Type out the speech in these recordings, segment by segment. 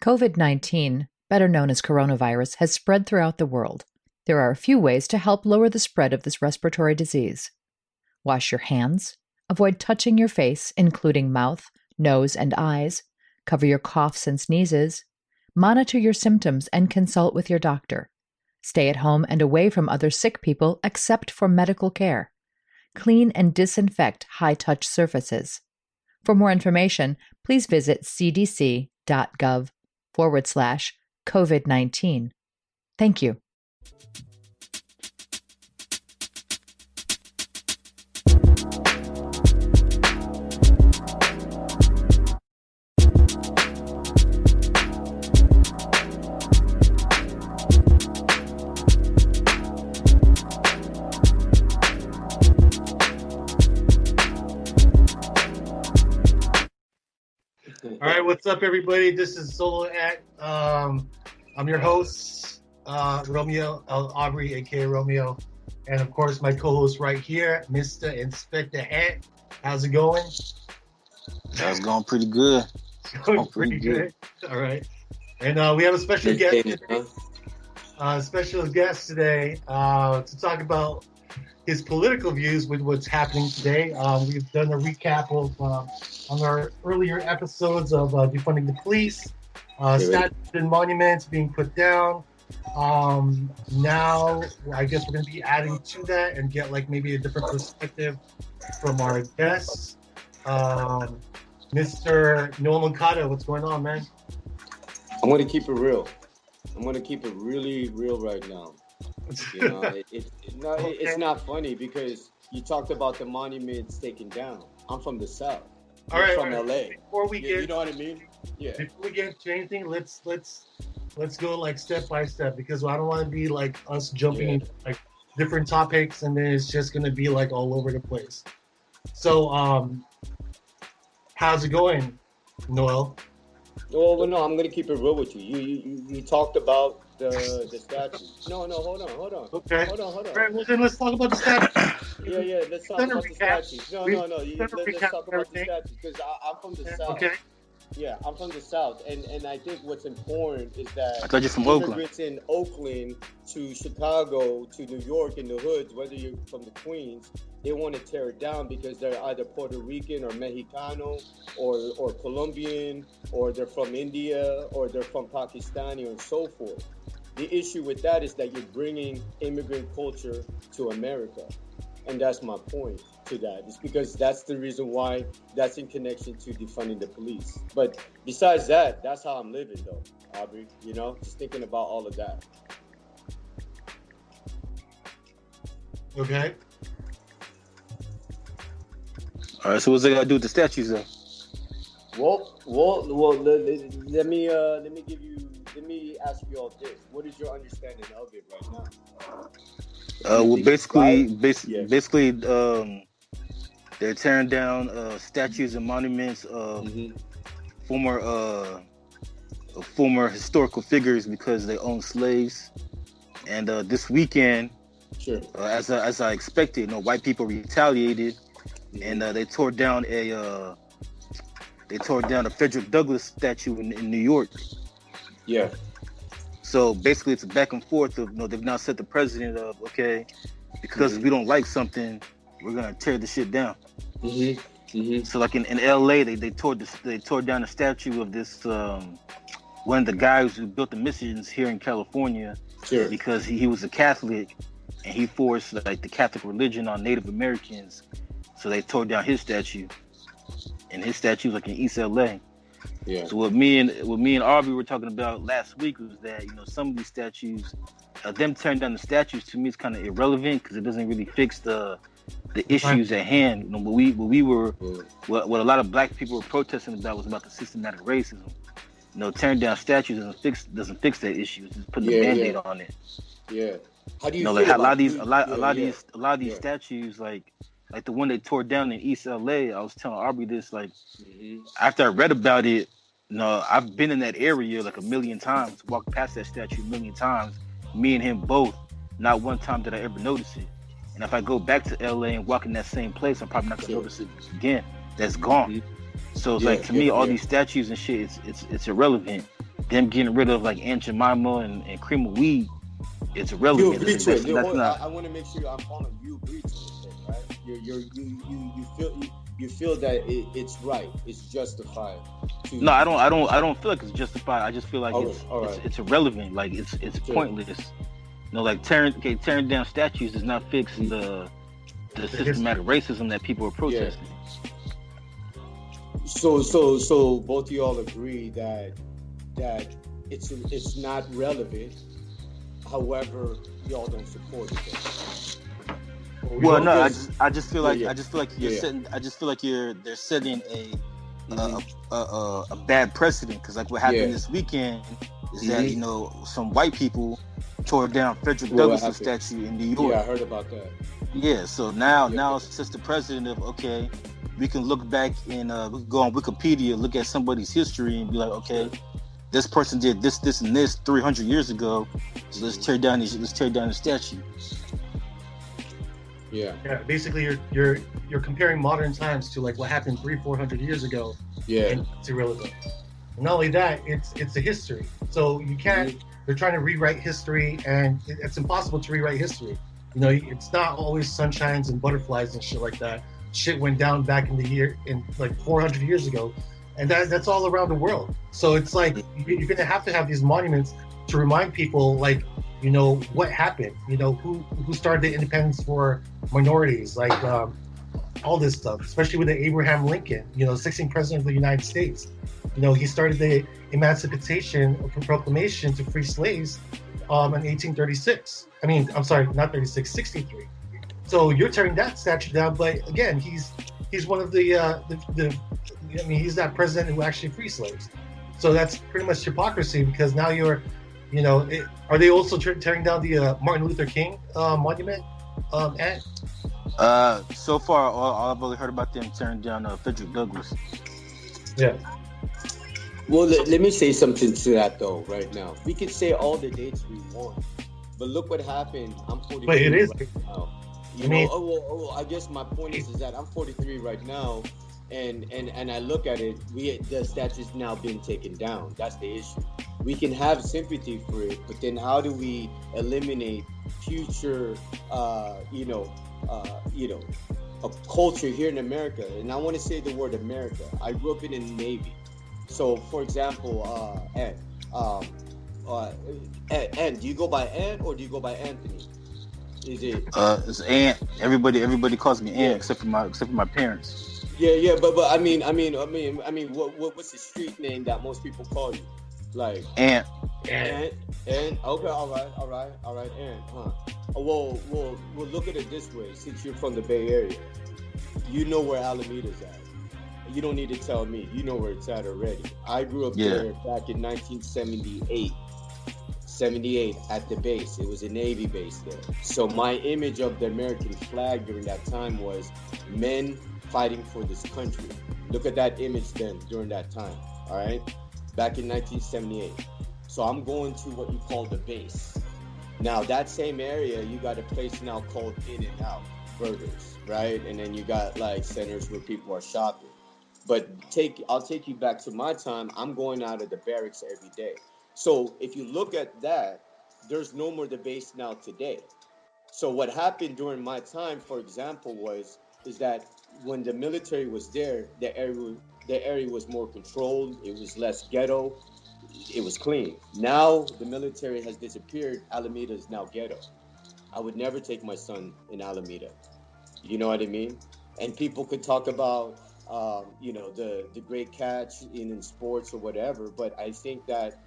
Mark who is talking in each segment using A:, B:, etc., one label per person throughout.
A: COVID-19, better known as coronavirus, has spread throughout the world. There are a few ways to help lower the spread of this respiratory disease. Wash your hands. Avoid touching your face, including mouth, nose, and eyes. Cover your coughs and sneezes. Monitor your symptoms and consult with your doctor. Stay at home and away from other sick people except for medical care. Clean and disinfect high-touch surfaces. For more information, please visit cdc.gov/COVID-19. Thank you.
B: All right, what's up, everybody? This is Solo Act. I'm your host, Romeo Aubrey, aka Romeo, and of course, my co-host right here, Mr. Inspector Hat. How's it going?
C: That's going pretty good.
B: Going pretty good. All right, and we have a special guest today. Special guest today to talk about his political views with what's happening today. We've done a recap of on our earlier episodes of defunding the police, statues and monuments being put down. Now, I guess we're going to be adding to that and get like maybe a different perspective from our guests. Mr. Noel Franco, what's going on, man?
D: I'm going to keep it real. I'm going to keep it really real right now. You know, it's not funny because you talked about the monuments taken down. I'm from the South. I'm from LA.
B: Before we get,
D: you know what I mean? Yeah.
B: Before we get to anything, let's go like step by step because I don't want to be like us jumping into like different topics and then it's just gonna be like all over the place. So, how's it going, Noel?
D: Well, no, I'm gonna keep it real with you. You talked about the statues. No, hold on.
B: Okay.
D: Hold on.
B: All right, well then let's talk about the statues.
D: Yeah, let's talk about the statues. No. Let's talk about the statues because I'm from the South.
B: Okay.
D: Yeah, I'm from the South, and I think what's important is that
C: I thought you're from
D: immigrants in Oakland to Chicago to New York in the hoods, whether you're from the Queens, they want to tear it down because they're either Puerto Rican or Mexicano or Colombian or they're from India or they're from Pakistani and so forth. The issue with that is that you're bringing immigrant culture to America. And that's my point to that. It's because that's the reason why that's in connection to defunding the police. But besides that, that's how I'm living though, Aubrey, you know, just thinking about all of that.
B: Okay.
C: All right, so what's it got to do with the statues though?
D: Well, let me ask you all this. What is your understanding of it right now?
C: Well, basically, they're tearing down statues and monuments of former historical figures because they own slaves. And this weekend, as I expected, white people retaliated, and they tore down a Frederick Douglass statue in New York.
D: Yeah.
C: So basically, it's a back and forth of they've now set the precedent of because we don't like something, we're gonna tear the shit down. So like in LA, they tore down the statue of this one of the guys who built the missions here in California because he was a Catholic and he forced like the Catholic religion on Native Americans. So they tore down his statue, and his statue was like in East LA.
D: Yeah.
C: So what me and Aubrey were talking about last week was that some of these statues, them tearing down the statues to me is kind of irrelevant because it doesn't really fix the issues at hand. What a lot of black people were protesting about was about the systematic racism. Tearing down statues doesn't fix that issue. It's just putting a Band-Aid on it.
D: Yeah. How do you
C: feel
D: like
C: a lot of these statues like the one they tore down in East LA, I was telling Aubrey this, after I read about it, I've been in that area like a million times, walked past that statue a million times, me and him both. Not one time did I ever notice it. And if I go back to LA and walk in that same place, I'm probably not going to notice it again. That's gone. So it's to me, all these statues and shit, it's irrelevant. them getting rid of like Aunt Jemima and cream of weed, it's
D: You
C: irrelevant.
D: agree to it.
C: That's not.
D: I want to make sure I'm following. You agree to it, right? You feel that it's right. It's justified.
C: No, I don't feel like it's justified. I just feel like it's irrelevant. Like it's pointless. You know, like tearing down statues does not fix the systematic racism that people are protesting.
D: So both of y'all agree that it's not relevant. However, y'all don't support it.
C: Well, no, I just feel like you're setting. I just feel like they're setting a bad precedent, because like what happened this weekend is that, you know, some white people tore down Frederick Douglass' statue in New York.
D: Yeah, I heard about that.
C: Yeah, so now it sets the precedent of, okay, we can look back and we can go on Wikipedia, look at somebody's history, and be like, okay, this person did this, and this 300 years ago. So let's tear down the statue.
B: Yeah. Basically, you're comparing modern times to like what happened 300-400 years ago. Yeah. And it's irrelevant. And not only that, it's a history. So you can't. They're trying to rewrite history, and it's impossible to rewrite history. You know, it's not always sunshines and butterflies and shit like that. Shit went down back in like 400 years ago, and that's all around the world. So it's like you're gonna have to have these monuments to remind people, like, you know, what happened. You know, who started the independence for minorities, like all this stuff, especially with the Abraham Lincoln, you know, 16th president of the United States. You know, he started the Emancipation Proclamation to free slaves in 1836. I mean, I'm sorry, not 36, 63. So you're tearing that statue down, but again, he's one of the I mean, he's that president who actually freed slaves. So that's pretty much hypocrisy, because now you're, you know, are they also tearing down the Martin Luther King monument? And
C: so far, all I've only heard about them tearing down Frederick Douglass.
B: Yeah.
D: Well, let me say something to that though. Right now, we can say all the dates we want, but look what happened. I'm 43.
B: But it is
D: right now. You know, I guess my point is that I'm 43 right now, and I look at it. The statue's now been taken down. That's the issue. We can have sympathy for it, but then how do we eliminate future, a culture here in America? And I want to say the word America. I grew up in the Navy. So, for example, Ant, do you go by Ant or do you go by Anthony? Is it?
C: It's Ant. Everybody calls me Ant except for my parents.
D: Yeah, but I mean, what's the street name that most people call you? Like
C: Ant.
D: Okay, all right, Ant. Huh? Well, look at it this way. Since you're from the Bay Area, you know where Alameda's at. You don't need to tell me. You know where it's at already. I grew up there back in 1978. 78 at the base. It was a Navy base there. So my image of the American flag during that time was men fighting for this country. Look at that image then during that time. All right. Back in 1978. So I'm going to what you call the base. Now that same area, you got a place now called In-N-Out Burgers, right? And then you got like centers where people are shopping. But I'll take you back to my time. I'm going out of the barracks every day. So if you look at that, there's no more the base now today. So what happened during my time, for example, is that when the military was there, the area was more controlled. It was less ghetto. It was clean. Now the military has disappeared. Alameda is now ghetto. I would never take my son in Alameda. You know what I mean? And people could talk about the great catch in sports or whatever, but I think that,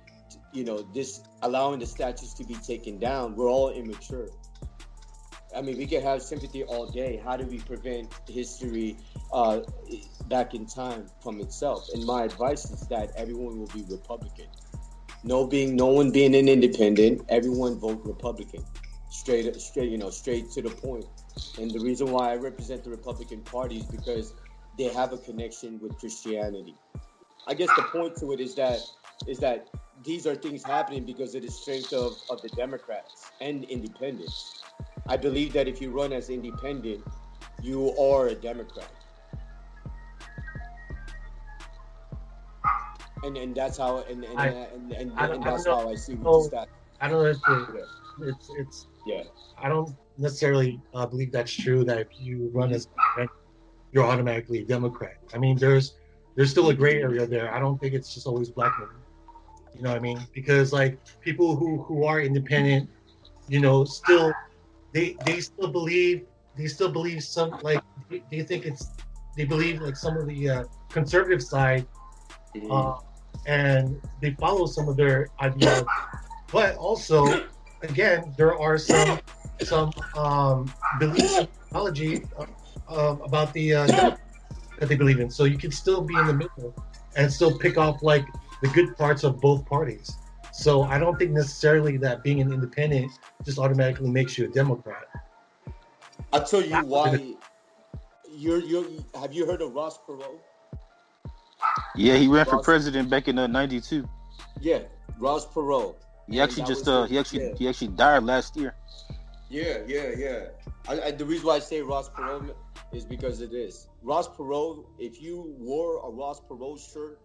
D: you know, this allowing the statues to be taken down, we're all immature. I mean, we can have sympathy all day. How do we prevent history back in time from itself? And my advice is that everyone will be Republican. No one being an independent. Everyone vote Republican. Straight to the point. And the reason why I represent the Republican Party is because they have a connection with Christianity. I guess the point to it is that these are things happening because of the strength of the Democrats and independents. I believe that if you run as independent, you are a Democrat. And that's how and that's
B: know.
D: how I see what the stats.
B: I don't know if it's
D: Yeah.
B: I don't necessarily believe that's true that if you run as you're automatically a Democrat. I mean, there's still a gray area there. I don't think it's just always black men. You know what I mean? Because like people who are independent, you know, still they still believe some like they think it's they believe like some of the conservative side, uh, and they follow some of their ideology. But also, again, there are some beliefs in theology about the that they believe in. So you can still be in the middle and still pick off like the good parts of both parties. So I don't think necessarily that being an independent just automatically makes you a Democrat.
D: I'll tell you why. Have you heard of Ross Perot?
C: Yeah, he ran for president back in '92.
D: Yeah, Ross Perot.
C: He actually died last year.
D: Yeah. The reason why I say Ross Perot is because of this. Ross Perot, if you wore a Ross Perot shirt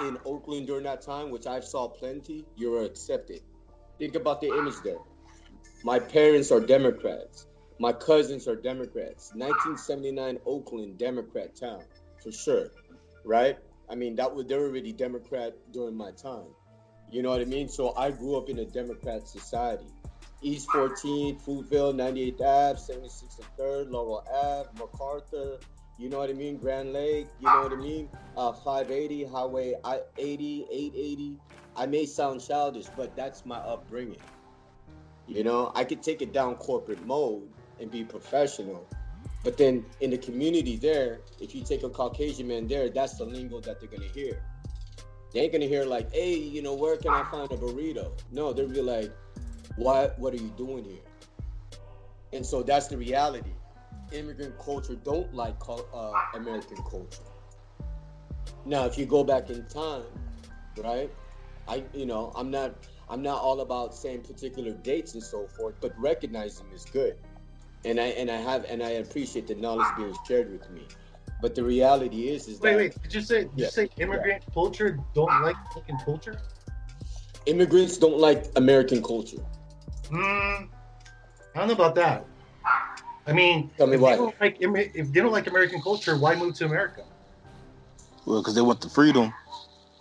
D: in Oakland during that time, which I saw plenty, you were accepted. Think about the image there. My parents are Democrats. My cousins are Democrats. 1979 Oakland, Democrat town, for sure, right? I mean, they were already Democrat during my time. You know what I mean? So I grew up in a Democrat society. East 14th, Foodville, 98th Ave, 76th and 3rd, Laurel Ave, MacArthur, you know what I mean? Grand Lake, you know what I mean? 580, Highway 80, 880. I may sound childish, but that's my upbringing. You know, I could take it down corporate mode and be professional. But then in the community there, if you take a Caucasian man there, that's the lingo that they're going to hear. They ain't going to hear like, hey, you know, where can I find a burrito? No, they'll be like, what are you doing here? And so that's the reality. Immigrant culture don't like American culture. Now, if you go back in time, right? I'm not all about saying particular dates and so forth, but recognizing is good. And I appreciate the knowledge being shared with me. But the reality is that
B: wait, did you say immigrant culture don't like American culture?
D: Immigrants don't like American culture.
B: I don't know about that. I mean,
D: tell me why.
B: If they don't like American culture, why move to America?
C: Well, because they want the freedom.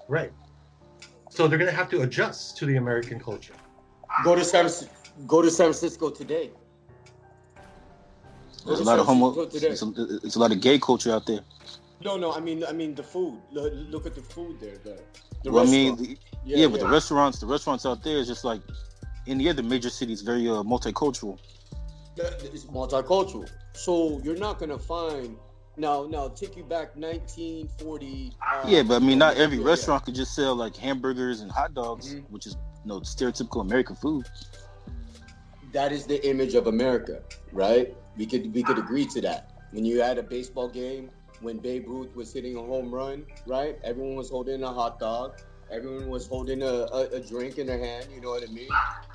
B: Right. So they're going to have to adjust to the American culture.
D: Go to San Francisco today.
C: There's a lot of it's a lot of gay culture out there.
D: No. I mean the food. Look at the food there. The
C: well,
D: restaurant.
C: But the restaurants out there is just like any other major city. It's very multicultural.
D: It's multicultural. So you're not gonna find now. Take you back 1940.
C: But I mean, not every restaurant could just sell like hamburgers and hot dogs, which is stereotypical American food.
D: That is the image of America, right? We could agree to that. When you had a baseball game, when Babe Ruth was hitting a home run, right? Everyone was holding a hot dog. Everyone was holding a drink in their hand. You know what I mean?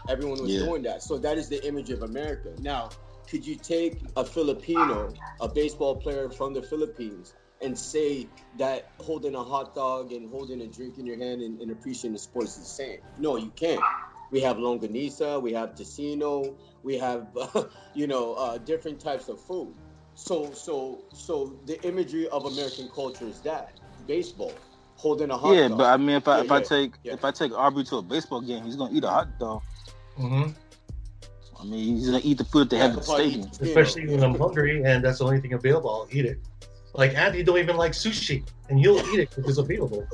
D: Everyone was doing that. So that is the image of America. Now, could you take a Filipino, a baseball player from the Philippines, and say that holding a hot dog and holding a drink in your hand and appreciating the sports is the same? No, you can't. We have longanisa, we have tocino, we have different types of food. So the imagery of American culture is that baseball, holding a hot dog.
C: Yeah, but I mean, if I take Aubrey to a baseball game, he's gonna eat a hot dog.
B: Mm-hmm.
C: I mean, he's gonna eat the food that they have at the stadium.
B: Especially when I'm hungry and that's the only thing available, I'll eat it. Like Andy don't even like sushi, and he'll eat it because it's available.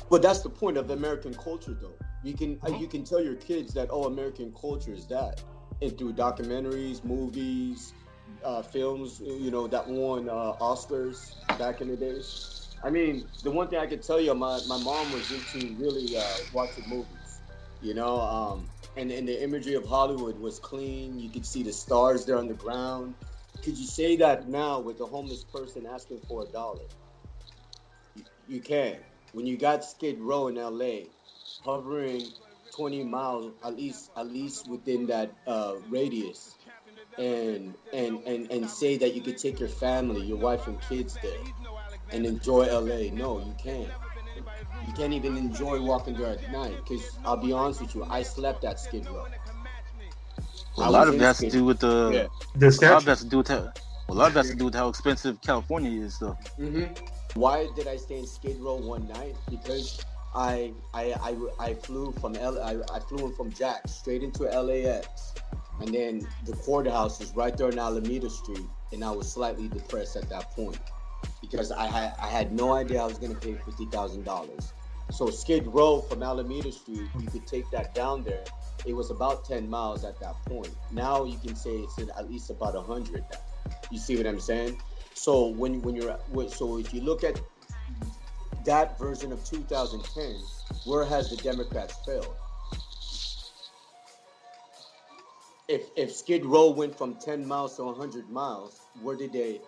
D: But that's the point of American culture, though. You can tell your kids that American culture is that, and through documentaries, movies, films, that won Oscars back in the days. I mean, the one thing I can tell you, my mom was into really watching movies, and the imagery of Hollywood was clean. You could see the stars there on the ground. Could you say that now with a homeless person asking for $1? You can. When you got Skid Row in LA, hovering 20 miles at least within that radius, and say that you could take your family, your wife and kids there, and enjoy LA. No, you can't. You can't even enjoy walking there at night because I'll be honest with you, I slept at Skid Row.
C: Well,
D: I
C: a lot
D: was
C: of
D: in
C: that has to
D: Skid
C: do
D: Row.
C: with
D: Yeah.
B: The
C: a lot of
B: statue.
C: that has to do with how, well, a lot of that has to do with how expensive California is, though.
D: Why did I stay in Skid Row one night? Because I flew from I flew in from Jack straight into LAX, and then the courthouse was right there on Alameda Street, and I was slightly depressed at that point because I had no idea I was going to pay $50,000. So Skid Row from Alameda Street, you could take that down there. It was about 10 miles at that point. Now you can say it's at least about 100 now. You see what I'm saying? So when you're so if you look at that version of 2010, where has the Democrats failed? If Skid Row went from 10 miles to 100 miles, where did they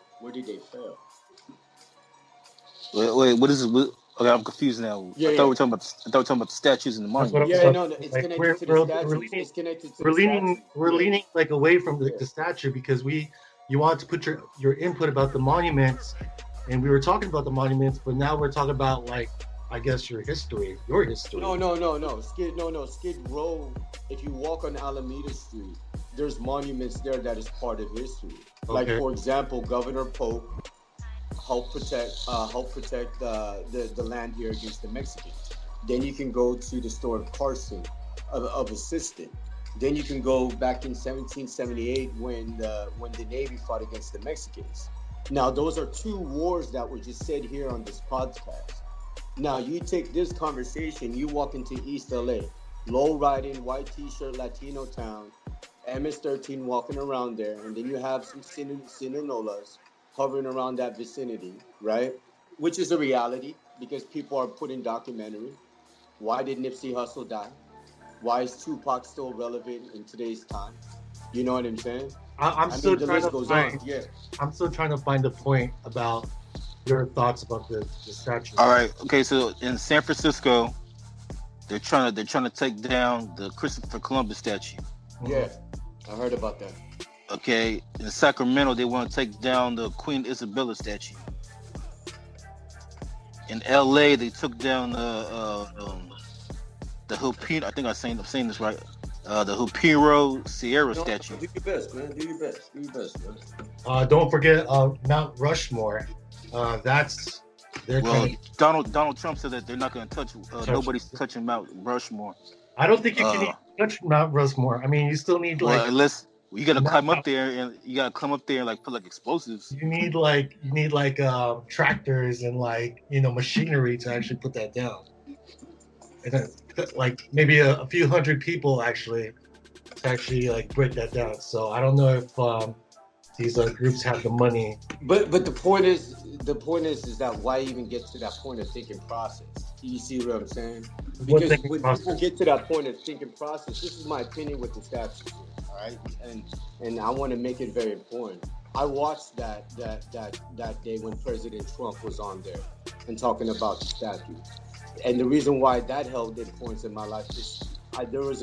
D: fail?
C: Wait, what is it? Okay, I'm confused now.
D: Yeah,
C: I thought we were talking about the statues and the monuments.
D: Yeah, no, it's
B: Like
D: connected to the statues. It's connected to the statues.
B: We're leaning like away from the statue because you want to put your input about the monuments, and we were talking about the monuments, but now we're talking about like I guess your history.
D: No. Skid Row. If you walk on Alameda Street, there's monuments there that is part of history. Okay. Like for example, Governor Polk helped protect the land here against the Mexicans. Then you can go to the store of Carson of Assistant. Then you can go back in 1778 when the Navy fought against the Mexicans. Now those are two wars that were just said here on this podcast. Now you take this conversation, you walk into East LA, low riding, white t-shirt, Latino town, MS-13 walking around there, and then you have some Sinaloas hovering around that vicinity, right? Which is a reality because people are putting documentary. Why did Nipsey Hussle die? Why is Tupac still relevant in today's time? You know what I'm saying?
B: I'm still trying to find the point about your thoughts about the statue.
C: All right. Okay. So in San Francisco, they're trying to take down the Christopher Columbus statue.
D: Yeah, I heard about that.
C: Okay. In Sacramento, they want to take down the Queen Isabella statue. In LA, they took down the Hupino. I think I'm saying this right. The Hupino Sierra statue.
D: Do your best, man. Do your best, man.
B: Don't forget Mount Rushmore.
C: Donald Trump said that they're not going to touch. Nobody's touching Mount Rushmore.
B: I don't think you can even touch Mount Rushmore. I mean, you still need
C: unless you got to climb up there and like put like explosives.
B: You need tractors and machinery to actually put that down. And then, like maybe a few hundred people to break that down. So I don't know if these groups have the money.
D: But the point is that why even get to that point of thinking process? You see what I'm saying? Because when people get to that point of thinking process, this is my opinion with the statue, all right? And I want to make it very important. I watched that day when President Trump was on there and talking about the statue. And the reason why that held importance in my life is there was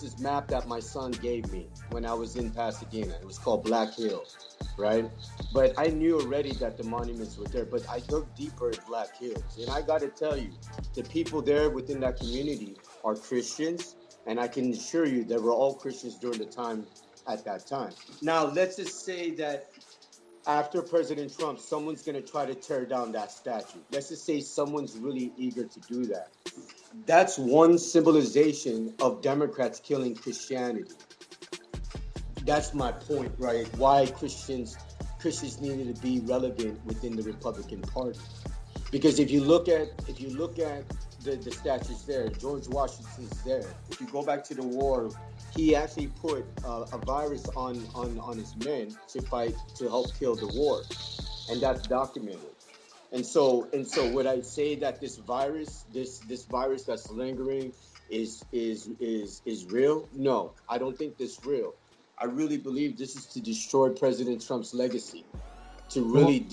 D: this map that my son gave me when I was in Pasadena. It was called Black Hill, right? But I knew already that the monuments were there, but I looked deeper at Black Hills. And I got to tell you, the people there within that community are Christians, and I can assure you they were all Christians during the time at that time. Now, let's just say that after President Trump, someone's going to try to tear down that statue. Let's just say someone's really eager to do that. That's one symbolization of Democrats killing Christianity. That's my point, right? Why Christians needed to be relevant within the Republican Party. Because if you look at the statues there, George Washington's there. If you go back to the war, he actually put a virus on his men to help kill the war, and that's documented. And so would I say that this virus that's lingering is real? No, I don't think this is real. I really believe this is to destroy President Trump's legacy. To really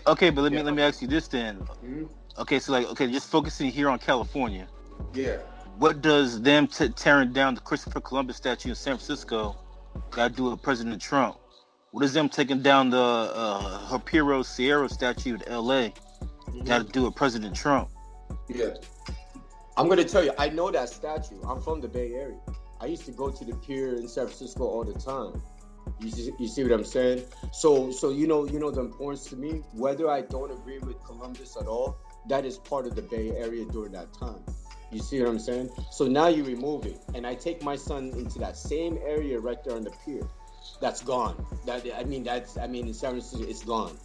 C: okay, but let me ask you this then.
D: Mm-hmm.
C: Okay, so just focusing here on California.
D: Yeah.
C: What does them tearing down the Christopher Columbus statue in San Francisco got to do with President Trump? What is them taking down the Hapiro Sierra statue in L.A.? Got to do with President Trump.
D: Yeah. I'm going to tell you, I know that statue. I'm from the Bay Area. I used to go to the pier in San Francisco all the time. You see what I'm saying? So you know the importance to me, whether I don't agree with Columbus at all, that is part of the Bay Area during that time. You see what I'm saying? So now you remove it, and I take my son into that same area right there on the pier. That's gone. In San Francisco, it's gone.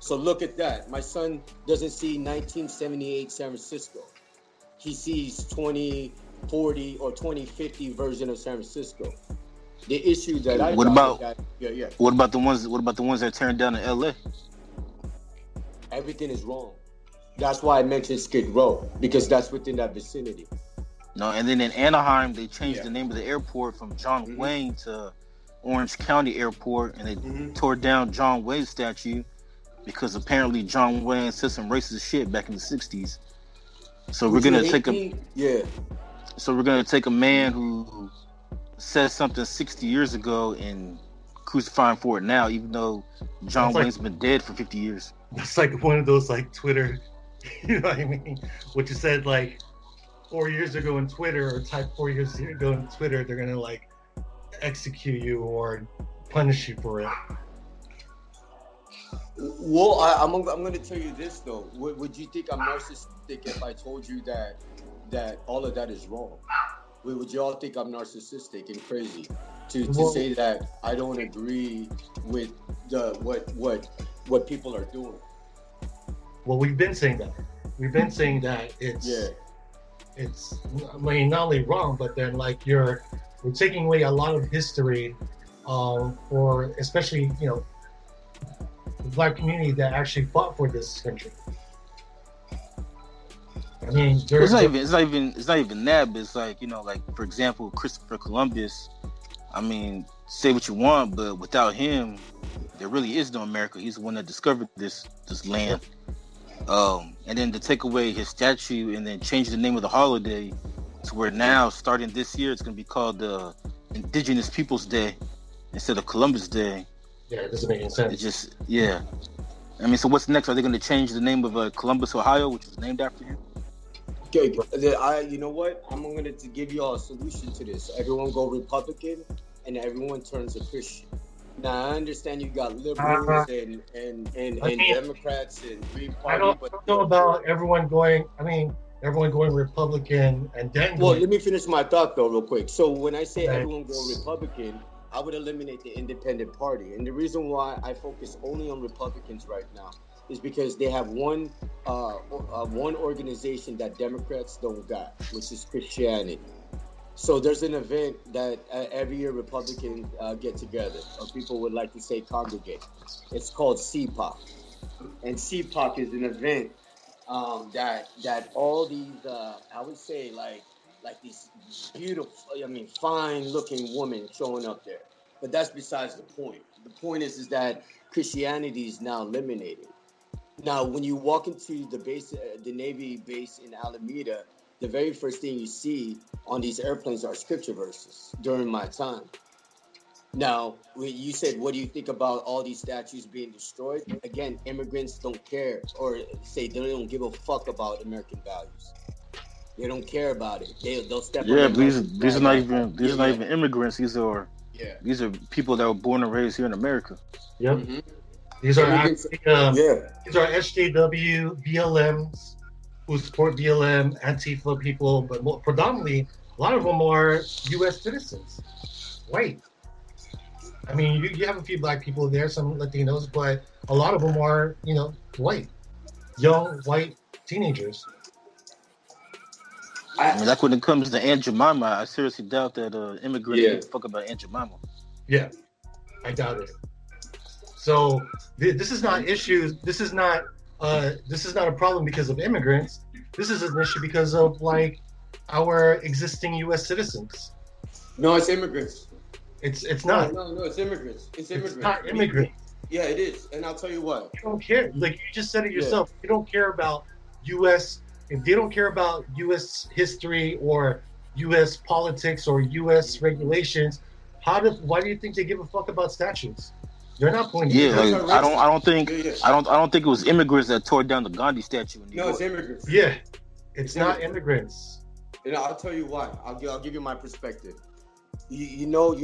D: So look at that. My son doesn't see 1978 San Francisco. He sees 2040 or 2050 version of San Francisco. The issue that I
C: What about the ones that are turned down in LA?
D: Everything is wrong. That's why I mentioned Skid Row, because that's within that vicinity.
C: No, and then in Anaheim they changed the name of the airport from John Wayne to Orange County Airport, and they tore down John Wayne's statue because apparently John Wayne said some racist shit back in the 60s. So we're gonna take a man who said something 60 years ago and crucify him for it now, even though John Wayne's been dead for 50 years.
B: It's like one of those like Twitter, you know what I mean? What you said like 4 years ago in Twitter, or type 4 years ago in Twitter, they're gonna like execute you or punish you for it.
D: Well, I'm going to tell you this though. Would you think I'm narcissistic if I told you that all of that is wrong? Would you all think I'm narcissistic and crazy to say that I don't agree with what people are doing?
B: Well, we've been saying that. We've been saying that it's I mean, not only wrong, but then like we're taking away a lot of history for especially, you know, the Black community that actually fought for this country. I mean,
C: it's not even that, but it's like, you know, like for example, Christopher Columbus. I mean, say what you want, but without him, there really is no America. He's the one that discovered this land. And then to take away his statue and then change the name of the holiday to where now, starting this year, it's going to be called the Indigenous Peoples Day instead of Columbus Day.
B: Yeah, it doesn't make any sense.
C: It's just, yeah. I mean, so what's next? Are they going to change the name of Columbus, Ohio, which was named after him?
D: Okay, you know what? I'm going to give you all a solution to this. Everyone go Republican, and everyone turns a Christian. Now, I understand you got liberals and Democrats and Green Party.
B: I don't know about everyone going Republican and then...
D: Well, let me finish my thought, though, real quick. So when I say everyone go Republican, I would eliminate the independent party. And the reason why I focus only on Republicans right now is because they have one organization that Democrats don't got, which is Christianity. So there's an event that every year Republicans get together, or people would like to say congregate. It's called CPAC. And CPAC is an event that all these, I would say like these beautiful, fine-looking women showing up there. But that's besides the point. The point is that Christianity is now eliminated. Now, when you walk into the base, the Navy base in Alameda, the very first thing you see on these airplanes are scripture verses during my time. Now, when you said, what do you think about all these statues being destroyed? Again, immigrants don't care, or say they don't give a fuck about American values. They don't care about it. They'll step.
C: Yeah, but these are not even immigrants. These are people that were born and raised here in America.
B: Yep. Mm-hmm. These are SJW, BLMs who support BLM, Antifa people, but predominantly a lot of them are U.S. citizens, white. I mean, you have a few black people there, some Latinos, but a lot of them are, white, young white teenagers.
C: I mean, like when it comes to Aunt Jemima, I seriously doubt that immigrants give a fuck about Aunt Jemima.
B: Yeah, I doubt it. So this is not issues. This is not a problem because of immigrants. This is an issue because of our existing U.S. citizens.
D: No, it's immigrants.
B: It's not.
D: No, it's immigrants. It's immigrants.
B: It's not immigrants.
D: Yeah, it is, and I'll tell you what.
B: You don't care. Like you just said it yourself. You don't care about U.S. If they don't care about U.S. history or U.S. politics or U.S. regulations, why do you think they give a fuck about statues? They're not pulling.
C: Yeah,
D: Those
C: like
D: are
C: I
D: racist.
C: don't think
D: Yeah.
C: I don't think it was immigrants that tore down the Gandhi statue in New
D: No,
C: York.
D: it's immigrants.
B: Yeah, it's not immigrants.
D: And I'll tell you why. I'll give you my perspective. You know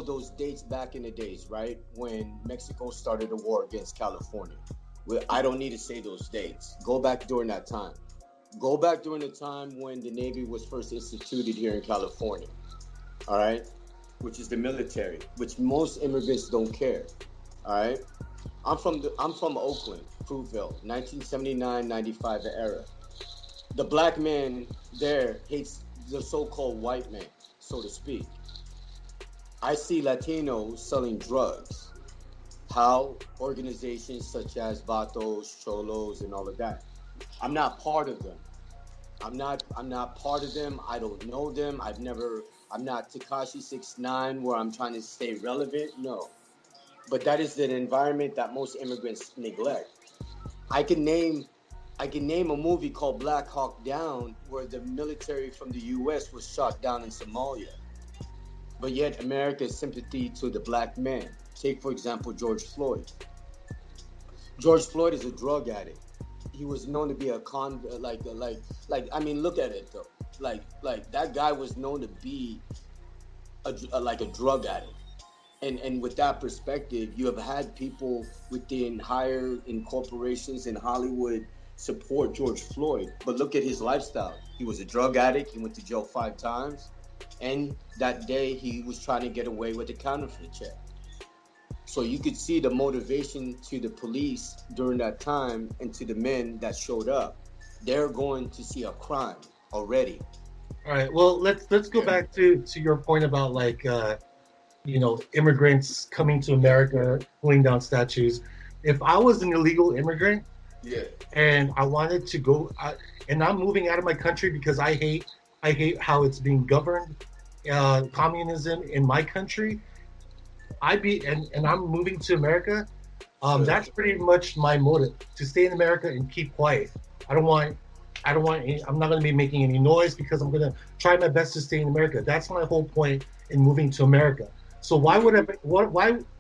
D: those dates back in the days, right? When Mexico started a war against California. Well, I don't need to say those dates. Go back during that time. Go back during the time when the Navy was first instituted here in California. All right, which is the military, which most immigrants don't care. All right, I'm from Oakland, Fruitville, 1979-95 era. The black man there hates the so-called white man, so to speak. I see Latinos selling drugs. How? Organizations such as Vatos, Cholos, and all of that. I'm not part of them. I'm not part of them. I don't know them. I'm not Tekashi 6ix9ine where I'm trying to stay relevant. No. But that is an environment that most immigrants neglect. I can name a movie called Black Hawk Down where the military from the US was shot down in Somalia. But yet America's sympathy to the black man. Take, for example, George Floyd. George Floyd is a drug addict. He was known to be a I mean, look at it though. Like that guy was known to be a drug addict. And with that perspective, you have had people within in corporations in Hollywood support George Floyd. But look at his lifestyle. He was a drug addict. He went to jail 5 times. And that day he was trying to get away with a counterfeit check. So you could see the motivation to the police during that time and to the men that showed up. They're going to see a crime already.
B: All right. Well, let's go back to your point about immigrants coming to America, pulling down statues. If I was an illegal immigrant, and I wanted to go, and I'm moving out of my country because I hate how it's being governed, communism in my country. And I'm moving to America. That's pretty much my motive, to stay in America and keep quiet. I'm not going to be making any noise because I'm going to try my best to stay in America. That's my whole point in moving to America. So why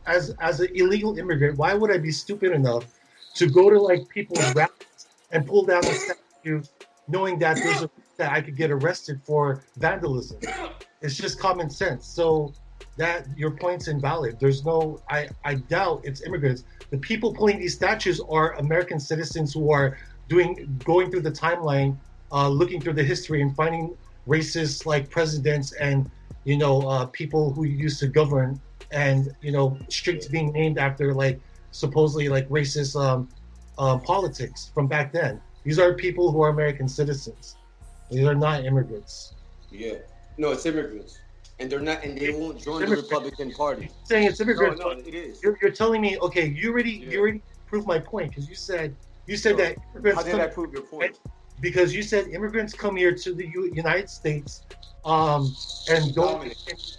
B: as an illegal immigrant, why would I be stupid enough to go to people's rallies and pull down the statue, knowing that that I could get arrested for vandalism? It's just common sense. So that your point's invalid. There's no, I doubt it's immigrants. The people pulling these statues are American citizens who are going through the timeline, looking through the history and finding racists like presidents and, people who used to govern, and, streets being named after supposedly racist politics from back then. These are people who are American citizens. These are not immigrants.
D: Yeah. No, it's immigrants. And they're not, and they won't join the Republican Party.
B: Saying it's immigrants.
D: No, it is.
B: You're telling me, okay, you already proved my point, because you said that immigrants.
D: How did I prove your point?
B: Because you said immigrants come here to the United States, and don't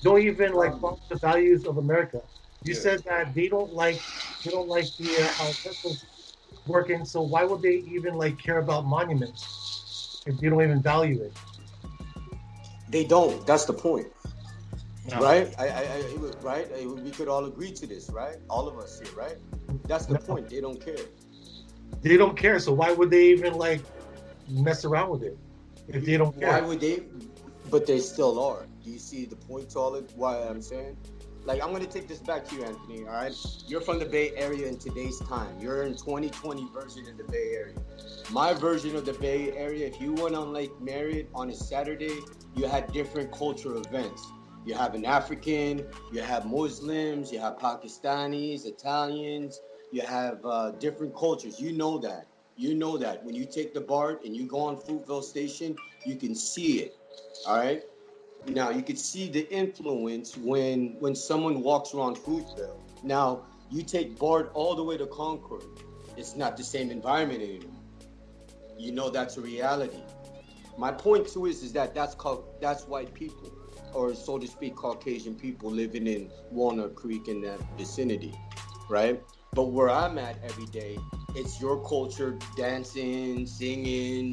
B: even follow the values of America. You said that they don't like the how Tesla's working. So why would they even care about monuments if they don't even value it?
D: They don't. That's the point.
B: No.
D: Right? We could all agree to this, right? All of us here, right? That's the point. They don't care.
B: They don't care. So why would they even mess around with it if they don't care?
D: Why would they? But they still are. Do you see the point to all of why I'm saying? I'm going to take this back to you, Anthony, all right? You're from the Bay Area in today's time. You're in 2020 version of the Bay Area. My version of the Bay Area, if you went on Lake Merritt on a Saturday, you had different cultural events. You have an African, you have Muslims, you have Pakistanis, Italians, you have different cultures. You know that. When you take the BART and you go on Fruitville Station, you can see it, all right? Now, you can see the influence when someone walks around Fruitville. Now, you take BART all the way to Concord. It's not the same environment anymore. That's a reality. My point, too, is that that's white people, or so to speak, Caucasian people living in Walnut Creek in that vicinity, right? But where I'm at every day, it's your culture, dancing, singing,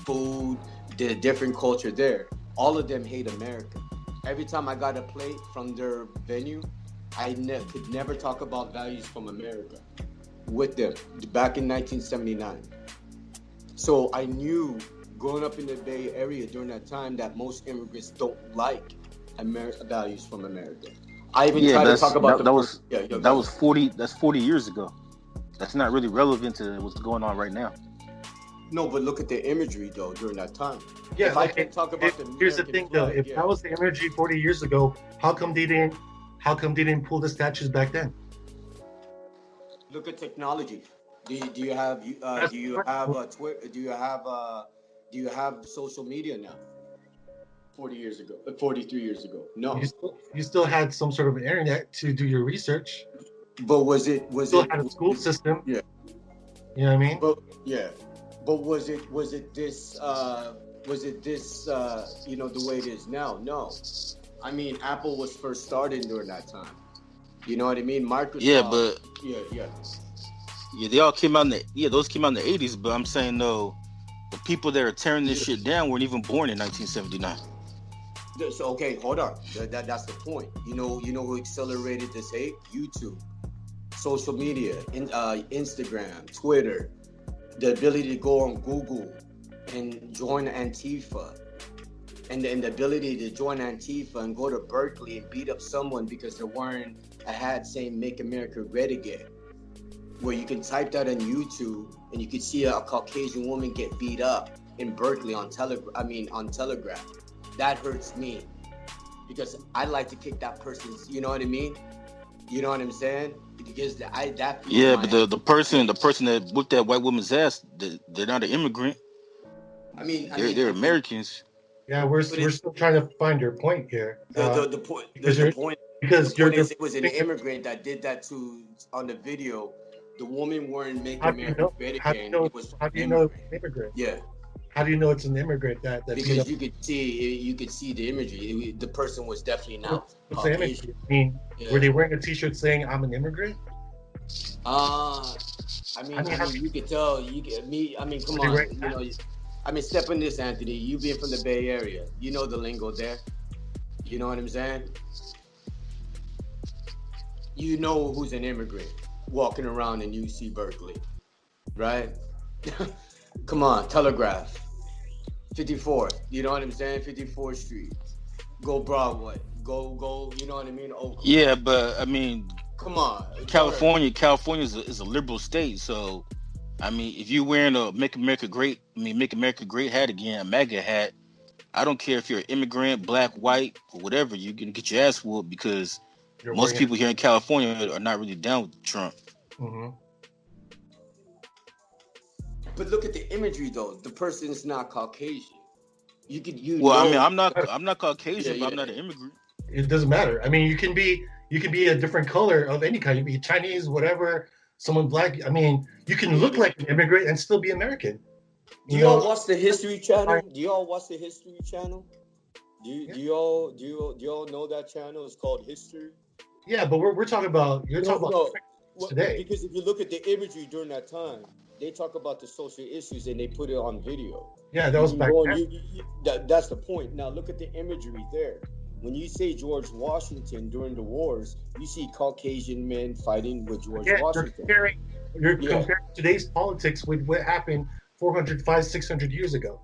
D: food, the different culture there. All of them hate America. Every time I got a plate from their venue, could never talk about values from America with them back in 1979. So I knew growing up in the Bay Area during that time that most immigrants don't like values from America. I even tried to talk about
C: that was 40. That's 40 years ago. That's not really relevant to what's going on right now.
D: No, but look at the imagery though during that time.
B: Yeah,
D: if I can talk about
B: here's the thing though. If that was the imagery 40 years ago, how come they didn't pull the statues back then?
D: Look at technology. Do you have Twitter? Do you have social media now? 43 years ago. No.
B: You still had some sort of an internet to do your research.
D: But was it
B: had a school system?
D: Yeah.
B: You know what I mean?
D: But yeah. But was it this the way it is now? No. I mean, Apple was first started during that time. You know what I mean? Microsoft.
C: Yeah, but
D: yeah,
C: they all came out those came out in the 80s, but I'm saying though, the people that are tearing this shit down weren't even born in 1979.
D: So, okay, hold on. That's the point. You know who accelerated this hate? YouTube, social media, Instagram, Twitter, the ability to go on Google and join Antifa, and the ability to join Antifa and go to Berkeley and beat up someone because they're wearing a hat saying "Make America Great Again," where you can type that on YouTube and you can see a Caucasian woman get beat up in Berkeley on Telegraph. That hurts me because I'd like to kick that person's. You know what I mean? You know what I'm saying? Because
C: but the person that whipped that white woman's ass, they're not an immigrant. They're Americans.
B: Yeah, we're still trying to find your point here.
D: The point is it was an immigrant that did that on the video. The woman weren't making America great again.
B: How do you know it's an immigrant?
D: Yeah.
B: How do you know it's an immigrant that
D: because you could see the imagery. The person was definitely not.
B: What's the imagery? I mean, were they wearing a T-shirt saying "I'm an immigrant"?
D: You could tell. Come on. Step in this, Anthony. You being from the Bay Area, you know the lingo there. You know what I'm saying? You know who's an immigrant walking around in UC Berkeley, right? Come on, Telegraph. 54th, you know what I'm saying? 54th Street. Go Broadway. Go, you know what I mean? Oakland.
C: Yeah, but I mean,
D: come on.
C: California is a liberal state, so I mean, if you're wearing a Make America Great hat again, a MAGA hat, I don't care if you're an immigrant, black, white, or whatever, you're gonna get your ass whooped because most people here in California are not really down with Trump.
B: Mm-hmm.
D: But look at the imagery, though. The person is not Caucasian.
C: I'm not Caucasian, but I'm not an immigrant.
B: It doesn't matter. I mean, you can be a different color of any kind. You can be Chinese, whatever. Someone black. I mean, you can look like an immigrant and still be American.
D: Do y'all watch the History Channel? Do y'all watch the History Channel? Do y'all know that channel? It's called History.
B: Yeah, but we're talking about today.
D: Because if you look at the imagery during that time, they talk about the social issues and they put it on video.
B: Yeah, that was back then.
D: That's the point. Now look at the imagery there. When you say George Washington during the wars, you see Caucasian men fighting with George Washington.
B: You're comparing today's politics with what happened 400, 500, 600 years ago.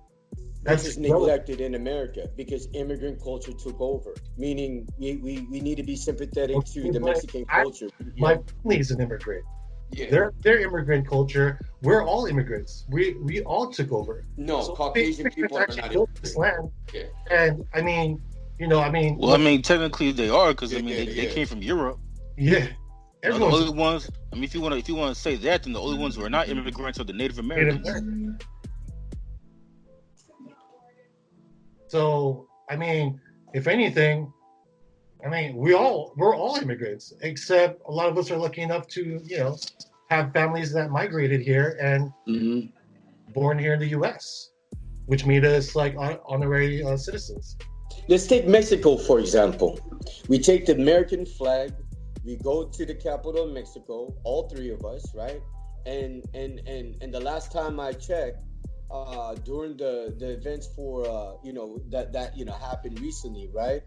D: That's just neglected in America because immigrant culture took over. Meaning we need to be sympathetic to the Mexican culture.
B: My family is an immigrant. Yeah. Their immigrant culture. We're all immigrants. We all took over.
D: No, so Caucasian people are not
B: built this land. Yeah. And I mean,
C: technically they are because they came from Europe.
B: Yeah.
C: The only ones. I mean, if you want to say that, then the only ones who are not immigrants are the Native Americans.
B: So I mean, if anything, we're all immigrants, except a lot of us are lucky enough to, have families that migrated here and born here in the U.S., which made us like honorary citizens.
D: Let's take Mexico, for example. We take the American flag, we go to the capital of Mexico, all three of us, right? And the last time I checked, during the events for that happened recently, right?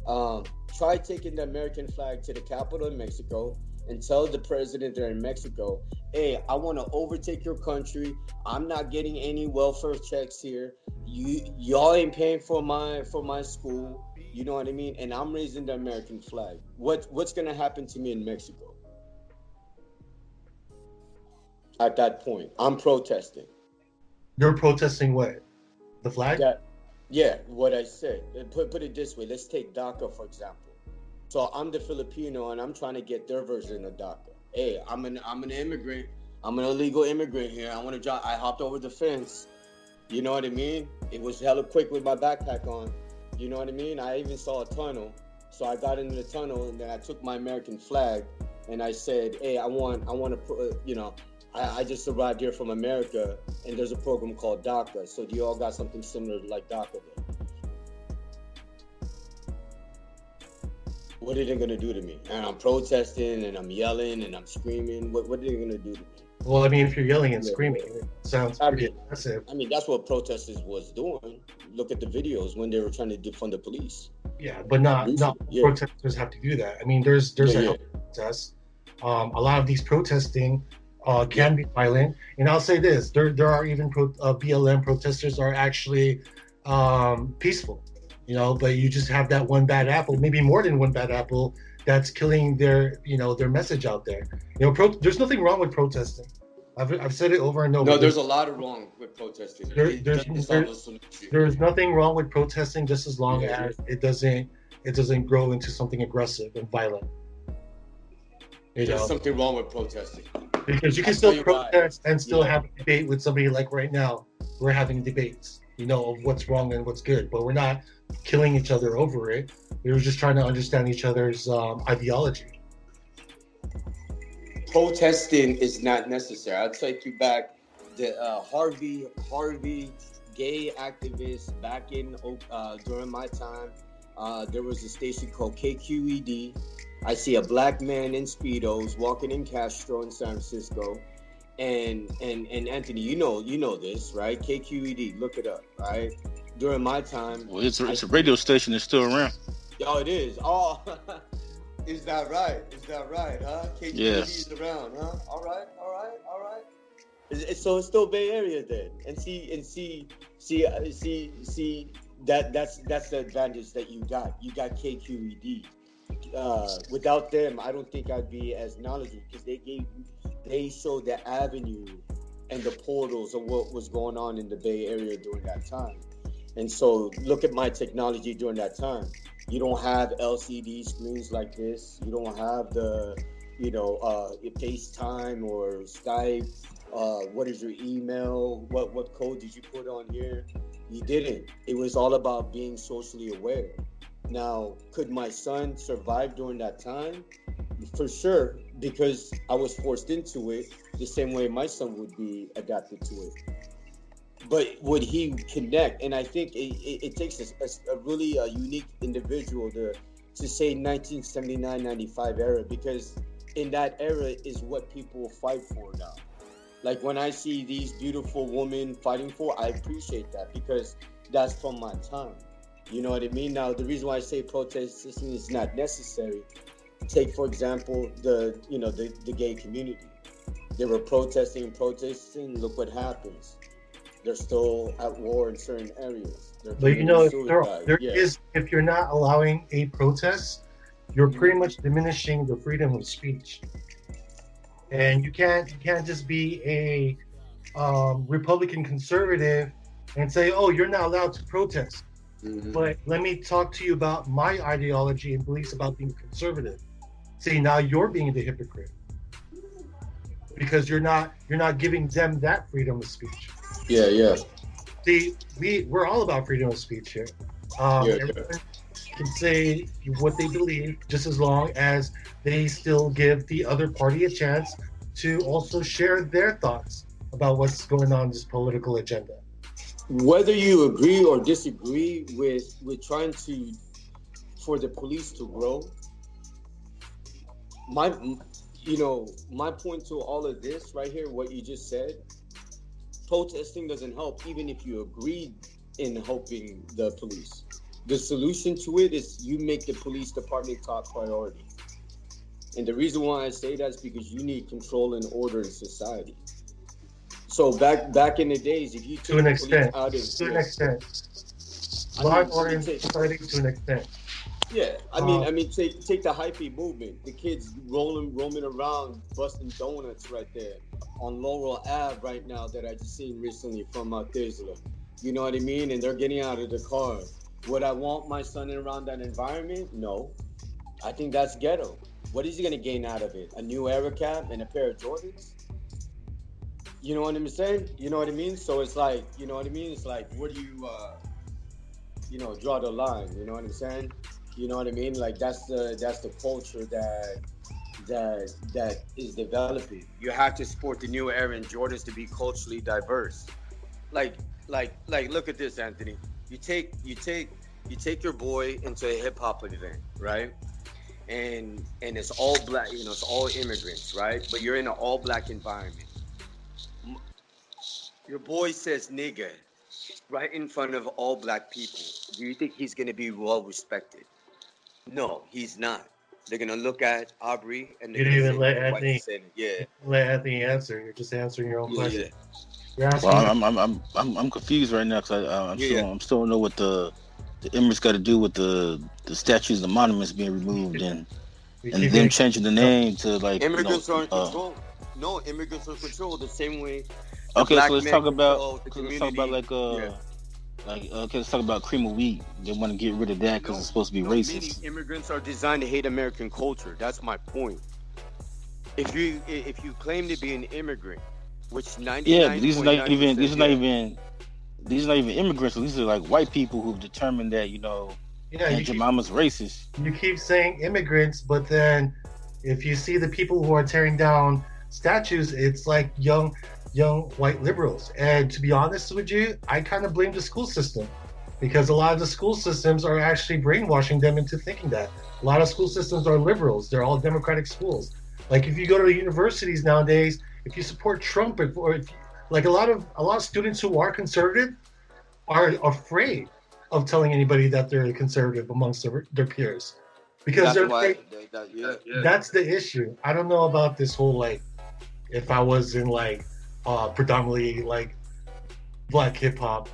D: Try taking the American flag to the capital in Mexico and tell the president there in Mexico, hey, I want to overtake your country. I'm not getting any welfare checks here. Y'all ain't paying for my school. You know what I mean? And I'm raising the American flag. What's gonna happen to me in Mexico? At that point, I'm protesting.
B: You're protesting what? The flag?
D: Yeah, what I said. Put it this way. Let's take DACA, for example. So I'm the Filipino, and I'm trying to get their version of DACA. Hey, I'm an immigrant. I'm an illegal immigrant here. I want to drive. I hopped over the fence. You know what I mean? It was hella quick with my backpack on. You know what I mean? I even saw a tunnel. So I got into the tunnel, and then I took my American flag, and I said, hey, I want to put, I just arrived here from America, and there's a program called DACA. So you all got something similar like DACA there. What are they going to do to me? And I'm protesting, and I'm yelling, and I'm screaming. What are they going to do to me?
B: Well, I mean, if you're yelling and screaming, it sounds pretty aggressive.
D: I mean, that's what protesters was doing. Look at the videos when they were trying to defund the police.
B: Yeah, but not protesters have to do that. I mean, there's a protest. A lot of these protesting can be violent, and I'll say this: there are even BLM protesters are actually peaceful, But you just have that one bad apple, maybe more than one bad apple, that's killing their message out there. There's nothing wrong with protesting. I've said it over and over.
D: No, there's a lot of wrong with protesting.
B: There's nothing wrong with protesting, just as long as it doesn't grow into something aggressive and violent.
D: There's something wrong with protesting.
B: Because you can still protest and still have a debate with somebody. Like right now, we're having debates, of what's wrong and what's good, but we're not killing each other over it. We were just trying to understand each other's ideology.
D: Protesting is not necessary. I'll take you back. The Harvey, gay activists back in during my time. There was a station called KQED. I see a black man in Speedos walking in Castro in San Francisco. And Anthony, you know this, right? KQED, look it up, right? During my time,
C: well, it's a radio station that's still around.
D: Oh, it is. Oh, is that right? Huh? KQED is around, huh? All right. So it's still Bay Area then, and see that's the advantage that you got. You got KQED. Without them, I don't think I'd be as knowledgeable because they showed the avenue and the portals of what was going on in the Bay Area during that time. And so look at my technology during that time. You don't have LCD screens like this. You don't have the, FaceTime or Skype. What is your email? What code did you put on here? You didn't. It was all about being socially aware. Now, could my son survive during that time? For sure, because I was forced into it the same way my son would be adapted to it. But would he connect? And I think it takes a really unique individual to say 1979-95 era, because in that era is what people fight for now. Like when I see these beautiful women fighting for, I appreciate that because that's from my time. You know what I mean? Now, the reason why I say protesting is not necessary. Take, for example, the gay community. They were protesting. Look what happens. They're still at war in certain areas.
B: But if you're not allowing a protest, you're pretty much diminishing the freedom of speech. And you can't just be a Republican conservative and say, oh, you're not allowed to protest. Mm-hmm. But let me talk to you about my ideology and beliefs about being conservative. See, now you're being the hypocrite because you're not giving them that freedom of speech.
D: Yeah.
B: See, we're all about freedom of speech here. Everyone can say what they believe, just as long as they still give the other party a chance to also share their thoughts about what's going on in this political agenda.
D: Whether you agree or disagree with trying for the police to grow, my point to all of this right here, what you just said, protesting doesn't help even if you agree in helping the police. The solution to it is you make the police department top priority. And the reason why I say that is because you need control and order in society. So back in the days, if you took
B: to an
D: the
B: extent,
D: police out of
B: to an extent,
D: I
B: law
D: mean,
B: and order
D: you
B: in
D: take,
B: society to an extent.
D: yeah, I mean, take the hyphy movement. The kids roaming around, busting donuts right there on Laurel Ave right now that I just seen recently from Tisla. You know what I mean? And they're getting out of the car. Would I want my son around that environment? No. I think that's ghetto. What is he gonna gain out of it? A new Air cap and a pair of Jordans? You know what I'm saying? You know what I mean? So it's like, you know what I mean? It's like, where do you, draw the line? You know what I'm saying? You know what I mean? Like that's the culture that is developing. You have to support the new era in Jordans to be culturally diverse. Like look at this, Anthony. You take your boy into a hip hop event, right? And it's all black, it's all immigrants, right? But you're in an all black environment. Your boy says nigga right in front of all black people. Do you think he's gonna be well respected? No, he's not. They're gonna look at Aubrey and they're
B: You didn't
D: gonna
B: even
D: say,
B: let
D: "Why you
B: Anthony
D: saying it?" Yeah,
B: let Anthony answer. You're just answering your own question. You're
C: Well,
B: asking.
C: I'm confused right now because
D: yeah.
C: I'm still don't know what the immigrants got to do with the statues and monuments being removed and
B: We
C: and
B: keep
C: them
B: getting.
C: changing the name to like
D: Immigrants are in control. No, immigrants are in control the same way the
C: okay,
D: black
C: so let's
D: men
C: talk about
D: control the
C: let's talk about
D: community. Yeah.
C: okay, let's talk about cream of wheat. They want to get rid of that because it's supposed to be
D: Meaning
C: racist.
D: immigrants are designed to hate American culture. That's my point. If you claim to be an immigrant, which
C: Yeah, but
D: 99.9%,
C: these are not even immigrants. These are like white people who've determined that
B: Yeah,
C: Aunt Jemima's racist.
B: you keep saying immigrants, but then if you see the people who are tearing down statues, it's like young white liberals. And to be honest with you, I kind of blame the school system because a lot of the school systems are actually brainwashing them into thinking that. A lot of school systems are liberals. They're all democratic schools. Like if you go to the universities nowadays, if you support Trump or if you, like a lot of students who are conservative are afraid of telling anybody that they're conservative amongst their peers because
D: that's why.
B: that's the issue. I don't know about this whole like if I was in like predominantly like black hip hop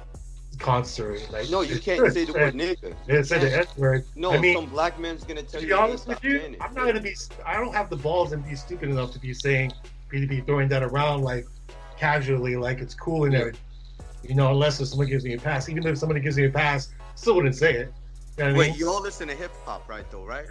B: concert. Like
D: No, you can't say the word nigga.
B: They say the S word.
D: No,
B: I mean,
D: some black man's gonna tell
B: to
D: you.
B: be honest
D: stop
B: with you,
D: saying it.
B: I'm not gonna be. I don't have the balls and be stupid enough to be throwing that around like casually, like it's cool and everything. Unless if someone gives me a pass. Even if somebody gives me a pass, still wouldn't say it. You know what I
D: Wait,
B: mean?
D: you all listen to hip hop, right? Though, right?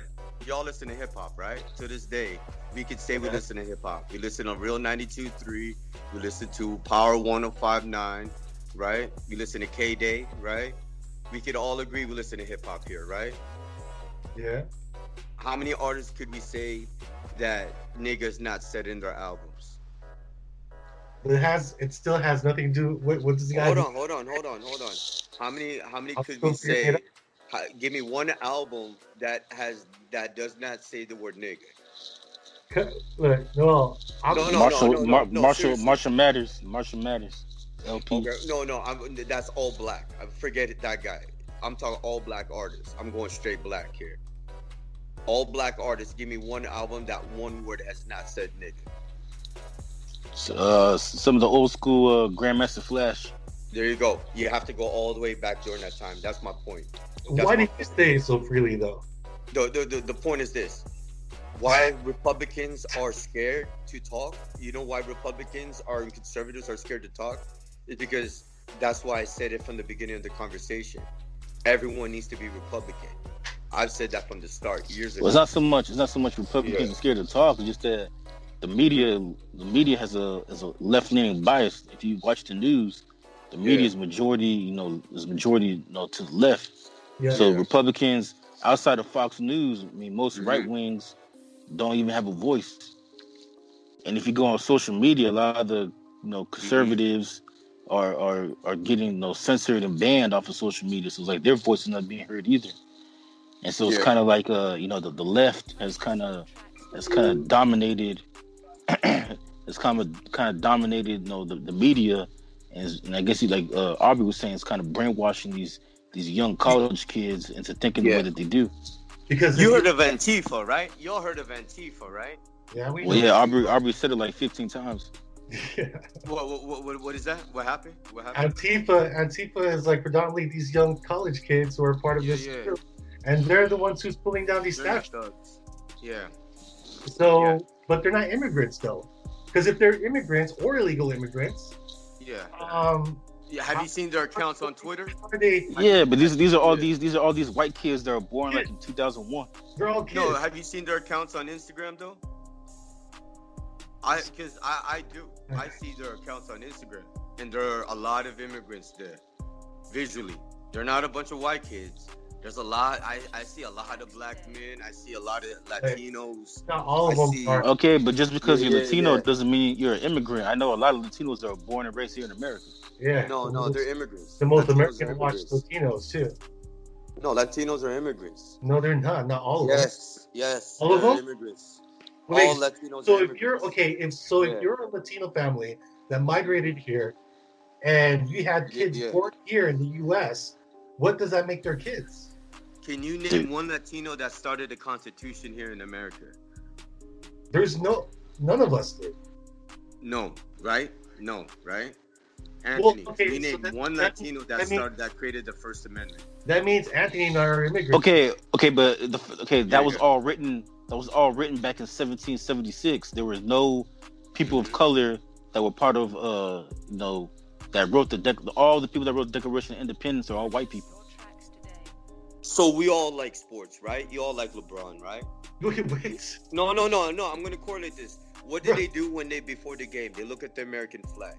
D: Y'all listen to hip hop, right? To this day, we could say we listen to hip hop. We listen to Real 92.3. We listen to Power 105.9, right? We listen to K Day, right? We could all agree we listen to hip hop here, right?
B: Yeah.
D: How many artists could we say that niggas not said in their albums?
B: But it still has nothing to do with what does the guy
D: Hold
B: do?
D: on. How many
B: I'm
D: could
B: still
D: we
B: figuring it
D: say? Give me one album that does not say the word nigga.
B: Look, no,
D: Seriously.
C: Marshall Matters LP.
D: Okay, no, that's all black. I forget it, that guy. I'm talking all black artists. I'm going straight black here. All black artists. Give me one album that one word has not said nigga.
C: Some of the old school Grandmaster Flash.
D: There you go. You have to go all the way back during that time. That's my point.
B: Why did you say it so freely though?
D: The point is this. Why Republicans are scared to talk? You know why Republicans and conservatives are scared to talk? It's because that's why I said it from the beginning of the conversation. Everyone needs to be Republican. I've said that from the start years ago.
C: Well, it's not so much Republicans are scared to talk. It's just that the media has a left-leaning bias. If you watch the news, the media is majority to the left. Yeah. So Republicans outside of Fox News, I mean, most right wings don't even have a voice. And if you go on social media, a lot of the conservatives are getting censored and banned off of social media. So it's like their voice is not being heard either. And so it's kind of like the left has kind of dominated. It's kind of dominated the media, and I guess Aubrey was saying it's kind of brainwashing these these young college kids into thinking the way that they do.
B: Because
D: you heard of Antifa, right? You all heard of Antifa, right?
B: Yeah, we
C: well,
B: know.
C: yeah, Aubrey said it like 15 times.
B: Yeah.
D: What is that? What happened?
B: Antifa is like predominantly these young college kids who are part of this group, and they're the ones who's pulling down these statues.
D: Yeah.
B: So, but they're not immigrants though, because if they're immigrants or illegal immigrants,
D: have you seen their accounts on Twitter?
C: Yeah, but these are all these white kids that are born like in 2001.
B: They're all kids.
D: No, have you seen their accounts on Instagram though? I do. I see their accounts on Instagram, and there are a lot of immigrants there. Visually, they're not a bunch of white kids. There's a lot. I see a lot of black men. I see a lot of Latinos.
B: Not all of them are.
C: Okay, but just because you're Latino doesn't mean you're an immigrant. I know a lot of Latinos that are born and raised here in America.
B: Yeah.
D: No, they're immigrants.
B: The most American watched Latinos too.
D: No, Latinos are immigrants.
B: No, they're not. Not all of them.
D: Yes.
B: All of them?
D: Immigrants.
B: Wait,
D: all Latinos.
B: So
D: are
B: if you're
D: immigrants.
B: if you're a Latino family that migrated here, and you had kids born here in the U.S., what does that make their kids?
D: Can you name one Latino that started the Constitution here in America?
B: There's none of us did.
D: No, right? Anthony,
B: okay,
D: we named one Latino that created the First Amendment.
B: That means Anthony and I are immigrants.
C: Okay, but that was all written. That was all written back in 1776. There was no people of color that were part of that wrote all the people that wrote the Declaration of Independence are all white people.
D: So we all like sports, right? You all like LeBron, right?
B: Wait.
D: No. I'm going to correlate this. What did they do before the game? They look at the American flag.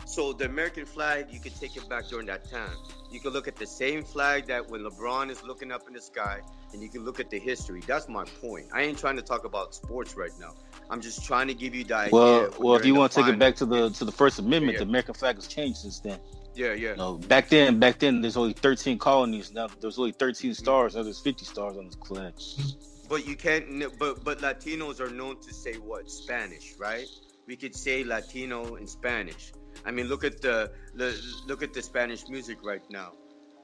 D: So the American flag, you could take it back during that time. You could look at the same flag that when LeBron is looking up in the sky, and you can look at the history. That's my point. I ain't trying to talk about sports right now. I'm just trying to give you the idea.
C: Well, if you want to take it back to the First Amendment, the American flag has changed since then.
D: Yeah.
C: No, back then, there's only 13 colonies. Now there's only 13 stars. Now there's 50 stars on this flag.
D: But you can't. But Latinos are known to say what? Spanish, right? We could say Latino in Spanish. I mean, look at the Spanish music right now.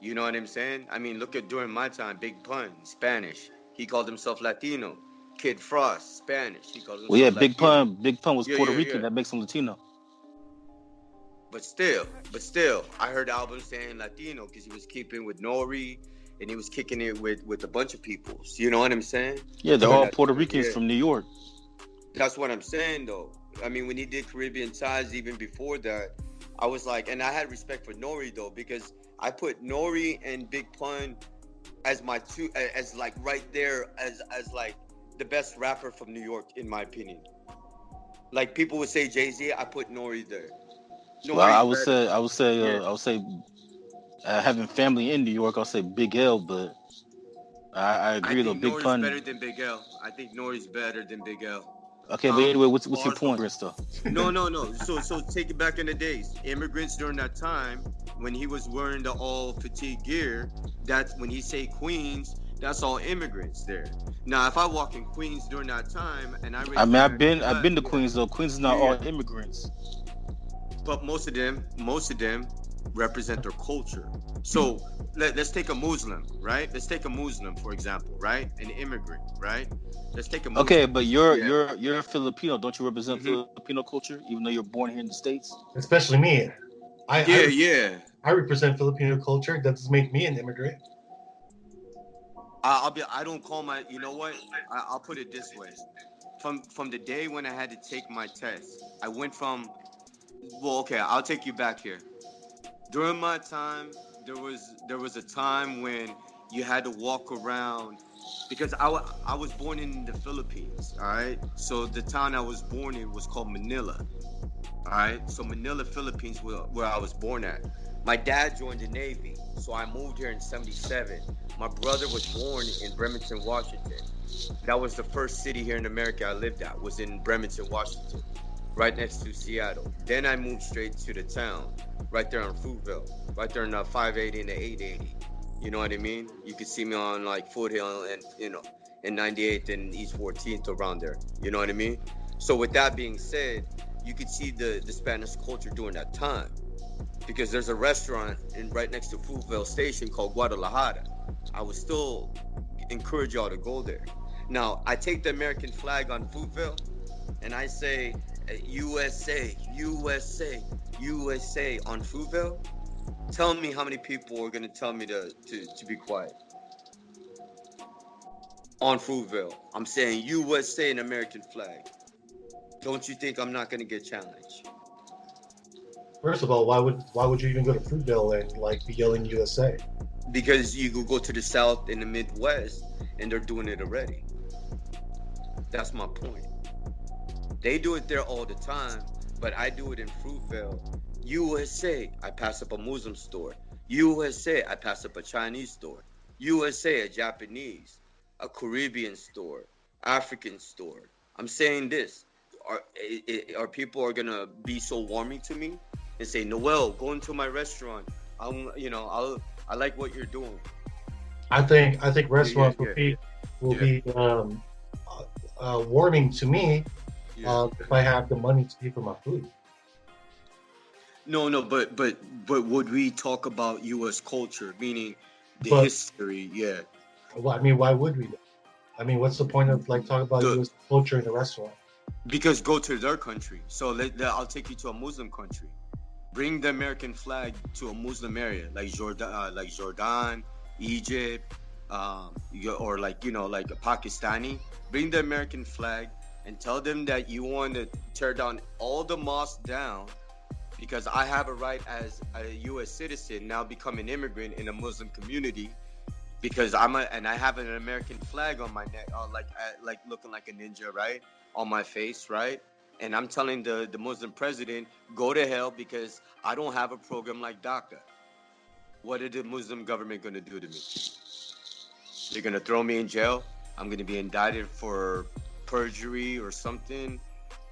D: You know what I'm saying? I mean, look at during my time, Big Pun, Spanish. He called himself Latino. Kid Frost, Spanish. He called himself Latino.
C: Big Pun was Puerto Rican. That makes him Latino.
D: But still, I heard albums saying Latino because he was keeping with Nori, and he was kicking it with a bunch of people. So you know what I'm saying?
C: Yeah, they're all Puerto Ricans from New York.
D: That's what I'm saying, though. I mean, when he did Caribbean Ties, even before that, I was like, and I had respect for Nori, though, because I put Nori and Big Pun as my two, as like right there, as like the best rapper from New York, in my opinion. Like people would say Jay-Z, I put Nori there.
C: Well, I would say, having family in New York, I'll say Big L, but I agree though. Big Pun
D: better than Big L. I think Nori's better than Big L.
C: Okay, but anyway, what's your point, Krista?
D: No. So take it back in the days. Immigrants during that time, when he was wearing the all fatigue gear, that's when he say Queens. That's all immigrants there. Now, if I walk in Queens during that time, and I've
C: been to Queens though. Queens is not all immigrants.
D: But most of them represent their culture. So let's take a Muslim, right? Let's take a Muslim, for example, right? An immigrant, right? Let's take a Muslim.
C: Okay, but you're a Filipino. Don't you represent Filipino culture, even though you're born here in the States?
B: Especially me.
D: I
B: represent Filipino culture. That doesn't make me an immigrant.
D: I don't call my. You know what? I'll put it this way. From the day when I had to take my test, I went from. Well, okay, I'll take you back here. During my time, there was a time when you had to walk around because I was born in the Philippines, all right? So the town I was born in was called Manila, all right? So Manila, Philippines, where I was born at. My dad joined the Navy, so I moved here in 77. My brother was born in Bremerton, Washington. That was the first city here in America I lived at, was in Bremerton, Washington, right next to Seattle. Then I moved straight to the town, right there on Fruitville, right there in the 580 and the 880. You know what I mean? You could see me on like Foothill and, in 98th and East 14th around there. You know what I mean? So with that being said, you could see the Spanish culture during that time.
E: because there's a restaurant right next to Fruitvale Station called Guadalajara. I would still encourage y'all to go there. Now, I take the American flag on Fruitvale and I say USA, USA, USA on Fruitvale. Tell me how many people are going to tell me to be quiet. On Fruitvale, I'm saying USA and American flag. Don't you think I'm not going to get challenged?
B: First of all, why would you even go to Fruitvale and like be yelling USA?
E: Because you could go to the South and the Midwest and they're doing it already. That's my point. They do it there all the time, but I do it in Fruitvale. USA, I pass up a Muslim store. USA, I pass up a Chinese store. USA, a Japanese, a Caribbean store, African store. I'm saying this. Are people are gonna be so warming to me and say, Noel, go into my restaurant. I like what you're doing.
B: I think restaurants will be warming to me if I have the money to pay for my food.
E: No, but would we talk about U.S. culture, meaning the history? Yeah.
B: Well, I mean, why would we? I mean, what's the point of like talking about U.S. culture in a restaurant?
E: Because go to their country. So I'll take you to a Muslim country. Bring the American flag to a Muslim area like Jordan, Egypt, or like a Pakistani. Bring the American flag and tell them that you want to tear down all the mosques down because I have a right as a U.S. citizen now become an immigrant in a Muslim community because I have an American flag on my neck, like looking like a ninja, right? On my face, right? And I'm telling the Muslim president, go to hell because I don't have a program like DACA. What is the Muslim government going to do to me? They're going to throw me in jail? I'm going to be indicted for perjury or something?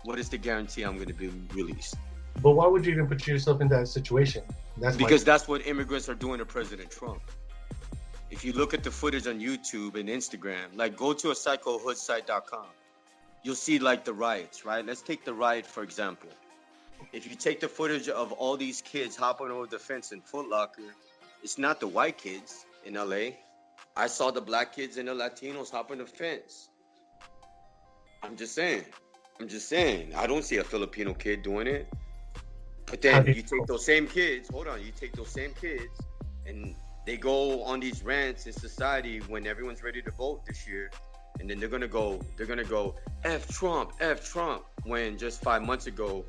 E: What is the guarantee I'm going to be released?
B: But why would you even put yourself in that situation?
E: That's what immigrants are doing to President Trump. If you look at the footage on YouTube and Instagram, like go to a site called hoodsite.com. You'll see like the riots, right? Let's take the riot, for example. If you take the footage of all these kids hopping over the fence in Foot Locker, it's not the white kids in LA. I saw the black kids and the Latinos hopping the fence. I'm just saying. I don't see a Filipino kid doing it. But then you take those same kids, and they go on these rants in society when everyone's ready to vote this year. And then they're gonna go F Trump, when just 5 months ago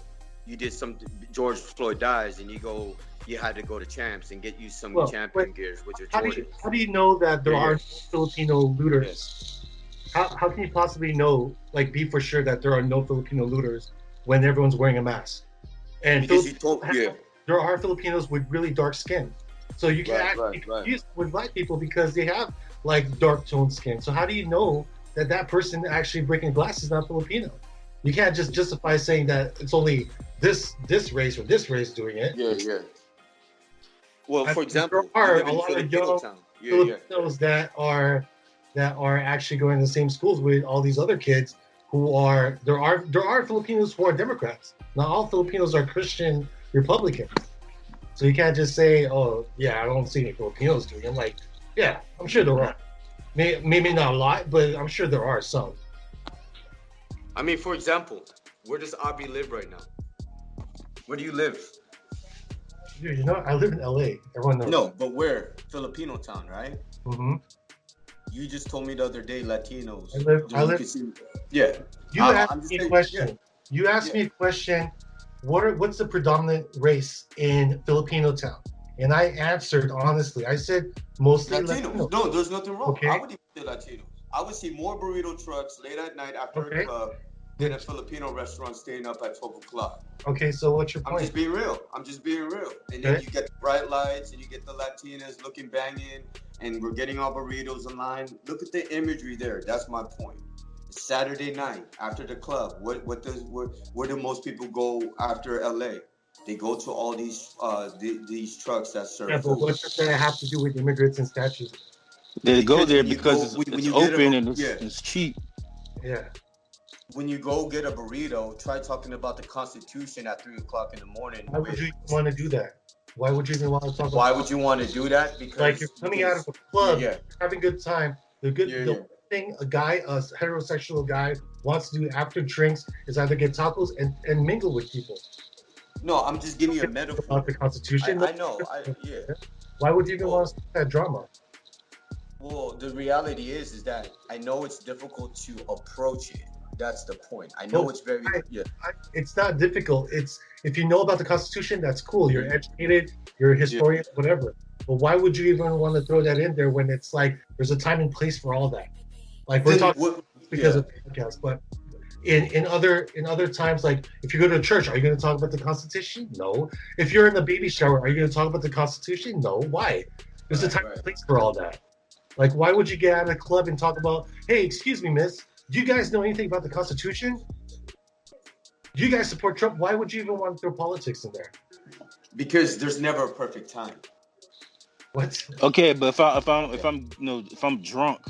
E: you did something, George Floyd dies, and you had to go to Champs and get you some champion gears, which are Jordan.
B: How do you know that there are Filipino looters? How can you possibly know, like, be for sure that there are no Filipino looters when everyone's wearing a mask? And there are Filipinos with really dark skin, so you can actually confuse with black people because they have like dark toned skin. So how do you know that person actually breaking glass is not Filipino? You can't just justify saying that it's only this race or this race doing it.
E: Yeah. Well, for example,
B: there are a lot of young Filipinos that are actually going to the same schools with all these other kids who are there are Filipinos who are Democrats. Not all Filipinos are Christian Republicans. So you can't just say, oh yeah, I don't see any Filipinos doing it. I'm like, yeah, I'm sure there are. Maybe not a lot, but I'm sure there are some.
E: I mean, for example, where does Abi live right now? Where do you live?
B: Dude, I live in LA. Everyone knows.
E: No, but where? Filipino town, right?
B: Mm-hmm.
E: You just told me the other day, Latinos.
B: I live.
E: Yeah.
B: You asked me a question. Yeah. You asked me a question. What's the predominant race in Filipino town? And I answered honestly. I said mostly Latinos.
E: No, there's nothing wrong. Okay. I would even say Latinos. I would see more burrito trucks late at night after a club than a Filipino restaurant staying up at 12 o'clock.
B: Okay, so what's your point?
E: I'm just being real. And then you get the bright lights and you get the Latinas looking banging and we're getting our burritos in line. Look at the imagery there. That's my point. It's Saturday night after the club. Where do most people go after LA? They go to all these trucks that serve.
B: Yeah, but what's that have to do with immigrants and statues?
C: They go there because it's open and it's cheap.
B: Yeah.
E: When you go get a burrito, try talking about the Constitution at 3 o'clock in the morning.
B: Why would you want to do that? Why would you even want to talk about?
E: Why would you want to do that? Because
B: you're coming out of a club,
E: yeah.
B: having a good time. The thing a heterosexual guy wants to do after drinks is either get tacos and mingle with people.
E: No, I'm just giving you a metaphor
B: about the Constitution.
E: I know.
B: Why would you even want to start that drama?
E: Well, the reality is that I know it's difficult to approach it. That's the point. I know it's very
B: it's not difficult. It's if you know about the Constitution, that's cool. You're educated, you're a historian, whatever. But why would you even want to throw that in there when it's like there's a time and place for all that? Like we're talking because of podcasts, but in other times, like if you go to a church, are you going to talk about the Constitution? No. If you're in the baby shower, are you going to talk about the Constitution? No. Why? There's a time and place for all that. Like, why would you get out of a club and talk about, hey, excuse me, miss, do you guys know anything about the Constitution? Do you guys support Trump? Why would you even want to throw politics in there?
E: Because there's never a perfect time.
B: What?
C: Okay, but if I'm drunk,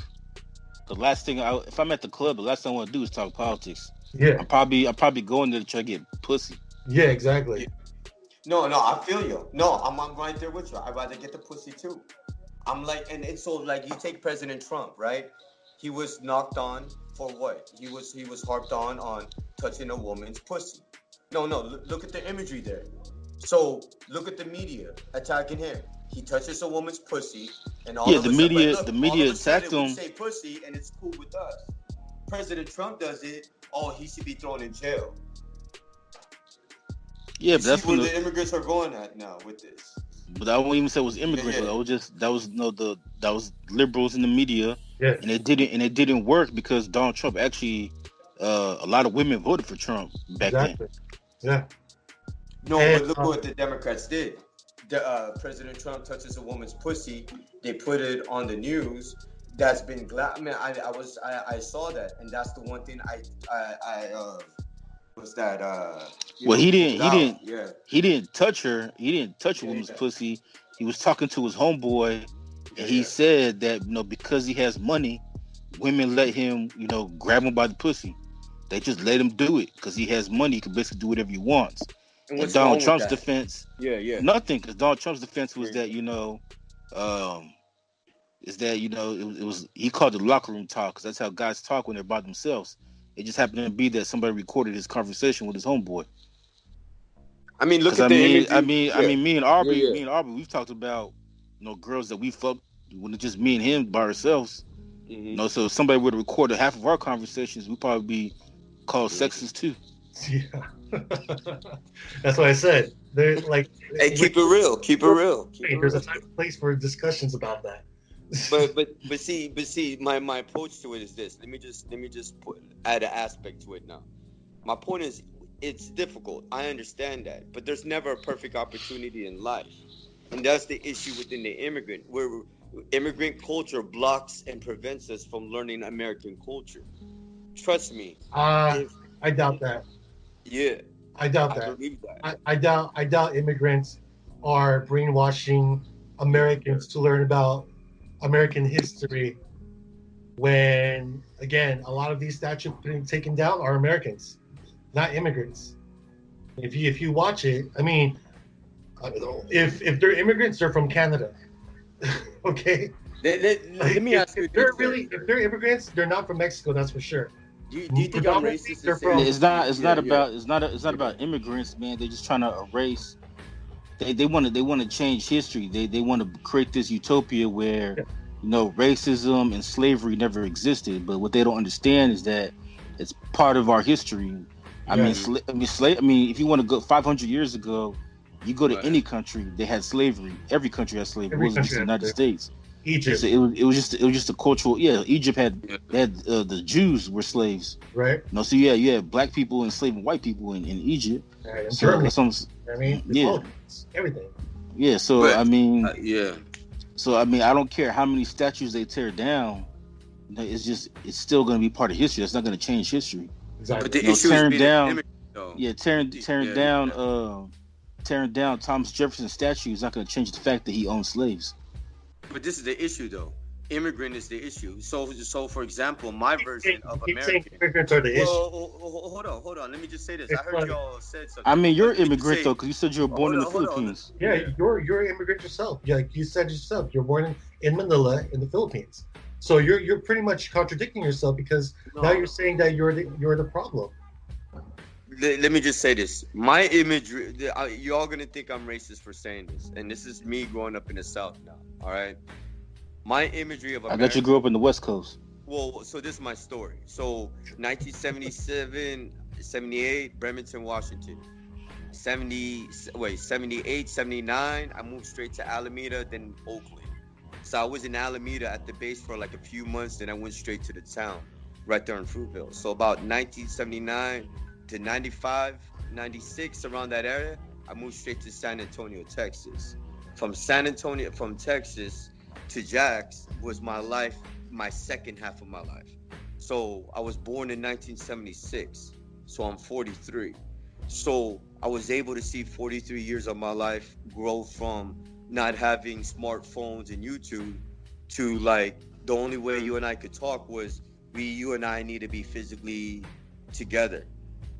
C: the last thing if I'm at the club, the last thing I want to do is talk politics.
B: Yeah.
C: I'm probably going there to try to get pussy.
B: Yeah, exactly.
E: No, I feel you. No, I'm right there with you. I'd rather get the pussy too. I'm like, and so like you take President Trump, right? He was knocked on for what? He was harped on touching a woman's pussy. No, look at the imagery there. So look at the media attacking him. He touches a woman's pussy, and all of
C: the
E: a
C: media
E: sudden,
C: the media attacked him.
E: We say pussy, and it's cool with us. President Trump does it. Oh, he should be thrown in jail.
C: Yeah, but that's
E: where the immigrants are going at now with this.
C: But I won't even say it was immigrants. Yeah. That was liberals in the media, and it didn't work because Donald Trump actually, a lot of women voted for Trump back then.
B: Yeah.
E: No, but look what the Democrats did. President Trump touches a woman's pussy. They put it on the news. That's been I mean, I saw that, and that's the one thing was that
C: well, he didn't touch her. He didn't touch a woman's pussy. He was talking to his homeboy, and he said that because he has money, women let him grab him by the pussy. They just let him do it because he has money. He can basically do whatever he wants. And Donald Trump's defense, nothing. Because Donald Trump's defense was that it was he called it locker room talk because that's how guys talk when they're by themselves. It just happened to be that somebody recorded his conversation with his homeboy.
E: I mean, look at
C: me and Aubrey, we've talked about girls that we fucked when it's just me and him by ourselves. Mm-hmm. So if somebody would have recorded half of our conversations, we'd probably be called sexist too.
B: Yeah. That's what I said. They're like,
E: hey, keep it real.
B: There's a time and place for discussions about that.
E: but see, my approach to it is this. Let me just add an aspect to it now. My point is, it's difficult. I understand that, but there's never a perfect opportunity in life, and that's the issue within the immigrant, where immigrant culture blocks and prevents us from learning American culture. Trust me.
B: I doubt that.
E: Yeah,
B: I doubt that. I doubt immigrants are brainwashing Americans to learn about American history when, again, a lot of these statues being taken down are Americans, not immigrants. If you watch it, I mean, if they're immigrants, they're from Canada. Okay.
E: Let me ask you.
B: If they're immigrants, they're not from Mexico. That's for sure.
E: Do you think I'm racist?
C: It's not about immigrants, man. They're just trying to erase. They want to change history. They want to create this utopia where racism and slavery never existed. But what they don't understand is that it's part of our history. I mean, if you want to go 500 years ago, you go to any country, they had slavery. Every country has slavery. It wasn't just the United States.
B: Egypt.
C: So it was just a cultural. Yeah, Egypt had the Jews were slaves.
B: Right.
C: No, so you had black people enslaving white people in Egypt.
B: And
C: so
B: everything.
C: Yeah. So So I don't care how many statues they tear down. It's still going to be part of history. That's not going to change history.
B: Exactly.
E: But the issue tearing down.
C: Tearing down Thomas Jefferson's statue is not going to change the fact that he owned slaves.
E: But this is the issue, though. immigrant is the issue. So for example, my version of
B: Keep saying
E: American.
B: immigrants are the issue.
E: Hold on. Let me just say this. I
B: It's
E: heard
B: like,
E: y'all said something.
C: I mean, you're
E: But
C: an
E: let me just
C: immigrant
E: say,
C: though, because you said you were born in the Philippines.
B: yeah, you're an immigrant yourself. Like you said yourself, you're born in Manila in the Philippines. So you're pretty much contradicting yourself because now you're saying that you're the problem.
E: Let me just say this. My imagery, you all gonna think I'm racist for saying this, and this is me growing up in the South now. All right, my imagery of America.
C: I bet you grew up in the West Coast.
E: Well, so this is my story. So 1977, 78, Bremerton, Washington. 78, 79, I moved straight to Alameda, then Oakland. So I was in Alameda at the base for like a few months, then I went straight to the town, right there in Fruitville. So about 1979 to 95, 96, around that area, I moved straight to San Antonio, Texas. From Texas to Jax was my life, my second half of my life. So I was born in 1976, so I'm 43. So I was able to see 43 years of my life grow from not having smartphones and YouTube to like the only way you and I could talk was you and I need to be physically together.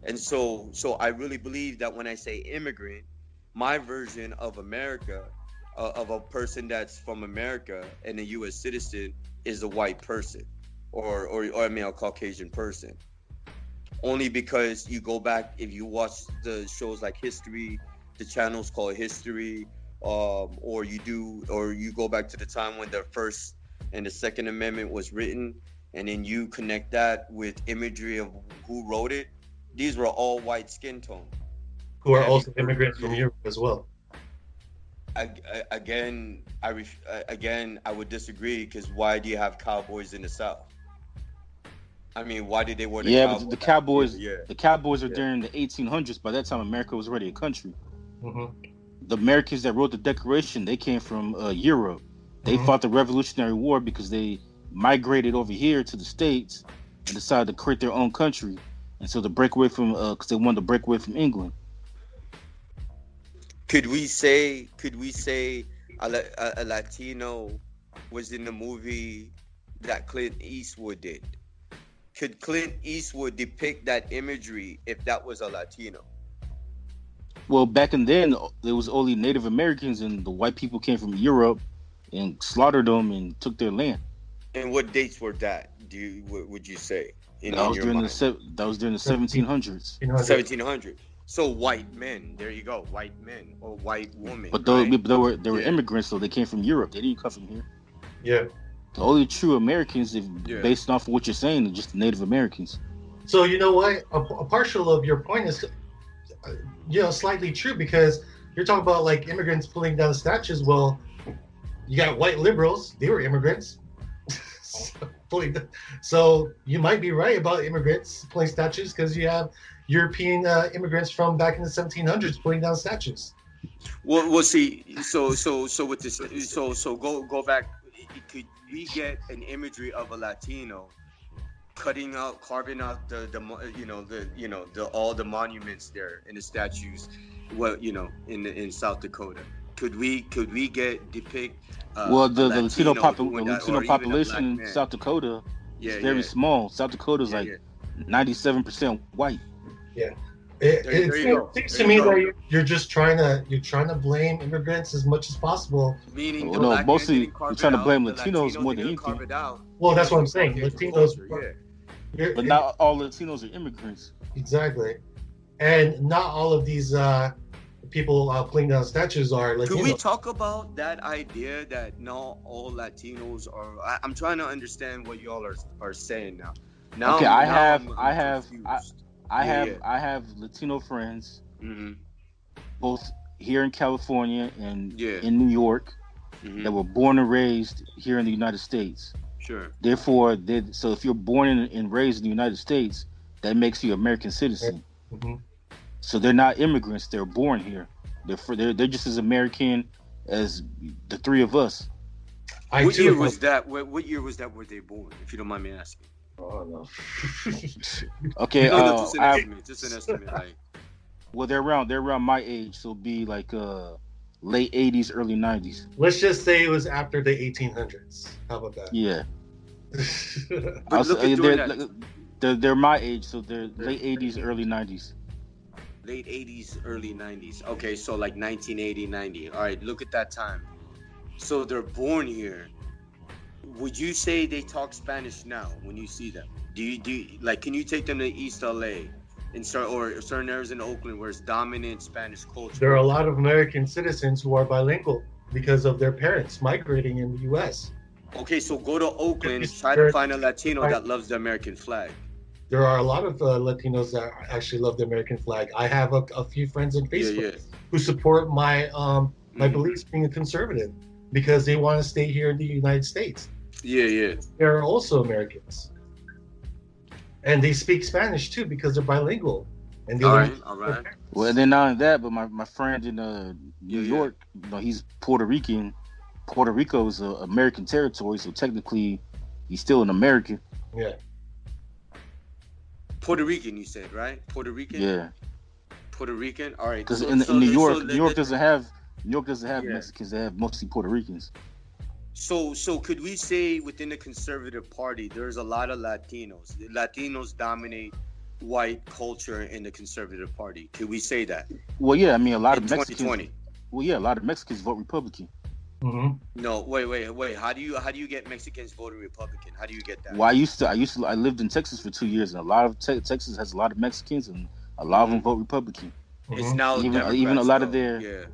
E: And so I really believe that when I say immigrant, my version of America, of a person that's from America and a U.S. citizen, is a white person, or I mean a Caucasian person. Only because you go back, if you watch the shows like History, the channels called History, or you go back to the time when the First and the Second Amendment was written, and then you connect that with imagery of who wrote it. These were all white skin tone.
B: Who are also immigrants from Europe as well.
E: Again, I would disagree, because why do you have cowboys in the South? I mean, why did they wear the cowboys?
C: But the Cowboys are during the 1800s. By that time, America was already a country.
B: Mm-hmm.
C: The Americans that wrote the Declaration, they came from Europe. They fought the Revolutionary War because they migrated over here to the States and decided to create their own country. And so to break away from, because they wanted to break away from England.
E: Could we say a Latino was in the movie that Clint Eastwood did? Could Clint Eastwood depict that imagery if that was a Latino?
C: Well, back in then, there was only Native Americans, and the white people came from Europe and slaughtered them and took their land.
E: And what dates were that? Would you say?
C: That was during the 1700s.
E: 1700s. So white men. There you go. White men or white women.
C: But they were immigrants, so they came from Europe. They didn't come from here.
B: Yeah.
C: The only true Americans, based off of what you're saying, are just the Native Americans.
B: So you know what? A partial of your point is, slightly true, because you're talking about like immigrants pulling down statues. Well, you got white liberals; they were immigrants. So you might be right about immigrants pulling statues, because you have European immigrants from back in the 1700s pulling down statues.
E: Well, we'll see. So with this, so go back. Could we get an imagery of a Latino carving out the all the monuments there and the statues, in South Dakota? Could we depict
C: the Latino population in South Dakota is very small. South Dakota is 97% white.
B: Yeah. It seems to me that you're just trying to blame immigrants as much as possible.
E: Meaning,
C: mostly you're trying to blame Latinos more than anything.
B: Well, that's what I'm saying. Latinos,
C: but not all Latinos are immigrants.
B: Exactly, and not all of these people pulling down statues are Latinos.
E: Could we talk about that idea that not all Latinos are? I'm trying to understand what y'all are saying now.
C: Okay, I have Latino friends, both here in California and in New York, that were born and raised here in the United States.
E: Sure.
C: Therefore, so if you're born and raised in the United States, that makes you an American citizen.
B: Mm-hmm.
C: So they're not immigrants; they're born here. They're just as American as the three of us.
E: What year was that? What year was that? Were they born? If you don't mind me asking.
B: Oh no.
C: Okay.
E: Just an estimate. Just an estimate.
C: Well, they're around my age, so it'll be like late 80s, early 90s.
B: Let's just say it was after the 1800s. How about that?
C: Yeah.
E: But look at doing that.
C: They're my age, so they're late 80s, early 90s.
E: Late 80s, early 90s. Okay, so like 1980, 90. All right, look at that time. So they're born here. Would you say they talk Spanish now when you see them? Do you like, can you take them to East LA and certain areas in Oakland where it's dominant Spanish culture?
B: There are a lot of American citizens who are bilingual because of their parents migrating in the U.S.
E: Okay, so go to Oakland, try to find a Latino that loves the American flag.
B: There are a lot of Latinos that actually love the American flag. I have a few friends on Facebook who support my beliefs being a conservative because they want to stay here in the United States.
E: Yeah.
B: They're also Americans. And they speak Spanish too because they're bilingual. And
E: all right.
C: Well, and then not only that, but my friend in New York, he's Puerto Rican. Puerto Rico is an American territory, so technically he's still an American.
B: Yeah.
E: Puerto Rican, you said, right? Puerto Rican?
C: Yeah.
E: Puerto Rican? All right.
C: Because in New York, New York doesn't have Mexicans. They have mostly Puerto Ricans.
E: So could we say within the conservative party, there's a lot of Latinos? Latinos dominate white culture in the conservative party. Could we say that?
C: Well, yeah. I mean, a lot
E: in
C: of Mexicans.
E: 2020.
C: Well, yeah, a lot of Mexicans vote Republican.
B: Mm-hmm.
E: No, wait. How do you get Mexicans voting Republican? How do you get that?
C: Well, I lived in Texas for 2 years, and a lot of Texas has a lot of Mexicans, and a lot of them vote Republican.
E: It's now
C: even a lot of their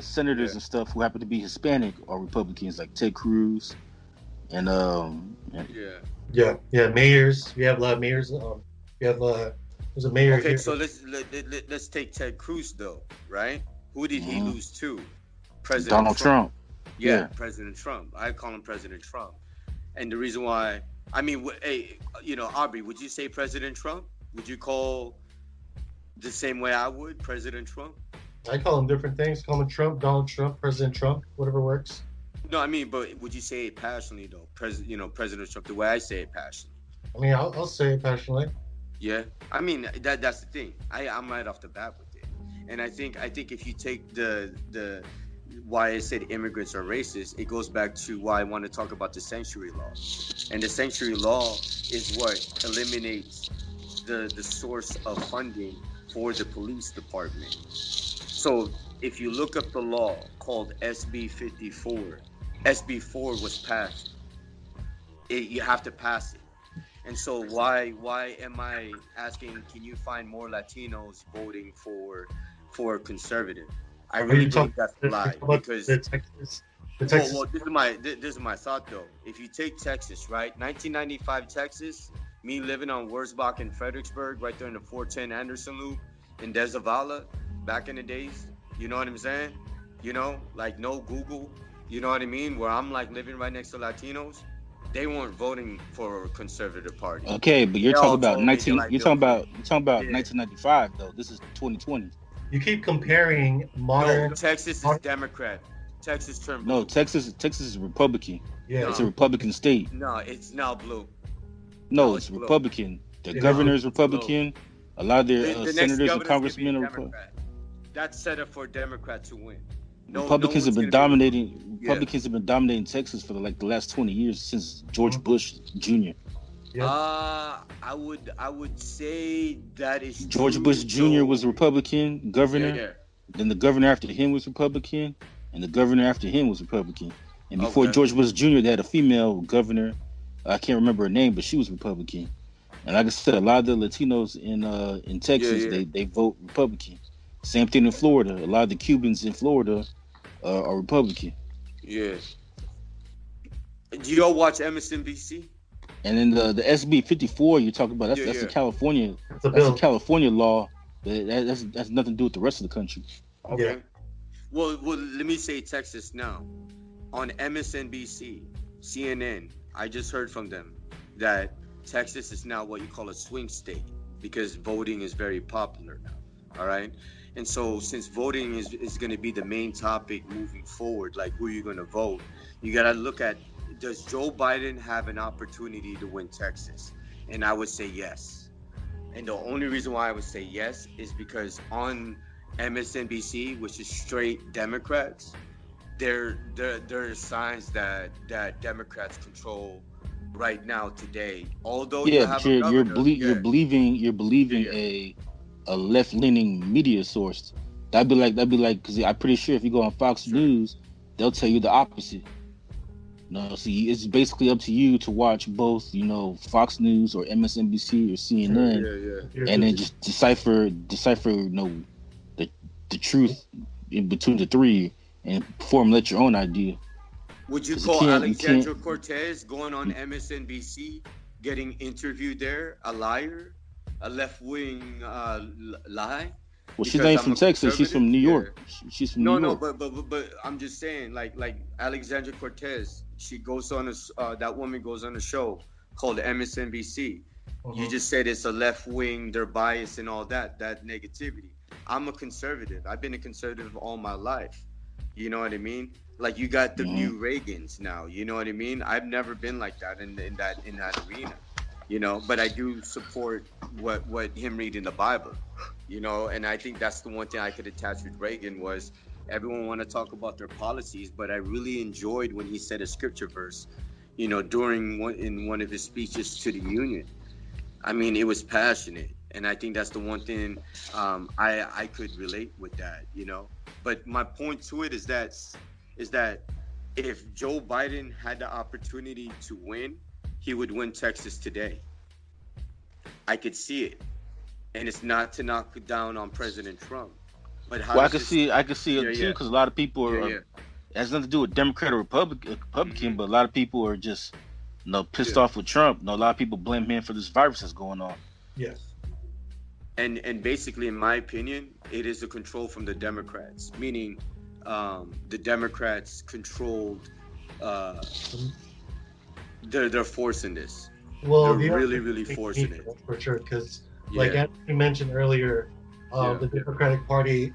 C: senators and stuff who happen to be Hispanic are Republicans, like Ted Cruz, and
B: mayors. We have a lot of mayors. There's a mayor.
E: Okay,
B: here.
E: so let's take Ted Cruz though, right? Who did he lose to? President
C: Donald Trump.
E: Yeah, President Trump. I call him President Trump. And the reason why, I mean, hey, Aubrey, would you say President Trump? Would you call the same way I would President Trump?
B: I call him different things. Call him Trump, Donald Trump, President Trump, whatever works.
E: No, I mean, but would you say it passionately though? President Trump, the way I say it passionately.
B: I mean, I'll say it passionately.
E: Yeah, I mean that's the thing. I'm right off the bat with it, and I think if you take the why I said immigrants are racist, it goes back to why I want to talk about the sanctuary law. And the sanctuary law is what eliminates the source of funding for the police department. So if you look up the law called SB 54, SB 4 was passed. You have to pass it. And so why am I asking, can you find more Latinos voting for conservative? I really think that's a lie because
B: the Texas.
E: Well, this is my thought though. If you take Texas, right, 1995 Texas, me living on Wurzbach in Fredericksburg, right there in the 410 Anderson Loop in Dezavala, back in the days, you know what I'm saying? Like no Google, you know what I mean? Where I'm like living right next to Latinos, they weren't voting for a conservative party.
C: Okay, but you're talking about 1995 though. This is 2020.
B: You keep comparing modern.
E: No, Texas is Democrat. Texas turned blue.
C: No, Texas is Republican.
B: Yeah,
C: it's a Republican state.
E: No, it's now blue.
C: No, it's Republican. The governor is Republican. Blue. A lot of their senators and congressmen are Republican.
E: That's set up for a Democrat to win.
C: Republicans have been dominating. Republicans have been dominating Texas for the last 20 years since George Bush Jr.
B: Yep.
E: I would say that is
C: George
E: true.
C: Bush Jr. was a Republican governor.
E: Yeah.
C: Then the governor after him was Republican, and the governor after him was Republican. And before George Bush Jr., they had a female governor. I can't remember her name, but she was Republican. And like I said, a lot of the Latinos in Texas, they vote Republican. Same thing in Florida. A lot of the Cubans in Florida are Republican.
E: Yeah. Do y'all watch MSNBC?
C: And then the SB 54 you're talking about, that's the California. That's a California law. That's nothing to do with the rest of the country.
E: Okay.
B: Yeah.
E: Well, let me say Texas now. On MSNBC, CNN, I just heard from them that Texas is now what you call a swing state because voting is very popular now. All right. And so since voting is going to be the main topic moving forward, like who you're going to vote, you got to look at, does Joe Biden have an opportunity to win Texas? And I would say yes. And the only reason why I would say yes is because on MSNBC, which is straight Democrats, there are signs that Democrats control right now today. Although you have a governor,
C: you're believing a left leaning media source. That'd be like because I'm pretty sure if you go on Fox News, they'll tell you the opposite. No, see, it's basically up to you to watch both, Fox News or MSNBC or CNN, and then just decipher, the truth in between the three and formulate your own idea.
E: Would you call Alexandra Cortez going on MSNBC, getting interviewed there, a liar, a left-wing lie?
C: Well, she's not from Texas. She's from New York. She's from New York.
E: But I'm just saying, like Alexandra Cortez, she goes on that woman goes on a show called MSNBC. You just said it's a left-wing, they're biased and all that negativity. I'm a conservative. I've been a conservative all my life. You know what I mean? Like, you got the new Reagans now. You know what I mean? I've never been like that in that arena. But I do support what him reading the Bible. And I think that's the one thing I could attach with Reagan was everyone want to talk about their policies, but I really enjoyed when he said a scripture verse, during one of his speeches to the Union. I mean, it was passionate, and I think that's the one thing I could relate with that, But my point to it is that if Joe Biden had the opportunity to win, he would win Texas today. I could see it, and it's not to knock down on President Trump. But
C: I could see it too, because a lot of people are. It has nothing to do with Democrat or Republican, but a lot of people are just, pissed off with Trump. A lot of people blame him for this virus that's going on.
B: Yes.
E: And basically, in my opinion, it is a control from the Democrats, meaning the Democrats controlled. They're forcing this.
B: Well,
E: they're really forcing it
B: for sure. Because, like as you mentioned earlier, the Democratic Party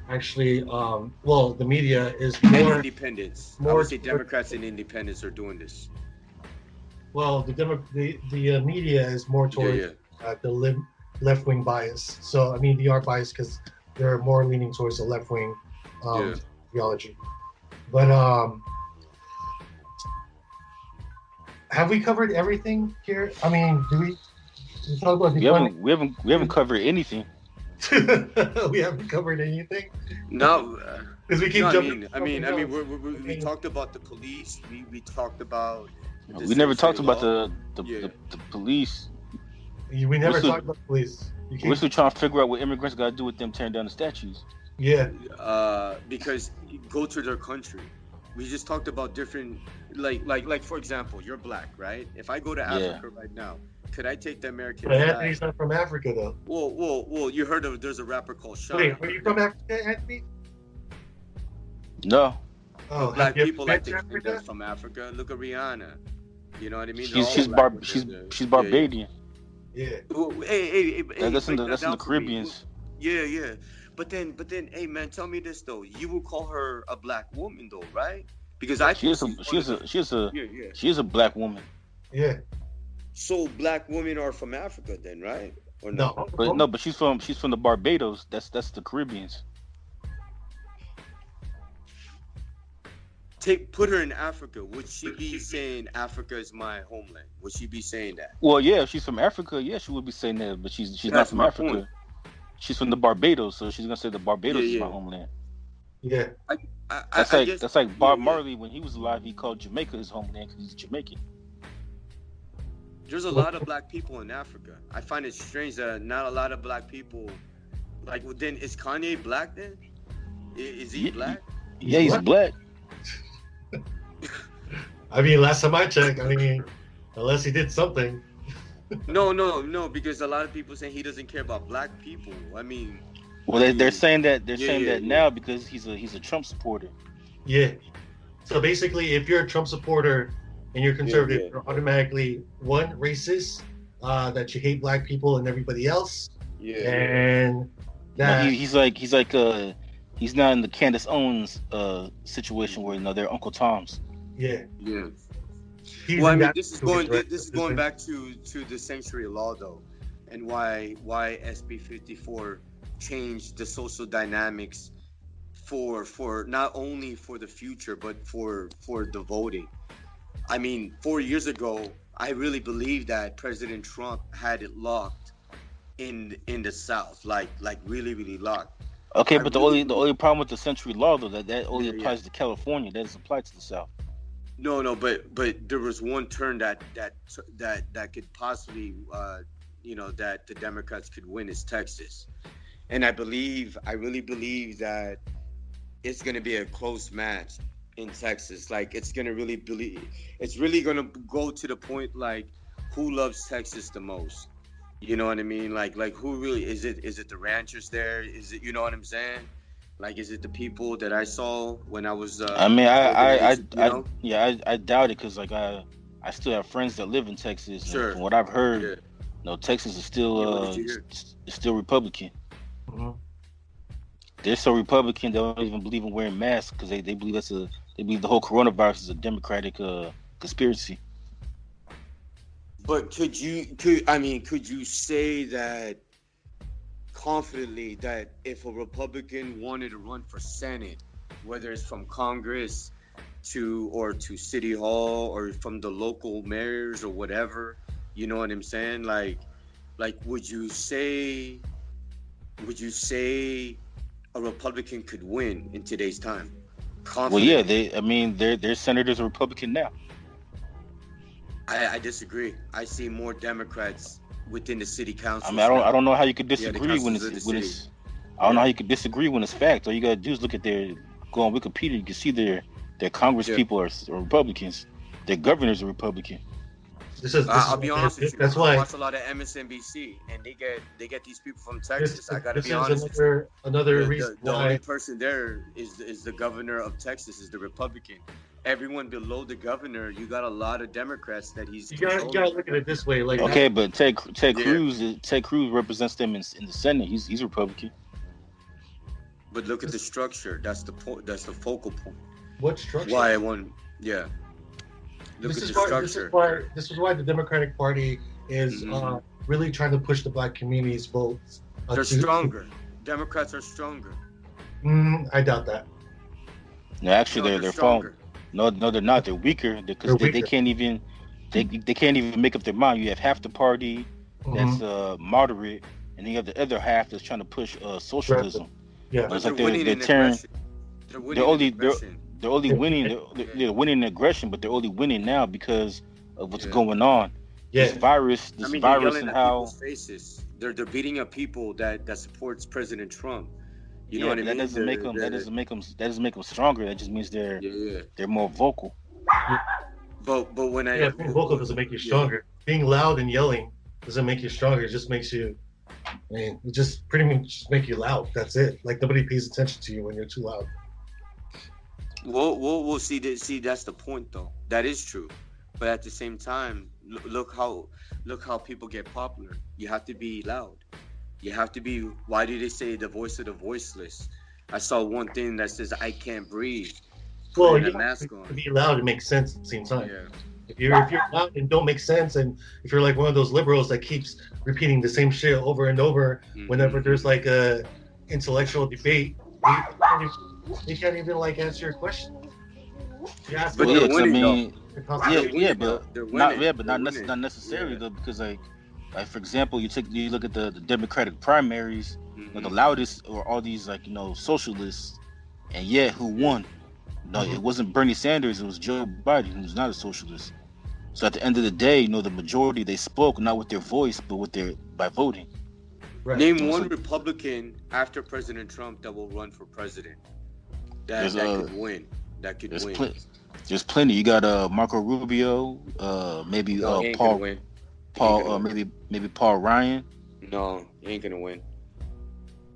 B: actually, the media is more
E: and independents. I would say Democrats and independents are doing this.
B: Well, the media is more towards the left-wing bias. So I mean, they are biased because they're more leaning towards the left-wing theology. But have we covered everything here? I mean, do we talk about
C: we haven't covered anything.
B: We haven't covered anything.
E: No,
B: because we keep jumping.
E: I mean, we talked about the police. We talked about.
C: We never talked about the police.
B: We never talked about the police.
C: We're still trying to figure out what immigrants got to do with them tearing down the statues.
B: Yeah.
E: Because go to their country. We just talked about different, like for example, you're black, right? If I go to Africa right now, could I take the American flag?
B: Anthony's not from Africa, though.
E: Well, you heard of, there's a rapper called Sean.
B: Wait, are you from Africa, Anthony?
C: No.
B: Oh,
E: black people like to think they're from Africa. Look at Rihanna. You know what I mean?
C: She's Barbadian.
B: Yeah.
E: Hey,
C: that's in the Caribbean.
E: Yeah. But then, hey man, tell me this though. You would call her a black woman though, right? Because she is a black woman.
B: Yeah.
E: So black women are from Africa then, right? Or
B: no?
C: But she's from the Barbados. That's the Caribbeans.
E: Put her in Africa. Would she be saying Africa is my homeland? Would she be saying that?
C: Well, yeah, if she's from Africa, yeah, she would be saying that. But she's not from Africa. Point. She's from the Barbados, so she's gonna say the Barbados is my homeland.
B: Yeah,
C: that's like Bob Marley when he was alive. He called Jamaica his homeland because he's Jamaican.
E: There's a lot of black people in Africa. I find it strange that not a lot of black people. Like, then is Kanye black then? Is he black?
C: Yeah, he's black.
B: I mean, last time I checked, unless he did something.
E: No, because a lot of people say he doesn't care about black people. I mean,
C: well, they're saying that now because he's a Trump supporter.
B: Yeah. So basically, if you're a Trump supporter and you're conservative, you're automatically one racist, that you hate black people and everybody else.
E: Yeah.
B: And that
C: he's not in the Candace Owens situation where they're Uncle Toms.
B: Yeah.
E: Well, I mean, this is going back to the sanctuary law though, and why SB 54 change the social dynamics for not only for the future but for the voting. I mean, 4 years ago, I really believed that President Trump had it locked in the South, like really really locked.
C: Okay,
E: I
C: but
E: really
C: the only problem with the century law though that only
E: yeah.
C: applies to California. That doesn't apply to the South.
E: No, but there was one turn that could possibly that the Democrats could win is Texas, and I really believe that it's going to be a close match in Texas. Like it's really going to go to the point like who loves Texas the most. You know what I mean? Like who really is it? Is it the ranchers there? Is it, you know what I'm saying? Like, is it the people that I saw when I was
C: I mean,
E: working age? You know?
C: I doubt it because like I still have friends that live in Texas, and
E: Sure.
C: from what I've heard,
E: Yeah.
C: no, Texas is
E: Yeah, what did
C: still
E: you hear?
C: still Republican.
B: Mhm.
C: They're so Republican they don't even believe in wearing masks because they believe they believe the whole coronavirus is a Democratic conspiracy.
E: But could you say that confidently that if a Republican wanted to run for Senate, whether it's from Congress to City Hall or from the local mayors or whatever, you know what I'm saying? Like would you say a Republican could win in today's time?
C: Well, yeah,
E: Confidently.
C: I mean, their senators are Republican now.
E: I disagree. I see more Democrats within the city
C: I mean,
E: councils now.
C: I don't know how you could
E: Yeah, the
C: disagree
E: councils of the city.
C: I don't know how you could disagree when it's fact. All you gotta do is go on Wikipedia. You can see their Congress people are Republicans. Their governors are Republican.
E: I'll be honest with you.
B: That's
E: I
B: why
E: watch a lot of MSNBC, and they get these people from Texas. I gotta
B: this
E: be
B: is
E: honest with you.
B: another reason
E: The
B: why
E: only person there is the governor of Texas, is the Republican. Everyone below the governor, you got a lot of Democrats that he's
B: you gotta look at it this way. Like
C: Okay, but Ted
E: Yeah.
C: Cruz represents them in the Senate. He's Republican.
E: But look at the structure. That's the point. That's the focal point.
B: what structure?
E: Why I won? Yeah. Look at the structure.
B: This is why the Democratic Party is really trying to push the black community's votes.
E: They're stronger. Democrats are stronger.
B: I doubt that.
C: No, actually, they're
E: stronger.
C: No, they're not. They're weaker because they can't even they can't even make up their mind. You have half the party that's moderate, and then you have the other half that's trying to push socialism.
B: Yeah,
C: but it's
E: They're
C: like
E: winning in aggression. They're
C: only winning. They're winning in aggression, but they're only winning now because of what's going on.
B: Yeah.
C: This virus
E: they're
C: and
E: yelling at
C: how
E: people's faces. They're beating up people that supports President Trump. You know
C: yeah,
E: what I mean?
C: that doesn't make them stronger. That just means they're more vocal.
E: But when
B: being vocal doesn't make you stronger. Being loud and yelling doesn't make you stronger. It just makes you. I mean, it just pretty much just make you loud. That's it. Like nobody pays attention to you when you're too loud.
E: We'll see. That's the point, though. That is true. But at the same time, look how people get popular. You have to be loud. You have to be. Why do they say the voice of the voiceless? I saw one thing that says "I can't breathe."
B: Well,
E: you
B: you have to be loud and make sense at the same time.
E: Yeah.
B: If you're loud and don't make sense, and if you're like one of those liberals that keeps repeating the same shit over and over, whenever there's like a intellectual debate, they can't even like answer your question.
E: But they're winning,
C: but not necessarily though, because like for example, you look at the Democratic primaries, the loudest are all these socialists, and yet who won? No, it wasn't Bernie Sanders, it was Joe Biden, who's not a socialist. So at the end of the day, the majority, they spoke not with their voice, but by voting.
B: Right.
E: Name one Republican after President Trump that will run for president. That could win. That could win.
C: There's plenty. You got Marco Rubio, maybe maybe Paul Ryan.
E: No, he ain't gonna win.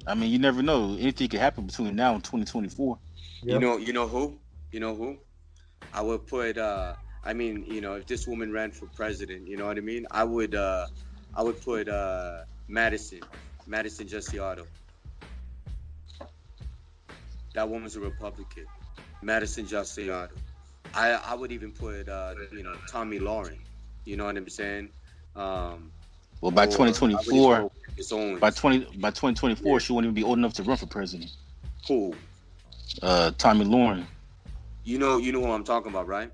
C: I mean, you never know. Anything could happen between now and 2024.
E: Yep. You know who? I would put. If this woman ran for president, you know what I mean. I would put Madison Giussiotto. That woman's a Republican. Madison Giussiotto. I would even put Tommy Lauren. You know what I'm saying?
C: Well, by 2024,
E: It's only
C: by 2024, she won't even be old enough to run for president.
E: Who?
C: Tommy Lauren.
E: You know who I'm talking about, right?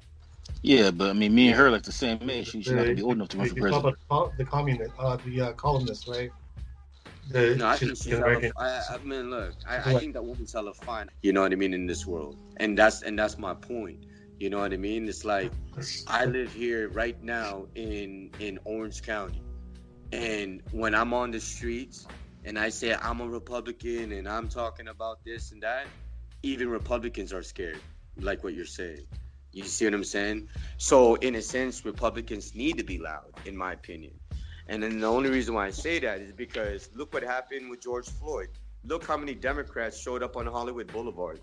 C: Yeah, but I mean, me and her like the same age. She's not gonna be old enough to run for
B: You talk
C: president.
B: about the communist, the columnist, right?
E: No, I
B: She's
E: think she's hella.
B: American.
E: I mean, look, I think that woman's hella fine. You know what I mean in this world, and that's my point. You know what I mean? It's like I live here right now in Orange County, and when I'm on the streets and I say I'm a Republican and I'm talking about this and that, even Republicans are scared, like what you're saying. You see what I'm saying? So in a sense, Republicans need to be loud, in my opinion. And then the only reason why I say that is because look what happened with George Floyd. Look how many Democrats showed up on Hollywood Boulevard.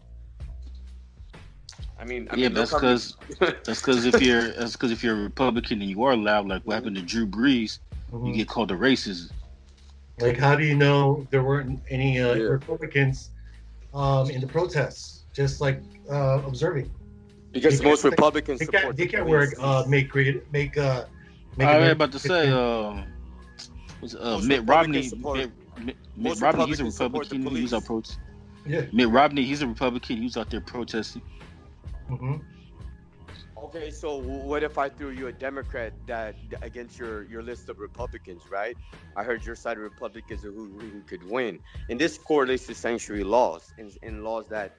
E: I mean,
C: that's because if you're a Republican and you are loud, like what happened to Drew Brees, you get called a racist.
B: Like, how do you know there weren't any Republicans in the protests? Just like observing.
E: Because most Republicans support
B: they can't wear make
C: I was about to say Mitt Romney. Mitt Romney, he's a Republican. He was out protesting.
B: Yeah.
C: Mitt Romney, he's a Republican. He was out there protesting.
B: Mm-hmm.
E: Okay, so what if I threw you a Democrat that against your list of Republicans, right? I heard your side of Republicans who could win, and this correlates to sanctuary laws and laws that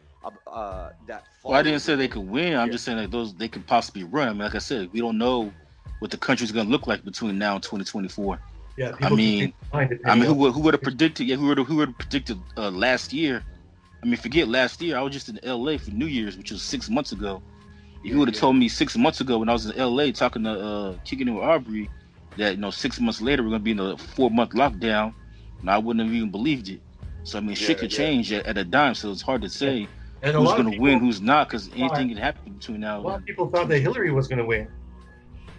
E: that.
C: Well, I didn't say they could win. I'm just saying that they could possibly run. I mean, like I said, we don't know what the country's going to look like between now and 2024.
B: Yeah,
C: I mean, who would have predicted? Yeah, who would have predicted last year? I mean, forget last year. I was just in LA for New Year's, which was 6 months ago. If you would have told me 6 months ago when I was in LA talking to kicking it with Aubrey that 6 months later we're gonna be in a 4-month lockdown, I wouldn't have even believed it. So I mean, shit could change at a dime. So it's hard to say who's gonna win, who's not, because anything can happen between now.
B: A lot of people thought that Hillary was gonna win.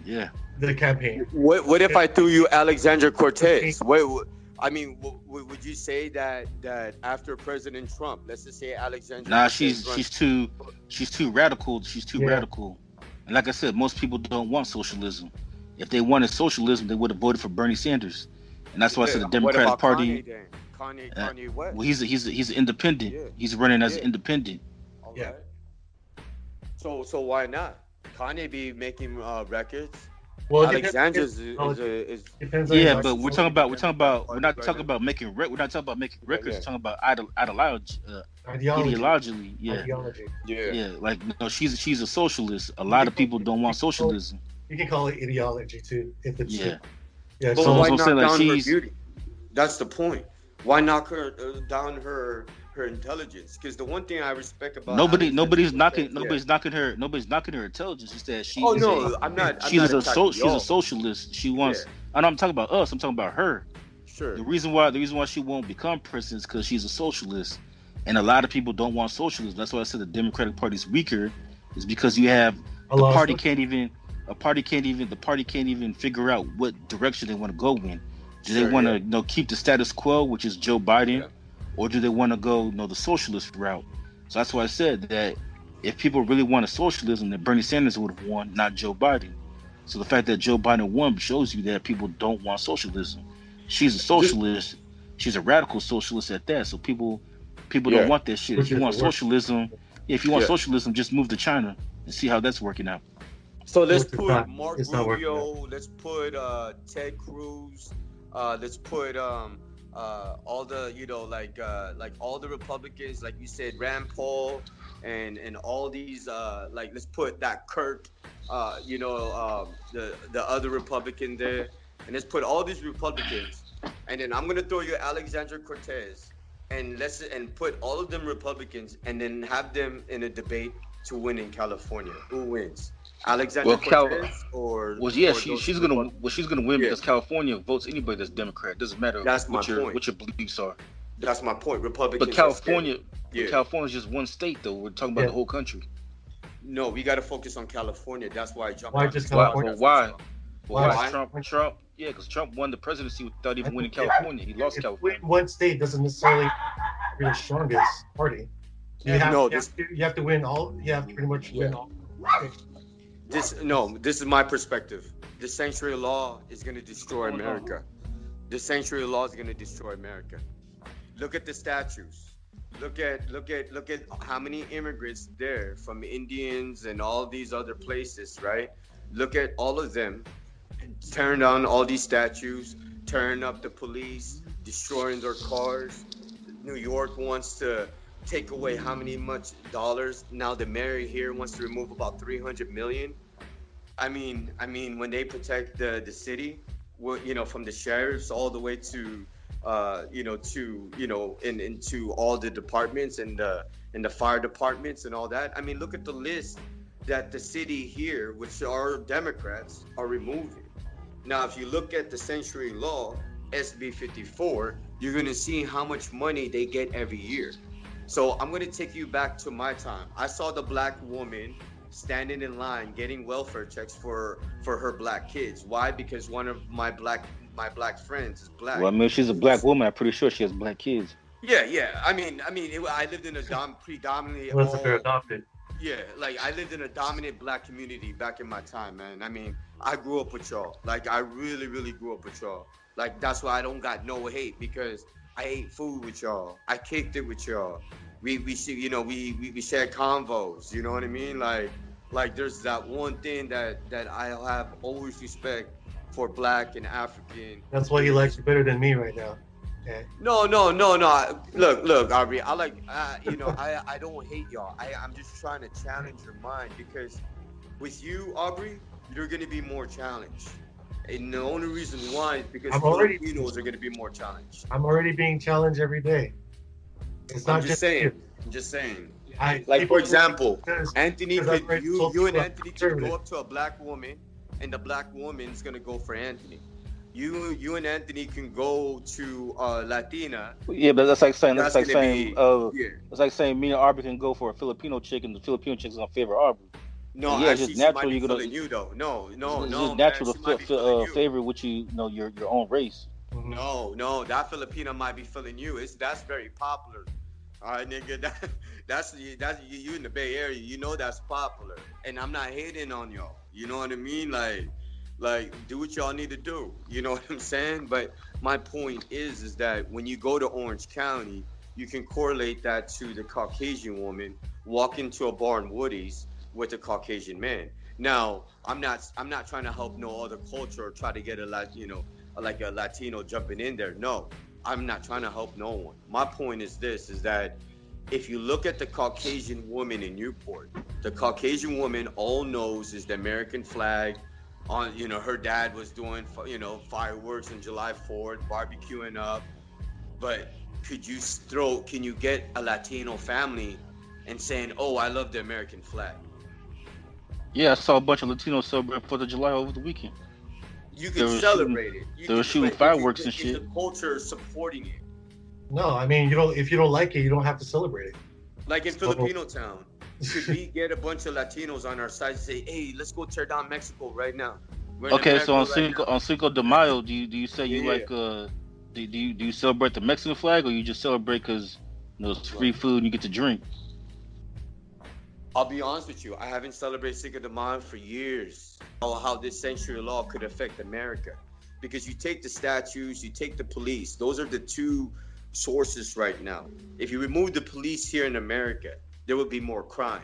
C: Yeah.
B: The campaign.
E: What if I threw you Alexandra Cortez? I mean, would you say that after President Trump, let's just say Alexandra?
C: Nah, she's too radical. She's too radical. And like I said, most people don't want socialism. If they wanted socialism, they would have voted for Bernie Sanders. And that's why I said the Democratic Party.
E: Kanye what?
C: Well, he's an independent. Yeah. He's running as an independent.
E: Okay. Yeah. So why not? Kanye be making records.
B: Well,
E: Alexandra's is
C: yeah, but we're not talking about making records. We're talking about ideology. Ideologically, yeah. Like she's a socialist. A lot of people don't want socialism.
B: You can call it ideology too, if it's
C: yeah.
E: But
C: so
E: why knock down
C: like
E: her beauty? That's the point. Why knock her down her intelligence? Because the one thing I respect about
C: nobody's knocking her intelligence. It's that she's a socialist. She wants. I know I'm talking about us. I'm talking about her.
E: Sure.
C: The reason why she won't become president is because she's a socialist, and a lot of people don't want socialism. That's why I said the Democratic Party is weaker. Is because you have the party can't even figure out what direction they want to go in. Do they want to keep the status quo, which is Joe Biden? Yeah. Or do they want to go, the socialist route? So that's why I said that if people really wanted socialism, then Bernie Sanders would have won, not Joe Biden. So the fact that Joe Biden won shows you that people don't want socialism. She's a socialist. She's a radical socialist at that. So people don't want that shit. If you want socialism, socialism, just move to China and see how that's working out.
E: So let's put Mark Rubio. Let's put Ted Cruz. Let's put all the like all the Republicans, like you said, Rand Paul, and all these let's put that Kirk, the other Republican there, and let's put all these Republicans, and then I'm gonna throw you Alexandra Cortez, and put all of them Republicans, and then have them in a debate to win in California. Who wins? Alexandra Cortez
C: she's gonna win because California votes anybody that's Democrat. Doesn't matter what your beliefs are.
E: That's my point. Republicans.
C: But California's just one state though. We're talking about the whole country.
E: No, we got to focus on California. That's why I jumped.
B: Why just California?
C: Why? Trump? Yeah, because Trump won the presidency without even winning California. He lost California.
B: One state doesn't necessarily be the strongest party. You have to win all. You have to pretty much win all.
E: This is my perspective. The sanctuary law is going to destroy America. The sanctuary law is going to destroy America. Look at the statues. Look at how many immigrants there from Indians and all these other places, right? Look at all of them tearing down all these statues, tearing up the police, destroying their cars. New York wants to take away how many much dollars. Now the mayor here wants to remove about 300 million. I mean, when they protect the city, from the sheriffs all the way to, into all the departments and the fire departments and all that. I mean, look at the list that the city here, which are Democrats, are removing. Now, if you look at the sanctuary law, SB 54, you're going to see how much money they get every year. So I'm going to take you back to my time. I saw the black woman standing in line getting welfare checks for her black kids. Why? Because one of my black friends is black.
C: Well, I mean, she's a black woman. I'm pretty sure she has black kids.
E: Yeah. I lived in a predominantly
B: Unless if they're adopted.
E: Yeah, like I lived in a dominant black community back in my time, man. I mean, I grew up with y'all. Like I really, really grew up with y'all. Like that's why I don't got no hate, because I ate food with y'all. I kicked it with y'all. We shared convos. You know what I mean? Like there's that one thing that I have always respect for black and African.
B: That's why he likes you better than me right now. Okay.
E: No. Look, Aubrey. I don't hate y'all. I'm just trying to challenge your mind, because with you, Aubrey, you're going to be more challenged. And the only reason why is because Filipinos are going to be more challenged.
B: I'm already being challenged every day. It's not just
E: saying.
B: you.
E: I'm just saying.
B: Like,
E: for example, Anthony,
B: you
E: and Anthony could go up to a black woman, and the black woman's going to go for Anthony. You and Anthony can go to Latina.
C: Yeah, but that's like saying it's like saying me and Aubrey can go for a Filipino chick, and the Filipino chick's gonna favor Aubrey.
E: No, yeah, it's just natural. You're gonna you though. No.
C: It's just natural to favor what you know your own race.
E: No, that Filipino might be feeling you. That's very popular. All right, nigga. That's you in the Bay Area. You know that's popular, and I'm not hating on y'all. You know what I mean? Like, do what y'all need to do. You know what I'm saying? But my point is that when you go to Orange County, you can correlate that to the Caucasian woman walk into a bar in Woody's with a Caucasian man. Now, I'm not trying to help no other culture or try to get a Latino jumping in there. No, I'm not trying to help no one. My point is that if you look at the Caucasian woman in Newport, the Caucasian woman all knows is the American flag. Her dad was doing fireworks on July 4th, barbecuing up. But can you get a Latino family and saying, "Oh, I love the American flag"?
C: Yeah, I saw a bunch of Latinos celebrate 4th of July over the weekend.
E: You can celebrate it.
C: They were shooting fireworks and shit.
E: The culture supporting it.
B: No, I mean, if you don't like it, you don't have to celebrate it.
E: Like in Filipino town. Should we get a bunch of Latinos on our side and say, "Hey, let's go tear down Mexico right now"?
C: Okay, so on Cinco de Mayo, do you say you like do you celebrate the Mexican flag, or you just celebrate because it's free food and you get to drink?
E: I'll be honest with you, I haven't celebrated Cinco de Mayo for years. How this sanctuary law could affect America, because you take the statues, you take the police. Those are the two sources right now. If you remove the police here in America, there would be more crime.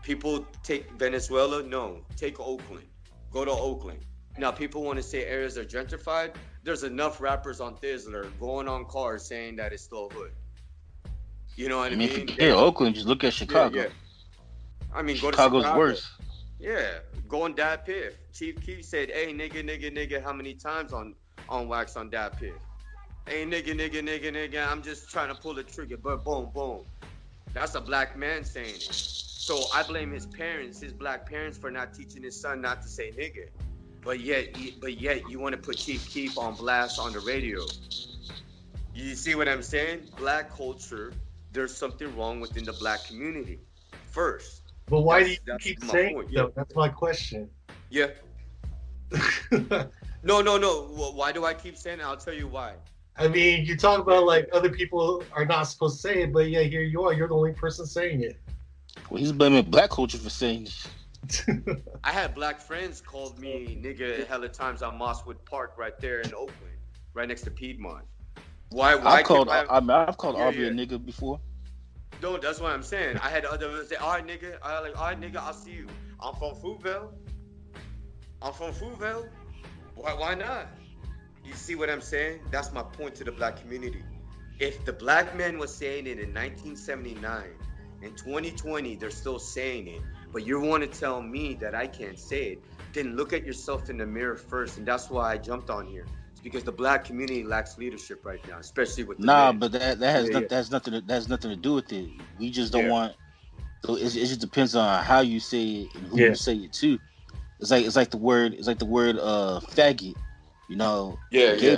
E: People take Venezuela, no. Take Oakland. Go to Oakland. Now, people want to say areas are gentrified. There's enough rappers on Thizzler going on cars saying that it's still hood. You know what I mean?
C: Forget Oakland, just look at Chicago.
E: Yeah. I mean,
C: Chicago's
E: go to Chicago.
C: Worse.
E: Yeah, go on Dat Piff. Chief Keef said, "Hey, nigga, how many times on wax on Dat Piff? Hey, nigga, I'm just trying to pull the trigger, but boom. That's a black man saying it. So I blame his black parents, for not teaching his son not to say nigga. But yet you want to put Chief Keef on blast on the radio. You see what I'm saying? Black culture, there's something wrong within the black community. First.
B: But why do you keep saying that? Yeah. That's my question.
E: Yeah. No. Well, why do I keep saying it? I'll tell you why.
B: I mean, you talk about like other people are not supposed to say it, but yeah, here you are. You're the only person saying it.
C: Well, he's blaming black culture for saying this.
E: I had black friends called me nigga hella times on Mosswood Park right there in Oakland. right next to Piedmont. Why
C: I've called
E: can't
C: I've called
E: Yeah,
C: Aubrey
E: yeah.
C: a nigga before.
E: No, that's what I'm saying. I had others say, all right, nigga. All right, nigga, I'll see you. I'm from Fruitvale. Why not? You see what I'm saying? That's my point to the black community. If the black man was saying it in 1979, in 2020, they're still saying it, but you want to tell me that I can't say it, then look at yourself in the mirror first. And that's why I jumped on here. It's because the black community lacks leadership right now, especially with the
C: Nah,
E: men.
C: but that has nothing to do with it. We just don't
E: Yeah.
C: want. So it just depends on how you say it and who
B: Yeah.
C: you say it to. It's like the word faggot. You know, gay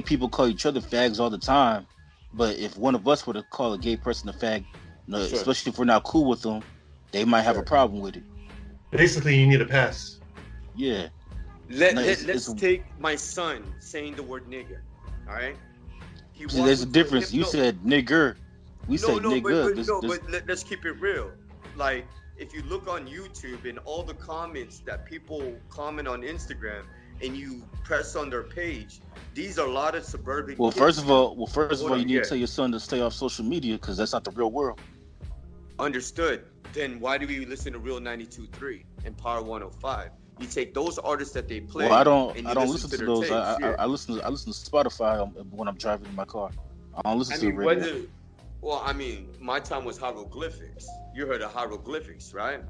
C: people call each other fags all the time. But if one of us were to call a gay person a fag, you know,
E: Sure.
C: especially if we're not cool with them, they might have a
E: Sure.
C: problem with it.
B: Basically, you need a pass.
C: Yeah.
E: Let's take my son saying the word nigger. All right.
C: See, there's a difference. You said nigger. We say nigga.
E: Let's keep it real. Like, if you look on YouTube and all the comments that people comment on Instagram, and you press on their page, these are a lot of suburban.
C: Well,
E: kids.
C: first of all, you need to tell your son to stay off social media because that's not the real world.
E: Understood. Then why do we listen to Real 92.3 and Power 105? You take those artists that they play.
C: Well, I don't listen to those.
E: Tapes,
C: I listen to Spotify when I'm driving in my car. I don't listen to the radio.
E: I mean, my time was hieroglyphics. You heard of hieroglyphics, right?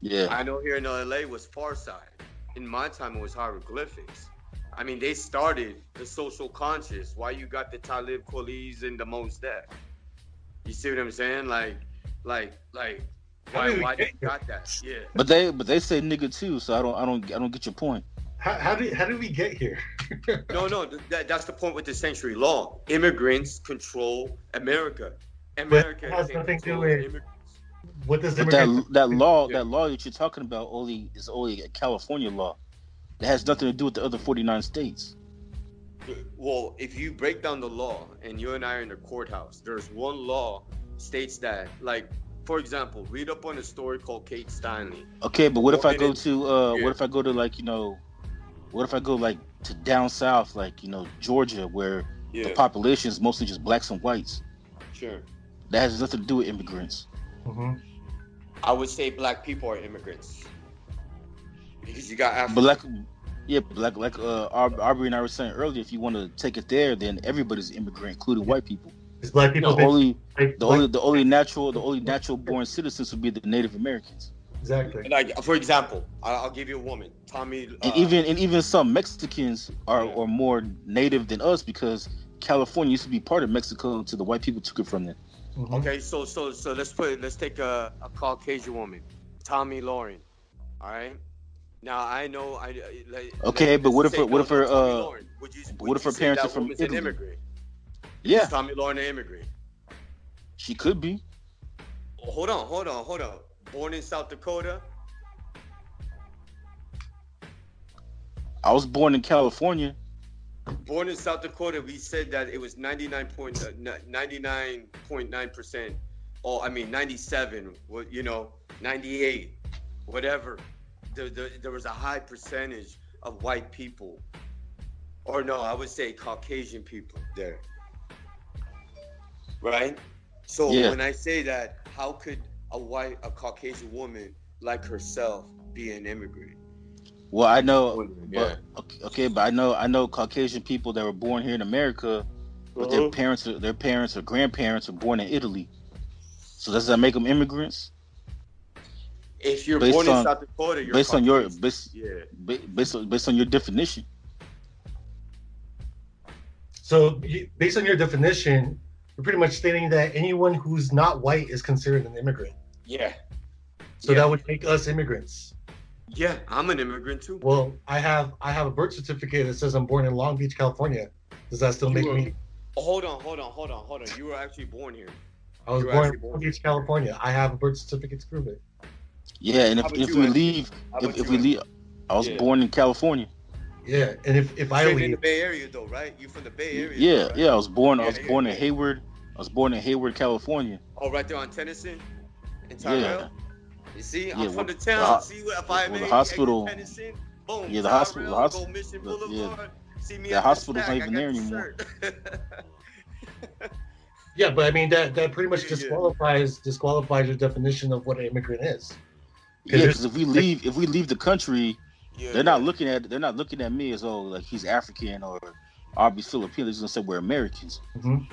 C: Yeah.
E: I know here in LA was Farside. In my time, it was hieroglyphics. I mean, they started the social conscious. Why you got the Talib Kweli's and the Mos Def? You see what I'm saying? Like, why they got that? Yeah.
C: But they say nigga too, so I don't get your point.
B: How did we get here?
E: No, that's the point with the century law. Immigrants control America.
B: But it has nothing to do with what does
C: that law that you're talking about is only a California law. It has nothing to do with the other 49 states.
E: Well, if you break down the law and you and I are in the courthouse, there's one law states that, like, for example, read up on a story called Kate Stanley.
C: Okay, but what if I go to like, you know, what if I go like to down south, like, you know, Georgia, where the population is mostly just blacks and whites?
E: Sure.
C: That has nothing to do with immigrants.
B: Mm-hmm.
E: I would say black people are immigrants because you got African.
C: But like Aubrey and I were saying earlier, if you want to take it there, then everybody's immigrant, including white people.
B: Is black people
C: the only natural born citizens would be the Native Americans.
B: Exactly.
E: Like, for example, I'll give you a woman, Tommy.
C: And even some Mexicans are more native than us because California used to be part of Mexico until the white people took it from them.
E: Mm-hmm. Okay, so let's take a Caucasian woman, Tommy Lauren. All right. Now I know
C: but what if her parents are from Italy?
E: An immigrant?
C: Yeah.
E: Is Tommy Lauren an immigrant?
C: She could be.
E: Hold on. Born in South Dakota.
C: I was born in California.
E: Born in South Dakota, we said that it was 99.9%. Oh, I mean 97. 98, whatever. There was a high percentage of white people, or no, I would say Caucasian people there. Right? So when I say that, how could a Caucasian woman like herself be an immigrant?
C: Well, I know, but I know Caucasian people that were born here in America, but their parents or grandparents were born in Italy. So does that make them immigrants?
E: If you're born in South Dakota, you're based on your
C: definition.
B: So, based on your definition, you're pretty much stating that anyone who's not white is considered an immigrant.
E: Yeah.
B: So that would make us immigrants.
E: Yeah, I'm an immigrant too.
B: Well, I have a birth certificate that says I'm born in Long Beach, California. Does that still make me?
E: Hold on. You were actually born here.
B: I was born in Long Beach, California. I have a birth certificate to prove it.
C: Yeah, and if we leave, I was born in California.
B: Yeah, and if I leave,
E: in the Bay Area though, right? You from the Bay Area?
C: Yeah,
E: right?
C: I was born in Hayward. I was born in Hayward, California.
E: Oh, right there on Tennyson, in Tyrell.
C: Yeah.
E: You see, I'm from the town. See, if I
C: the hospital.
E: Tennyson, boom.
C: Yeah, the
E: Tyrell,
C: hospital.
E: Go Mission Boulevard. See me
C: The
E: at
C: hospital's
E: this
C: not even
E: I
C: there
E: got the
C: anymore.
E: shirt.
B: Yeah, but I mean that pretty much disqualifies your definition of what an immigrant is.
C: Yeah, because if we leave the country,
E: Yeah,
C: they're not looking at me as like he's African or obviously Filipino. They're just gonna say we're Americans,
B: Mm-hmm.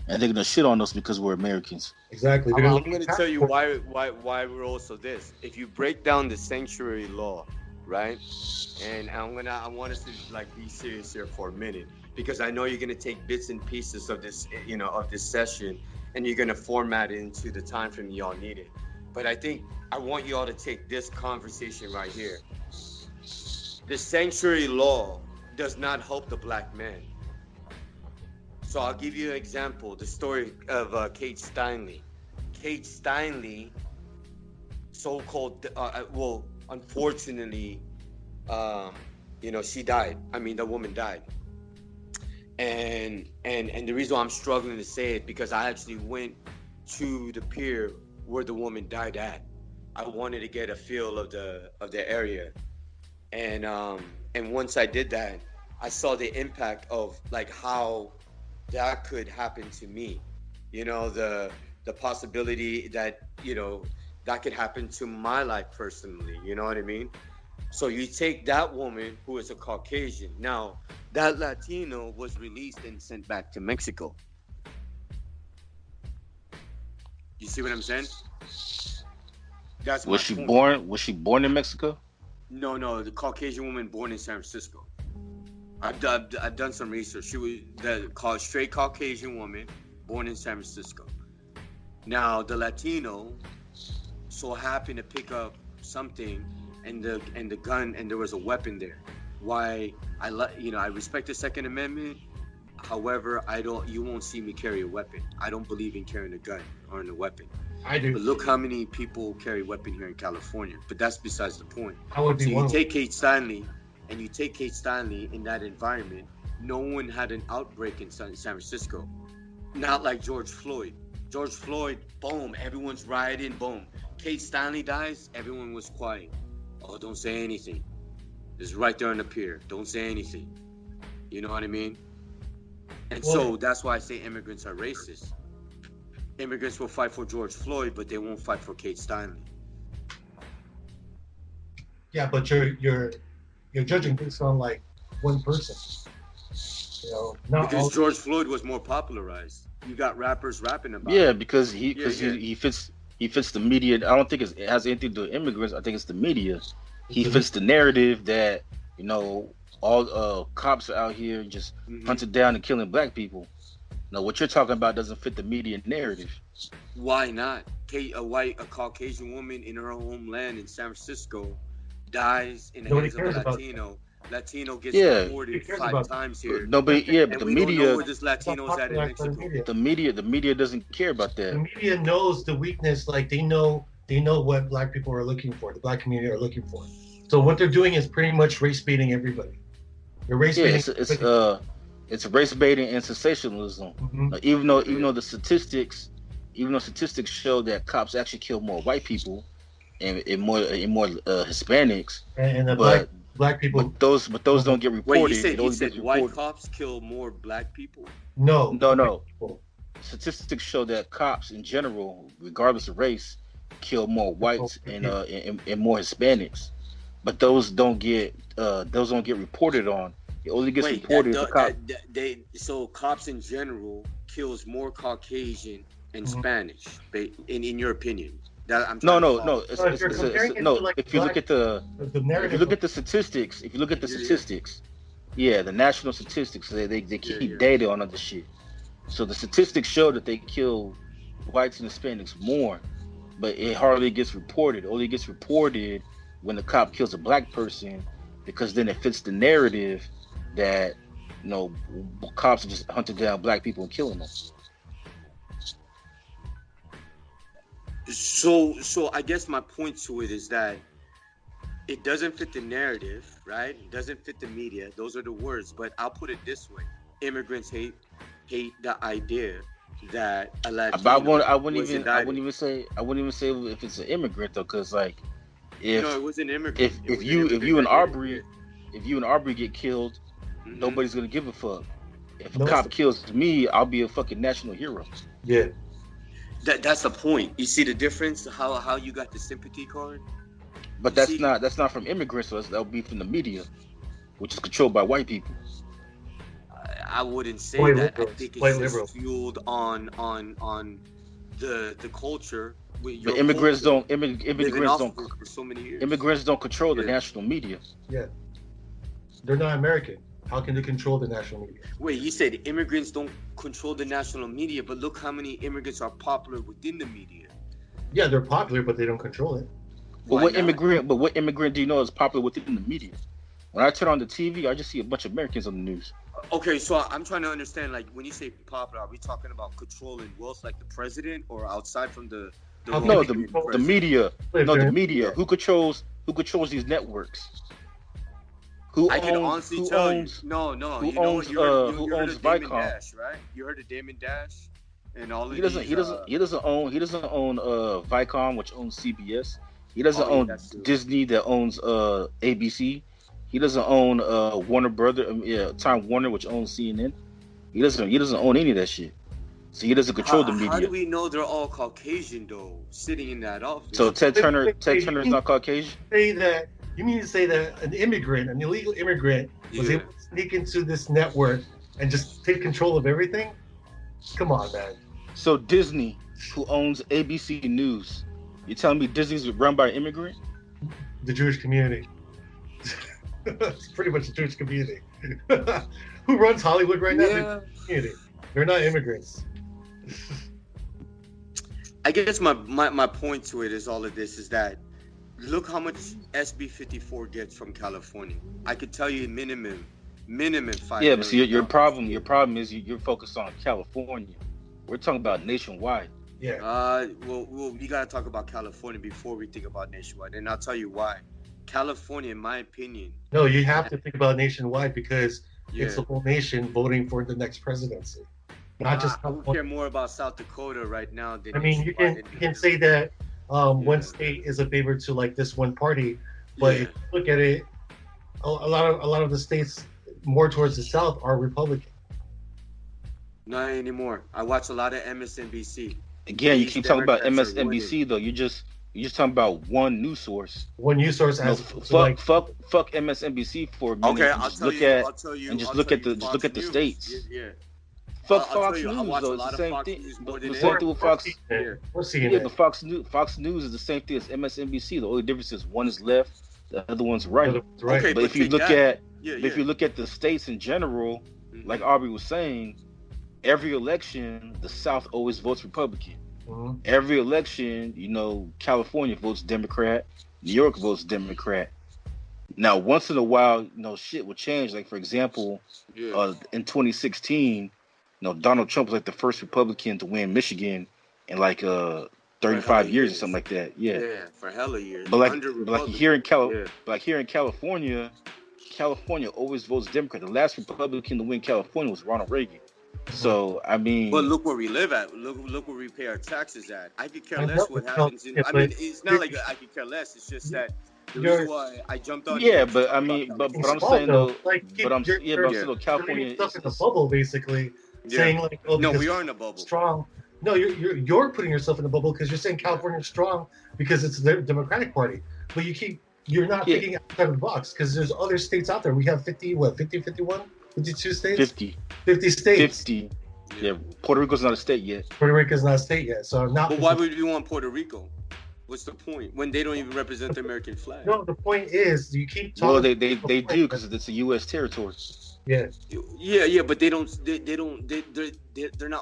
C: and they're gonna shit on us because we're Americans.
B: Exactly.
E: I'm going to tell you why we're also this. If you break down the sanctuary law, right? And I want us to like be serious here for a minute, because I know you're going to take bits and pieces of this, of this session, and you're going to format it into the time frame y'all need it. But I think I want you all to take this conversation right here. The sanctuary law does not help the black man. So I'll give you an example. The story of Kate Steinle. Kate Steinle, so-called, unfortunately, she died. I mean, the woman died. And the reason why I'm struggling to say it, because I actually went to the pier where the woman died at. I wanted to get a feel of the area. And once I did that, I saw the impact of like how that could happen to me. The possibility that, that could happen to my life personally. You know what I mean? So you take that woman who is a Caucasian. Now, that Latino was released and sent back to Mexico. You see what I'm saying? That's
C: was she born? Was she born in Mexico?
E: No, the Caucasian woman born in San Francisco. I've done some research. She was the straight Caucasian woman born in San Francisco. Now the Latino so happened to pick up something and the gun, and there was a weapon there. Why I respect the Second Amendment. However, you won't see me carry a weapon. I don't believe in carrying a gun or a weapon.
B: I do.
E: But look how many people carry a weapon here in California. But that's besides the point.
B: So
E: you take Kate Steinle, and you take Kate Steinle in that environment. No one had an outbreak in San Francisco. Not like George Floyd. George Floyd, boom, everyone's rioting, boom. Kate Steinle dies, everyone was quiet. Oh, don't say anything. It's right there on the pier. Don't say anything. You know what I mean? And so that's why I say immigrants are racist. Immigrants will fight for George Floyd, but they won't fight for Kate Steinle.
B: Yeah, but you're judging based on like one person.
E: Because George Floyd was more popularized. You got rappers rapping about.
C: Yeah, because he fits the media. I don't think it has anything to do with immigrants. I think it's the media. He fits the narrative that all cops are out here just hunting down and killing black people. No, what you're talking about doesn't fit the media narrative.
E: Why not? A Caucasian woman in her homeland in San Francisco dies in the hands of a Latino. Latino gets reported 5 times here.
C: But the media.
E: Don't know where this Latino's at in Mexico.
C: The media doesn't care about that.
B: The media knows the weakness. Like they know what black people are looking for. The black community are looking for. So what they're doing is pretty much race baiting everybody. They're race baiting.
C: It's race baiting and sensationalism.
B: Mm-hmm.
C: Even though statistics show that cops actually kill more white people and more Hispanics,
B: and black people.
C: But those don't get reported.
E: Wait, you said white cops kill more black people?
C: No. Statistics show that cops in general, regardless of race, kill more whites and more Hispanics. But those don't get reported on. It only gets reported to cops.
E: So cops in general kills more Caucasian and Spanish, in your opinion.
C: No. If you look at the statistics, the national statistics, they keep data on other shit. So the statistics show that they kill whites and Hispanics more, but it hardly gets reported. It only gets reported when the cop kills a black person, because then it fits the narrative that cops are just hunting down black people and killing them.
E: So I guess my point to it is that it doesn't fit the narrative, right? It doesn't fit the media. Those are the words. But I'll put it this way: immigrants hate the idea that a Latino
C: I wouldn't even say if it's an immigrant though, because like it was an immigrant. If you and Arbery get killed, nobody's gonna give a fuck. If a
B: No.
C: cop kills me, I'll be a fucking national hero.
B: Yeah.
E: That's the point. You see the difference? How you got the sympathy card?
C: But that's not from immigrants. So that'll be from the media, which is controlled by white people.
E: I wouldn't say
B: White
E: that.
B: liberals.
E: I think
B: White
E: it's just
B: liberals.
E: fueled on the culture.
C: But immigrants don't.
E: For so many years.
C: Immigrants don't control the national media.
B: Yeah. They're not American. How can they control the national media?
E: Wait, you said immigrants don't control the national media, but look how many immigrants are popular within the media.
B: Yeah, they're popular, but they don't control it.
C: But what immigrant do you know is popular within the media? When I turn on the TV, I just see a bunch of Americans on the news.
E: Okay, so I'm trying to understand, like, when you say popular, are we talking about controlling wealth like the president, or outside from the
C: media? No, the media. Who controls these networks?
E: I can honestly tell you. No.
C: Who
E: you
C: owns
E: Damon
C: Viacom?
E: Dash, right? You heard of Damon Dash and all of
C: He doesn't own Viacom, which owns CBS. He doesn't own Disney, that owns ABC. He doesn't own Time Warner, which owns CNN. He doesn't own any of that shit. So he doesn't control the media.
E: How do we know they're all Caucasian though, sitting in that office?
C: So Ted Turner's not Caucasian?
B: You mean to say that an illegal immigrant, was able to sneak into this network and just take control of everything? Come on, man.
C: So Disney, who owns ABC News, you telling me Disney's run by an immigrant?
B: The Jewish community. It's pretty much the Jewish community. Who runs Hollywood right now?
E: Yeah.
B: The community. They're not immigrants.
E: I guess my point to it is all of this is that look how much SB 54 gets from California. I could tell you minimum $5
C: Yeah, but see, your problem is you're focused on California. We're talking about nationwide.
B: Yeah.
E: Well, we gotta talk about California before we think about nationwide, and I'll tell you why. California, in my opinion.
B: No, you have to think about nationwide because it's the whole nation voting for the next presidency. Not just.
E: I would care more about South Dakota right now than.
B: I mean, you can say that one state is a favor to like this one party, but if you look at it, a lot of the states more towards the south are Republican.
E: Not anymore. I watch a lot of MSNBC.
C: Again, you keep talking about MSNBC though. You're just talking about one news source.
B: One news source
C: fuck MSNBC for a minute.
E: Okay, I'll tell you.
C: Just look at the states.
E: Yeah.
C: Fuck Fox News though. It's the same thing. The same thing with Fox. But Fox News is the same thing as MSNBC. The only difference is one is left, the other one's right.
B: Okay,
C: but if you look at the states in general, like Aubrey was saying, every election the South always votes Republican. Mm-hmm. Every election, California votes Democrat, New York votes Democrat. Now, once in a while, shit will change. Like for example, in 2016. Donald Trump was like the first Republican to win Michigan in like 35 years or something like that.
E: Yeah, for hella years.
C: But here in California, California always votes Democrat. The last Republican to win California was Ronald Reagan. So I mean,
E: but look where we live at. Look where we pay our taxes at. I could care less what happens. It's not like I could care less. It's just that. The reason why I jumped on.
C: Yeah, but I mean, but I'm saying though, California
B: is in the bubble basically. Saying like,
E: no, we are in a bubble.
B: Strong. No, you're putting yourself in a bubble because you're saying California's strong because it's the Democratic Party. But you're not thinking outside of the box because there's other states out there. We have 51, 52 states? 50 states.
C: 50. Yeah, Puerto Rico's not a state yet.
B: Puerto Rico's not a state yet. So not.
E: But why would we want Puerto Rico? What's the point when they don't even represent the American flag?
B: No, the point is you keep talking.
C: Well, they do because it's a U.S. territory.
B: Yeah,
E: but they're not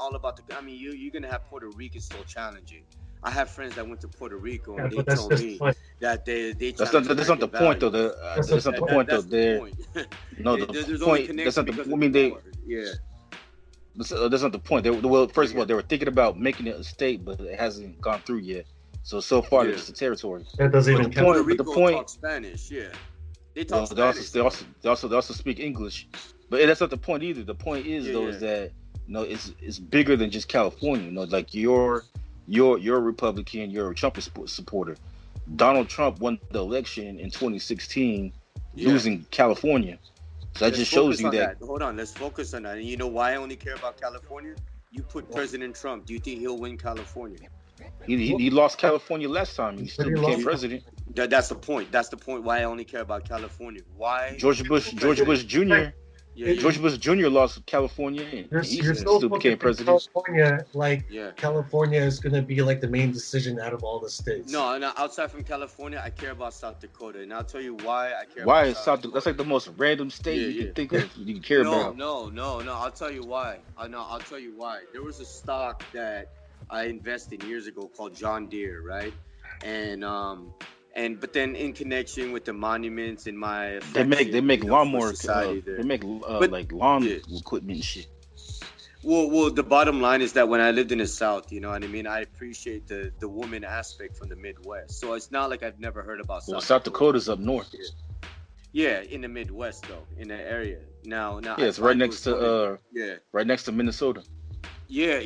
E: all about the. I mean, you're gonna have Puerto Ricans still challenging. I have friends that went to Puerto Rico and they told me that they.
C: That's not the point though. That's not the point though. No, the point. That's not the. I mean, That's not the point. First of all, they were thinking about making it a state, but it hasn't gone through yet. So far, it's just a territory.
B: That doesn't even count.
E: Puerto Rico talks Spanish. Yeah. They talk Spanish.
C: They also speak English, but that's not the point either. The point is is that it's bigger than just California. Like you're a Republican, you're a Trump supporter. Donald Trump won the election in 2016, losing California. So that just shows you that.
E: Hold on, let's focus on that. And you know why I only care about California? You put President Trump. Do you think he'll win California?
C: He lost California last time. He still became president.
E: That's the point. That's the point why I only care about California. Why?
C: George Bush Jr. George Bush Jr. lost California, and he still became president.
B: California is going to be like the main decision out of all the states.
E: No, outside from California, I care about South Dakota, and I'll tell you why I care.
C: Why is South Dakota? That's like the most random state you can think of. You can care about.
E: No. I'll tell you why. I'll tell you why. There was a stock that I invested years ago called John Deere, right? But then in connection with the monuments in my
C: they make lawnmowers. They make like lawn equipment and shit.
E: Well, the bottom line is that when I lived in the South, you know what I mean, I appreciate the woman aspect from the Midwest. So it's not like I've never heard about
C: South Dakota's up north.
E: Yeah, in the Midwest though, in the area. Now. Yeah,
C: it's right next to Minnesota.
E: Yeah.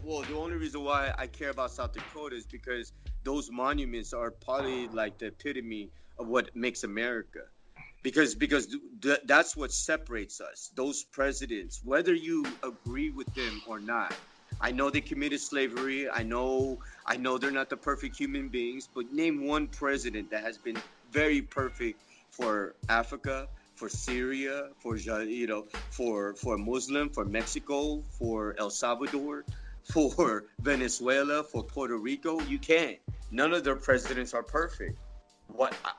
E: Well, the only reason why I care about South Dakota is because those monuments are probably like the epitome of what makes America. Because that's what separates us. Those presidents, whether you agree with them or not. I know they committed slavery. I know they're not the perfect human beings, but name one president that has been very perfect for Africa, for Syria, for Muslim, for Mexico, for El Salvador, for Venezuela, for Puerto Rico. You can't. None of their presidents are perfect.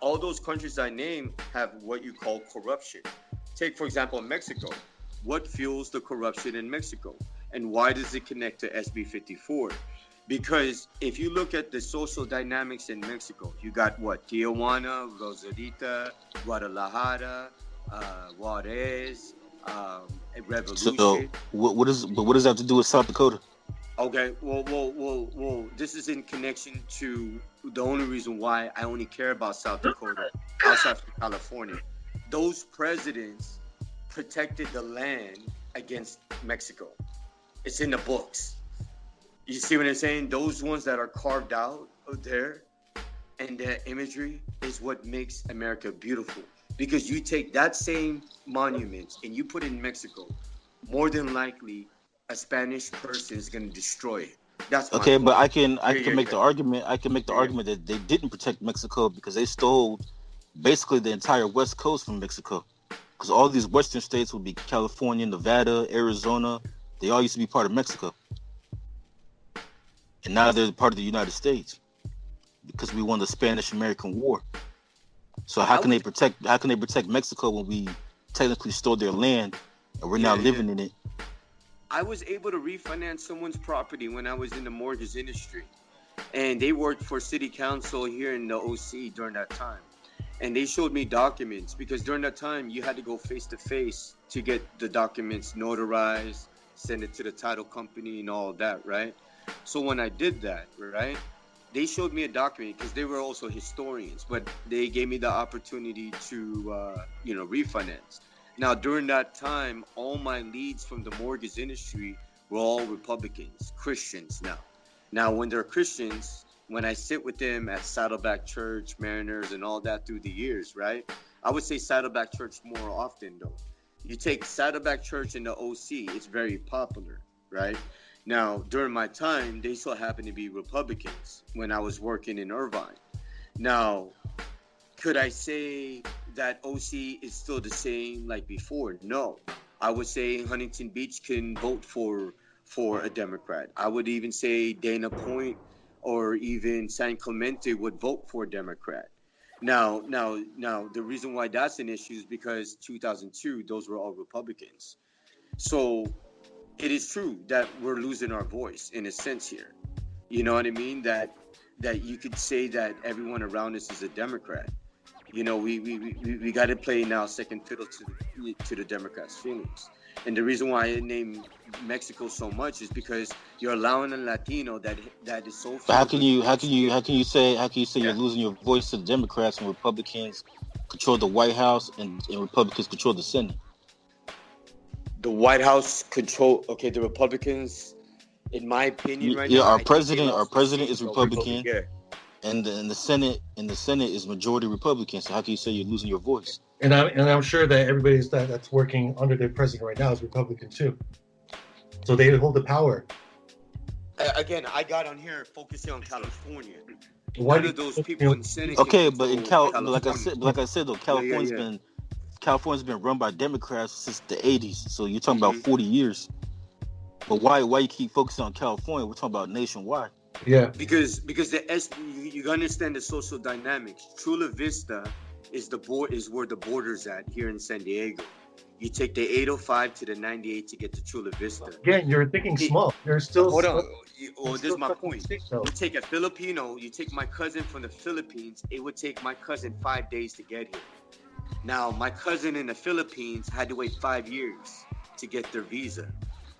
E: All those countries I named have what you call corruption. Take, for example, Mexico. What fuels the corruption in Mexico? And why does it connect to SB 54? Because if you look at the social dynamics in Mexico, you got what? Tijuana, Rosarita, Guadalajara, Juarez, Revolution.
C: So what does that have to do with South Dakota?
E: Okay, well, this is in connection to the only reason why I only care about South Dakota, outside from California. Those presidents protected the land against Mexico. It's in the books. You see what I'm saying? Those ones that are carved out there and that imagery is what makes America beautiful. Because you take that same monument and you put it in Mexico, more than likely a Spanish person is going to destroy it. That's
C: okay, but I can make the argument. I can make the argument that they didn't protect Mexico because they stole basically the entire West Coast from Mexico. Because all these Western states would be California, Nevada, Arizona. They all used to be part of Mexico, and now they're part of the United States because we won the Spanish-American War. So how can they protect Mexico when we technically stole their land and we're now living in it?
E: I was able to refinance someone's property when I was in the mortgage industry. And they worked for city council here in the OC during that time. And they showed me documents because during that time you had to go face to face to get the documents notarized, send it to the title company and all that, right? So when I did that, right, they showed me a document because they were also historians, but they gave me the opportunity to, refinance. Now, during that time, all my leads from the mortgage industry were all Republicans, Christians now. Now, when they're Christians, when I sit with them at Saddleback Church, Mariners, and all that through the years, right? I would say Saddleback Church more often, though. You take Saddleback Church in the OC, it's very popular, right? Now, during my time, they still happen to be Republicans when I was working in Irvine. Now, could I say that OC is still the same like before? No. I would say Huntington Beach can vote for a Democrat. I would even say Dana Point or even San Clemente would vote for a Democrat. Now, the reason why that's an issue is because 2002, those were all Republicans. So it is true that we're losing our voice in a sense here. You know what I mean? That you could say that everyone around us is a Democrat. You know, we got to play now second fiddle to the Democrats' feelings. And the reason why I name Mexico so much is because you're allowing a Latino that is so.
C: But how can you say you're losing your voice to the Democrats when Republicans control the White House and Republicans control the Senate?
E: The White House the Republicans, in my opinion, right now.
C: Our president is Republican. And the Senate is majority Republican. So how can you say you're losing your voice?
B: And I'm sure that everybody that's working under their president right now is Republican too. So they hold the power.
E: Again, I got on here focusing on California.
B: Why
E: None
B: do
E: of those people in Senate.
C: Okay, but in
E: California.
C: like I said though, California's been run by Democrats since the 80s. So you're talking about 40 years. But why you keep focusing on California? We're talking about nationwide.
B: Yeah.
E: Because you understand the social dynamics. Chula Vista is where the border's at here in San Diego. You take the 805 to the 98 to get to Chula Vista.
B: Again, you're thinking small. You're still.
E: Hold on. This is my point.
B: State,
E: you take a Filipino, you take my cousin from the Philippines, it would take my cousin 5 days to get here. Now, my cousin in the Philippines had to wait 5 years to get their visa.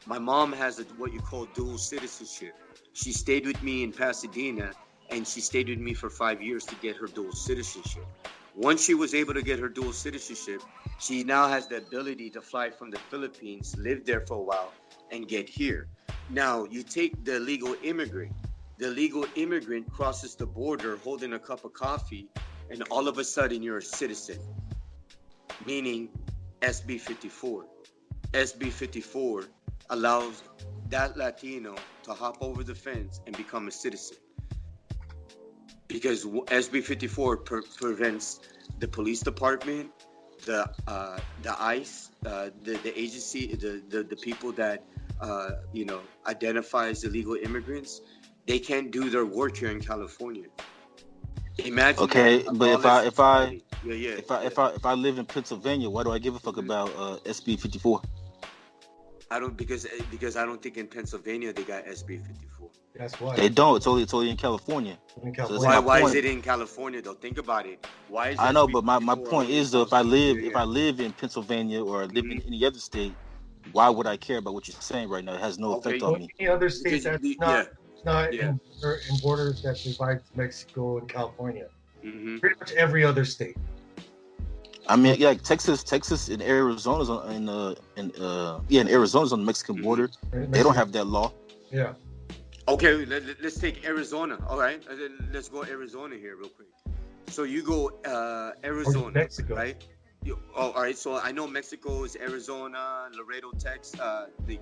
E: My mom has what you call dual citizenship. She stayed with me in Pasadena, and she stayed with me for 5 years to get her dual citizenship. Once she was able to get her dual citizenship, she now has the ability to fly from the Philippines, live there for a while, and get here. Now, you take the legal immigrant. The legal immigrant crosses the border holding a cup of coffee, and all of a sudden you're a citizen, meaning SB 54. SB 54 allows that Latino to hop over the fence and become a citizen. Because SB 54 prevents the police department, the ICE, the agency, the people that identify as illegal immigrants. They can't do their work here in California. Imagine.
C: Okay, but if I live in Pennsylvania, why do I give a fuck about SB 54?
E: I don't because I don't think in Pennsylvania they got SB 54.
B: That's why
C: they don't. It's only in California.
B: So
E: why is it in California though? Think about it. Why is
C: I know, but my point is though, if I live in Pennsylvania or live in any other state, why would I care about what you're saying right now? It has no effect on me.
B: Any other state that's not in borders that divides Mexico and California. Mm-hmm. Pretty much every other state.
C: I mean, yeah, Texas and Arizona's in Arizona's on the Mexican border. They don't have that law.
B: Yeah.
E: Okay, let's take Arizona. All right, let's go Arizona here real quick. So you go Arizona,
B: Mexico.
E: Right? All right. So I know Mexico is Arizona, Laredo, Texas,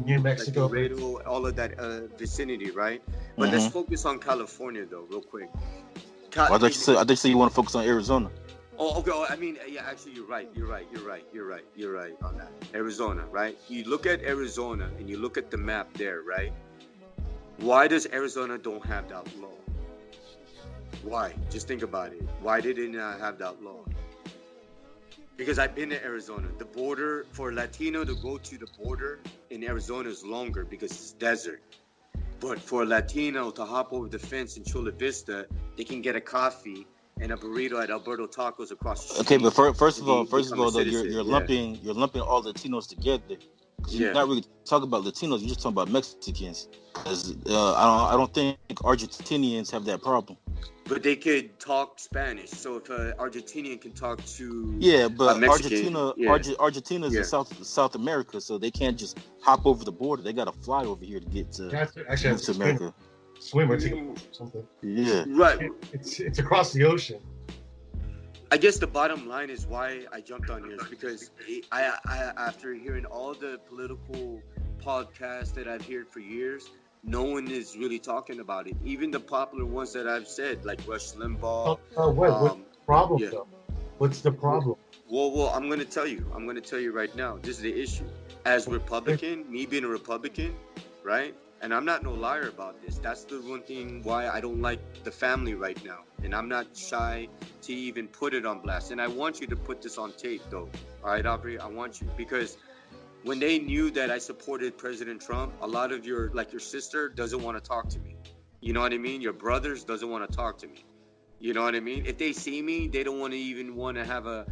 B: New Mexico,
E: like Laredo, all of that vicinity, right? But let's focus on California though, real quick.
C: I thought you said you want to focus on Arizona.
E: Oh, okay. I mean, yeah. Actually, you're right on that. Arizona, right? You look at Arizona and you look at the map there, right? Why does Arizona don't have that law? Why? Just think about it. Why did it not have that law? Because I've been to Arizona. The border for Latino to go to the border in Arizona is longer because it's desert. But for a Latino to hop over the fence in Chula Vista, they can get a coffee and a burrito at Alberto Tacos across the street. Okay,
C: but first of all, though, you're lumping all Latinos together. You're not really talking about Latinos. You're just talking about Mexicans. I don't think Argentinians have that problem.
E: But they could talk Spanish. So if an Argentinian can talk to
C: but
E: Mexican,
C: Argentina is in South America, so they can't just hop over the border. They got to fly over here to get to America.
B: Swimmer to something.
C: Yeah.
E: Right.
B: It's across the ocean.
E: I guess the bottom line is why I jumped on here is because I after hearing all the political podcasts that I've heard for years, no one is really talking about it. Even the popular ones that I've said, like Rush Limbaugh.
B: What's the problem though? What's the problem?
E: Well, I'm going to tell you. I'm going to tell you right now. This is the issue. As Republican, me being a Republican, right? And I'm not no liar about this. That's the one thing why I don't like the family right now. And I'm not shy to even put it on blast. And I want you to put this on tape, though. All right, Aubrey? I want you. Because when they knew that I supported President Trump, a lot of your sister doesn't want to talk to me. You know what I mean? Your brothers doesn't want to talk to me. You know what I mean? If they see me, they don't want to have a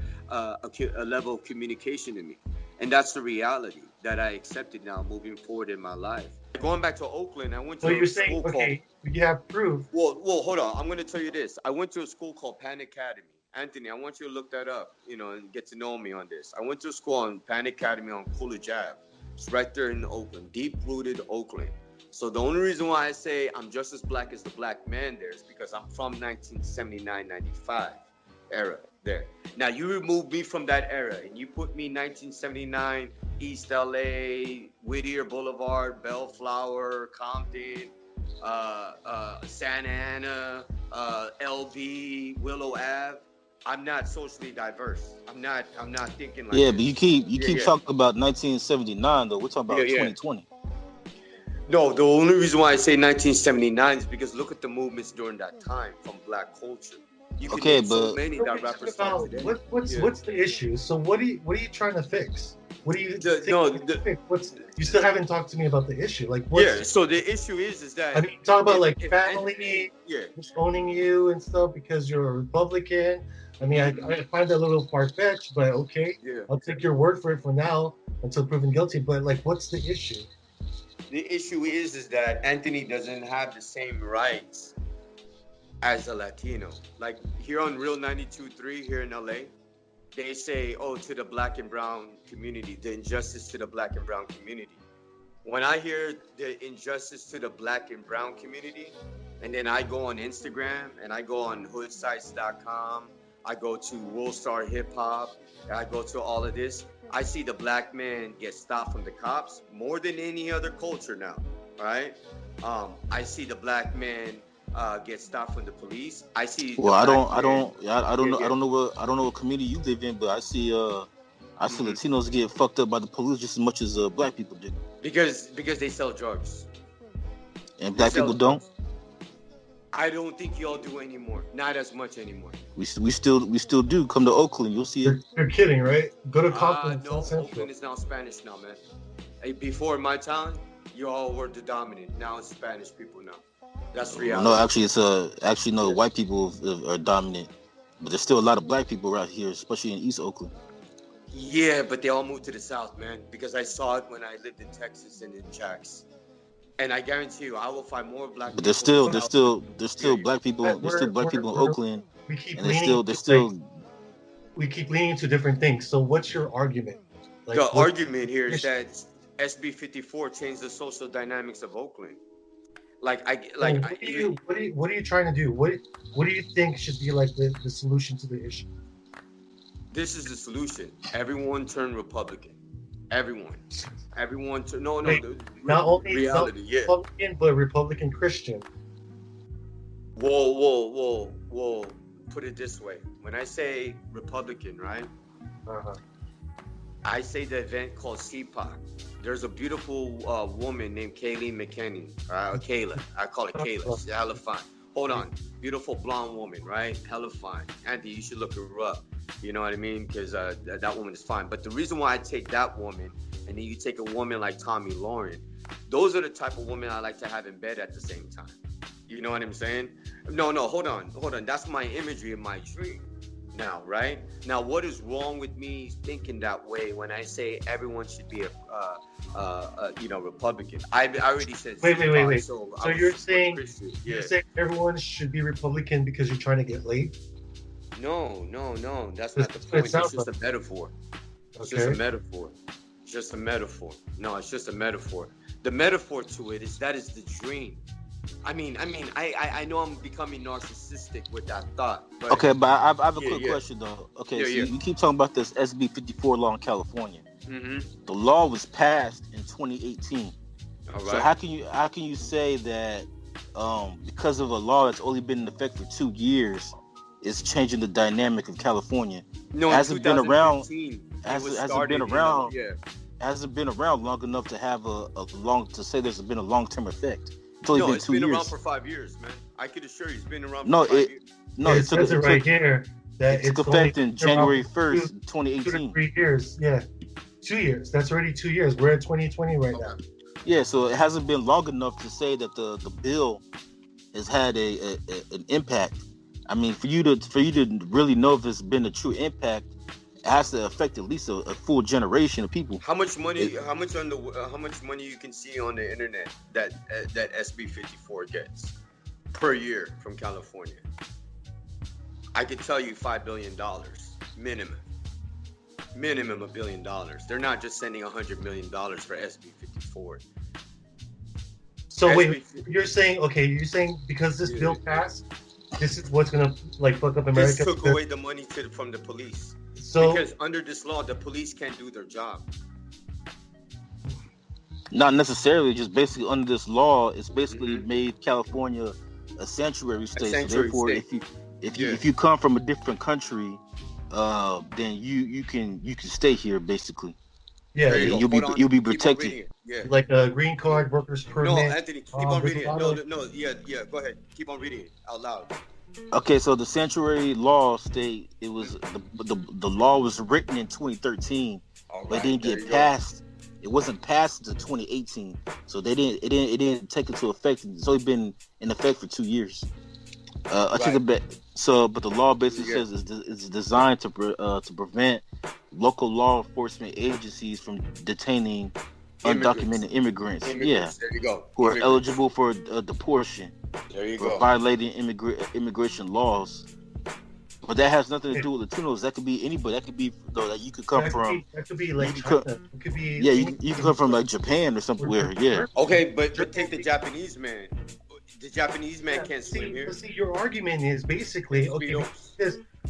E: level of communication to me. And that's the reality that I accepted now moving forward in my life. Going back to Oakland, I went to
B: a school called... you have proof.
E: Well, hold on. I'm going to tell you this. I went to a school called Pan Academy. Anthony, I want you to look that up, and get to know me on this. I went to a school on Pan Academy on Coolidge Ave. It's right there in Oakland, deep-rooted Oakland. So the only reason why I say I'm just as black as the black man there is because I'm from 1979-95 era there. Now you remove me from that era and you put me 1979 East LA, Whittier Boulevard, Bellflower, Compton, Santa Ana, LB, Willow Ave. I'm not socially diverse. I'm not thinking like
C: Yeah,
E: this.
C: but you keep talking about 1979 though. We're talking about 2020.
E: No, the only reason why I say 1979 is because look at the movements during that time from black culture. You can name so many that rappers start today.
B: What's the issue? So what are you trying to fix? What do you fix? You still haven't talked to me about the issue. Like
E: so the issue is that
B: I mean, talk about like family owning you and stuff because you're a Republican. I mean, I find that a little far-fetched, but okay. Yeah. I'll take your word for it for now until proven guilty. But like, what's the issue?
E: The issue is that Anthony doesn't have the same rights as a Latino. Like here on Real 92.3 here in LA, they say, oh, to the black and brown community, the injustice to the black and brown community. When I hear the injustice to the black and brown community, and then I go on Instagram and I go on hoodsites.com, I go to World Star Hip Hop, I go to all of this, I see the black man get stopped from the cops more than any other culture now, right? I see the black man get stopped from the police. I see.
C: Well, I don't know what community you live in, but I see Latinos get fucked up by the police just as much as black people do.
E: Because they sell drugs.
C: And black people don't.
E: I don't think y'all do anymore. Not as much anymore.
C: We still do. Come to Oakland, you'll see it.
B: You're kidding, right? Go to Compton.
E: No, Oakland is now Spanish now, man. Hey, before my time, you all were the dominant. Now it's Spanish people now. That's reality.
C: No, actually, white people are dominant, but there's still a lot of black people out here, especially in East Oakland.
E: Yeah, but they all moved to the South, man, because I saw it when I lived in Texas and in Jax. And I guarantee you, I will find more black people.
C: But there's still black people. There's still black people in Oakland, we keep
B: leaning into different things. So, what's your argument?
E: Like, the argument here is that SB 54 changed the social dynamics of Oakland. What are
B: you trying to do? What do you think should be like the solution to the issue?
E: This is the solution. Everyone turn Republican. Everyone turn
B: not only Republican but Republican Christian.
E: Whoa. Put it this way. When I say Republican, right? I say the event called CPAC. There's a beautiful woman named Kaylee McKinney. Kayla. I call it Kayla. She's hella fine. Hold on. Beautiful blonde woman, right? Hella fine. Andy, you should look her up. You know what I mean? Because that woman is fine. But the reason why I take that woman, and then you take a woman like Tommy Lauren, those are the type of women I like to have in bed at the same time. You know what I'm saying? No, hold on. That's my imagery in my dream. Now, right? Now, what is wrong with me thinking that way when I say everyone should be a Republican? I already said.
B: Wait. So you're saying everyone should be Republican because you're trying to get laid?
E: No. That's not the point. It's just a metaphor. It's just a metaphor. No, it's just a metaphor. The metaphor to it is that is the dream. I know I'm becoming narcissistic with that thought. But
C: okay, but I have a quick question though. Okay, you keep talking about this SB 54 law in California. Mm-hmm. The law was passed in 2018. All right. So how can you say that because of a law that's only been in effect for 2 years, it's changing the dynamic of California?
E: No, hasn't been around.
C: Hasn't been around long enough to have to say there's been a long-term effect.
E: It's been around for 5 years, man. I could assure you, it's been around for 5 years.
B: No, it says it right here that
C: it's effective January 1st, 2018.
B: 2 to 3 years, 2 years. That's already 2 years. We're at 2020 right now.
C: Yeah, so it hasn't been long enough to say that the bill has had an impact. I mean, for you to really know if it's been a true impact, it has to affect at least a full generation of people.
E: How much money you can see on the internet that SB 54 gets per year from California? I could tell you $5 billion minimum $1 billion. They're not just sending $100 million for SB 54.
B: So wait, you're saying because this bill passed, this is what's gonna like fuck up America?
E: This took away the money from the police. So because under this law, the police can't do their job.
C: Not necessarily, just basically under this law, it's basically made California a sanctuary state. So therefore, if you come from a different country, then you can stay here basically.
B: Yeah,
C: you'll be protected.
E: Yeah,
B: like a green card, workers permit.
E: No, Anthony, keep on reading it. No, yeah. Go ahead, keep on reading it out loud.
C: Okay, so the sanctuary law state, it was the law was written in 2013, but it didn't get passed. It wasn't passed until 2018, so it didn't take into effect. It's only been in effect for 2 years. I took it back. So, but the law basically says it's designed to prevent local law enforcement agencies from detaining undocumented immigrants. Yeah,
E: there you go.
C: Who are eligible for deportation.
E: There you
C: for
E: go.
C: Violating immigration laws. But that has nothing to do with Latinos. That could be anybody. That could be that you could come from.
B: That could be like China. It could be.
C: Yeah, you can come from like Japan or somewhere. Yeah.
E: Okay, but take the Japanese man. The Japanese man can't swim here.
B: See, your argument is basically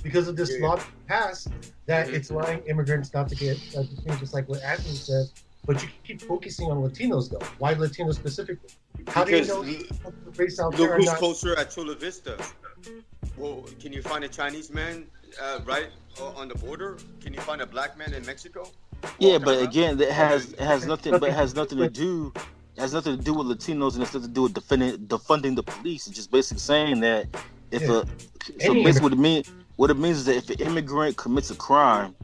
B: because of this law passed that it's allowing immigrants not to get just like what Anthony says. But you keep focusing on Latinos though. Why Latinos specifically? How do you know the race out there?
E: Look who's closer at Chula Vista. Well, can you find a Chinese man right on the border? Can you find a black man in Mexico?
C: Yeah, but again, it has nothing to do. It has nothing to do with Latinos, and it's nothing to do with defunding the police. It's just basically saying that what it means is that if an immigrant commits a crime,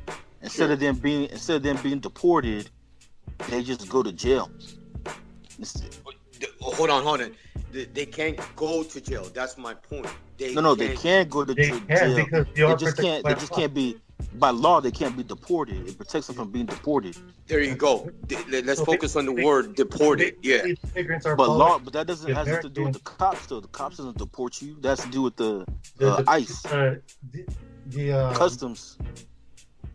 C: instead of them being deported, they just go to jail.
E: Hold on. They can't go to jail. That's my point. They
C: can go to jail. They just can't be. By law, they can't be deported. It protects them from being deported.
E: There you go. Let's focus on the word deported. Yeah.
C: But that doesn't have nothing to do with the cops, though. The cops doesn't deport you. That has to do with the ICE, customs.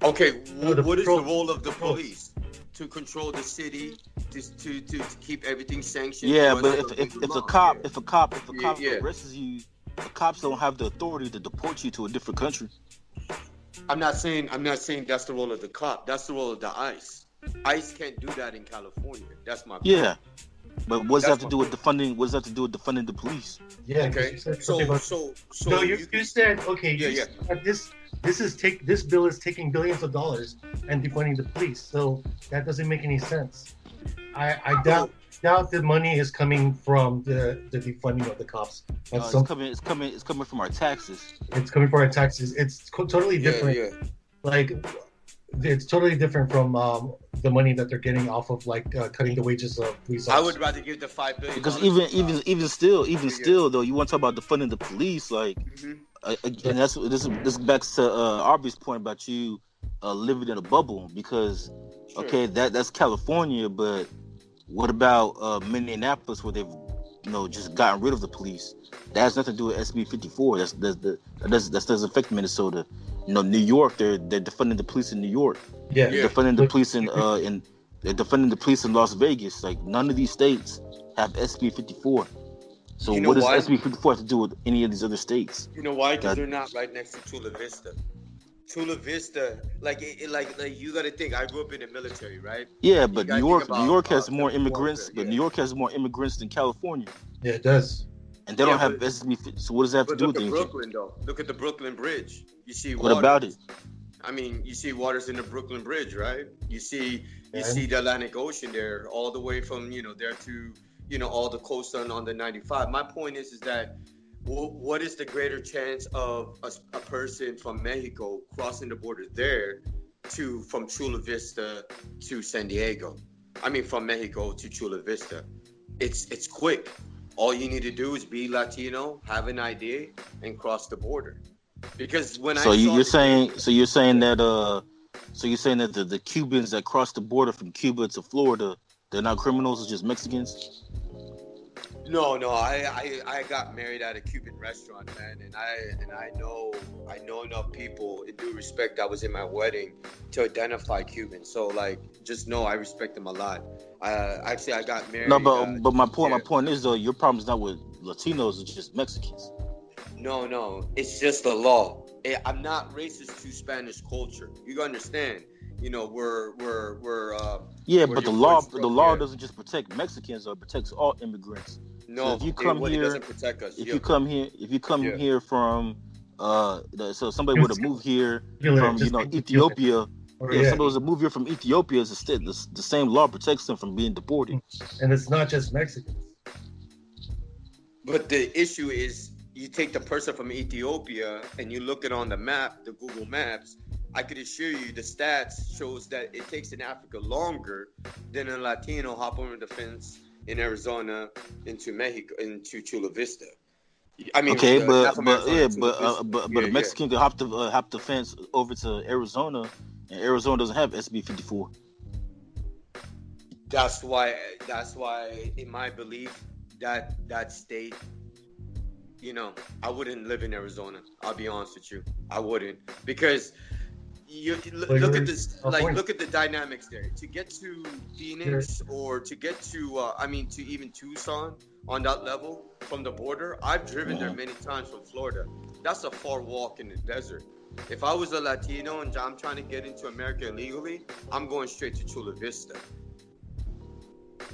E: Okay, what is the role of the police? To control the city, to keep everything sanctioned.
C: Yeah, but if a cop arrests you, the cops don't have the authority to deport you to a different country.
E: I'm not saying that's the role of the cop. That's the role of the ICE. ICE can't do that in California. That's my point.
C: Yeah, but what does that have to do with defunding? What does that have to do with defunding the police?
B: Yeah.
E: Okay. So
B: you said this bill is taking billions of dollars and defunding the police. So that doesn't make any sense. I doubt the money is coming from the defunding of the cops.
C: It's coming from our taxes.
B: It's coming from our taxes. It's totally different. Yeah. Like it's totally different from the money that they're getting off of like cutting the wages of police officers.
E: I would rather give the $5 billion
C: because even still though, you want to talk about defunding the police, like, and this backs to Aubrey's point about you living in a bubble because that's California, but what about Minneapolis where they've just gotten rid of the police? That has nothing to do with SB 54. That doesn't affect Minnesota. New York, they're defunding the police in New York.
B: Yeah.
C: They're defunding the police they're defunding the police in Las Vegas. Like none of these states have SB 54. So what does SB 54 have to do with any of these other states?
E: You know why? Because they're not right next to Chula Vista. Chula Vista, like you got to think. I grew up in the military, right?
C: Yeah, but New York has more immigrants. But New York has more immigrants than California.
B: Yeah, it does.
C: And they don't have SB. So what does that have to do with anything?
E: Look at Brooklyn, though. Look at the Brooklyn Bridge. You see
C: what about it?
E: I mean, you see waters in the Brooklyn Bridge, right? You see the Atlantic Ocean there, all the way from there to all the coast on the 95. My point is that what is the greater chance of a person from Mexico crossing the border there from Chula Vista to San Diego? I mean, from Mexico to Chula Vista. It's quick. All you need to do is be Latino, have an ID, and cross the border. Because you're saying that the Cubans that cross the border from Cuba to Florida, they're not criminals, it's just Mexicans? No, I got married at a Cuban restaurant, man, and I know enough people, in due respect, that was in my wedding to identify Cuban. So like, just know I respect them a lot. Actually, I got married.
C: No, but my point is though, your problem is not with Latinos, it's just Mexicans.
E: No, it's just the law. I'm not racist to Spanish culture. You understand? You know, we're
C: yeah, but the law doesn't just protect Mexicans, it protects all immigrants.
E: No,
C: so if you come here,
E: it doesn't protect us.
C: If you come here from so somebody would have moved here from Ethiopia. Somebody was to move here from Ethiopia, the same law protects them from being deported.
B: And it's not just Mexicans.
E: But the issue is, you take the person from Ethiopia and you look it on the map, the Google Maps. I could assure you, the stats shows that it takes in Africa longer than a Latino hop over the fence in Arizona into Mexico, into Chula Vista. I mean,
C: okay, but a Mexican could hop the fence over to Arizona, and Arizona doesn't have SB 54.
E: That's why, in my belief, that state, you know, I wouldn't live in Arizona. I'll be honest with you, I wouldn't, because you look at this, look at the dynamics there. To get to Phoenix or to get to, to even Tucson on that level from the border, I've driven there many times from Florida. That's a far walk in the desert. If I was a Latino and I'm trying to get into America illegally, I'm going straight to Chula Vista.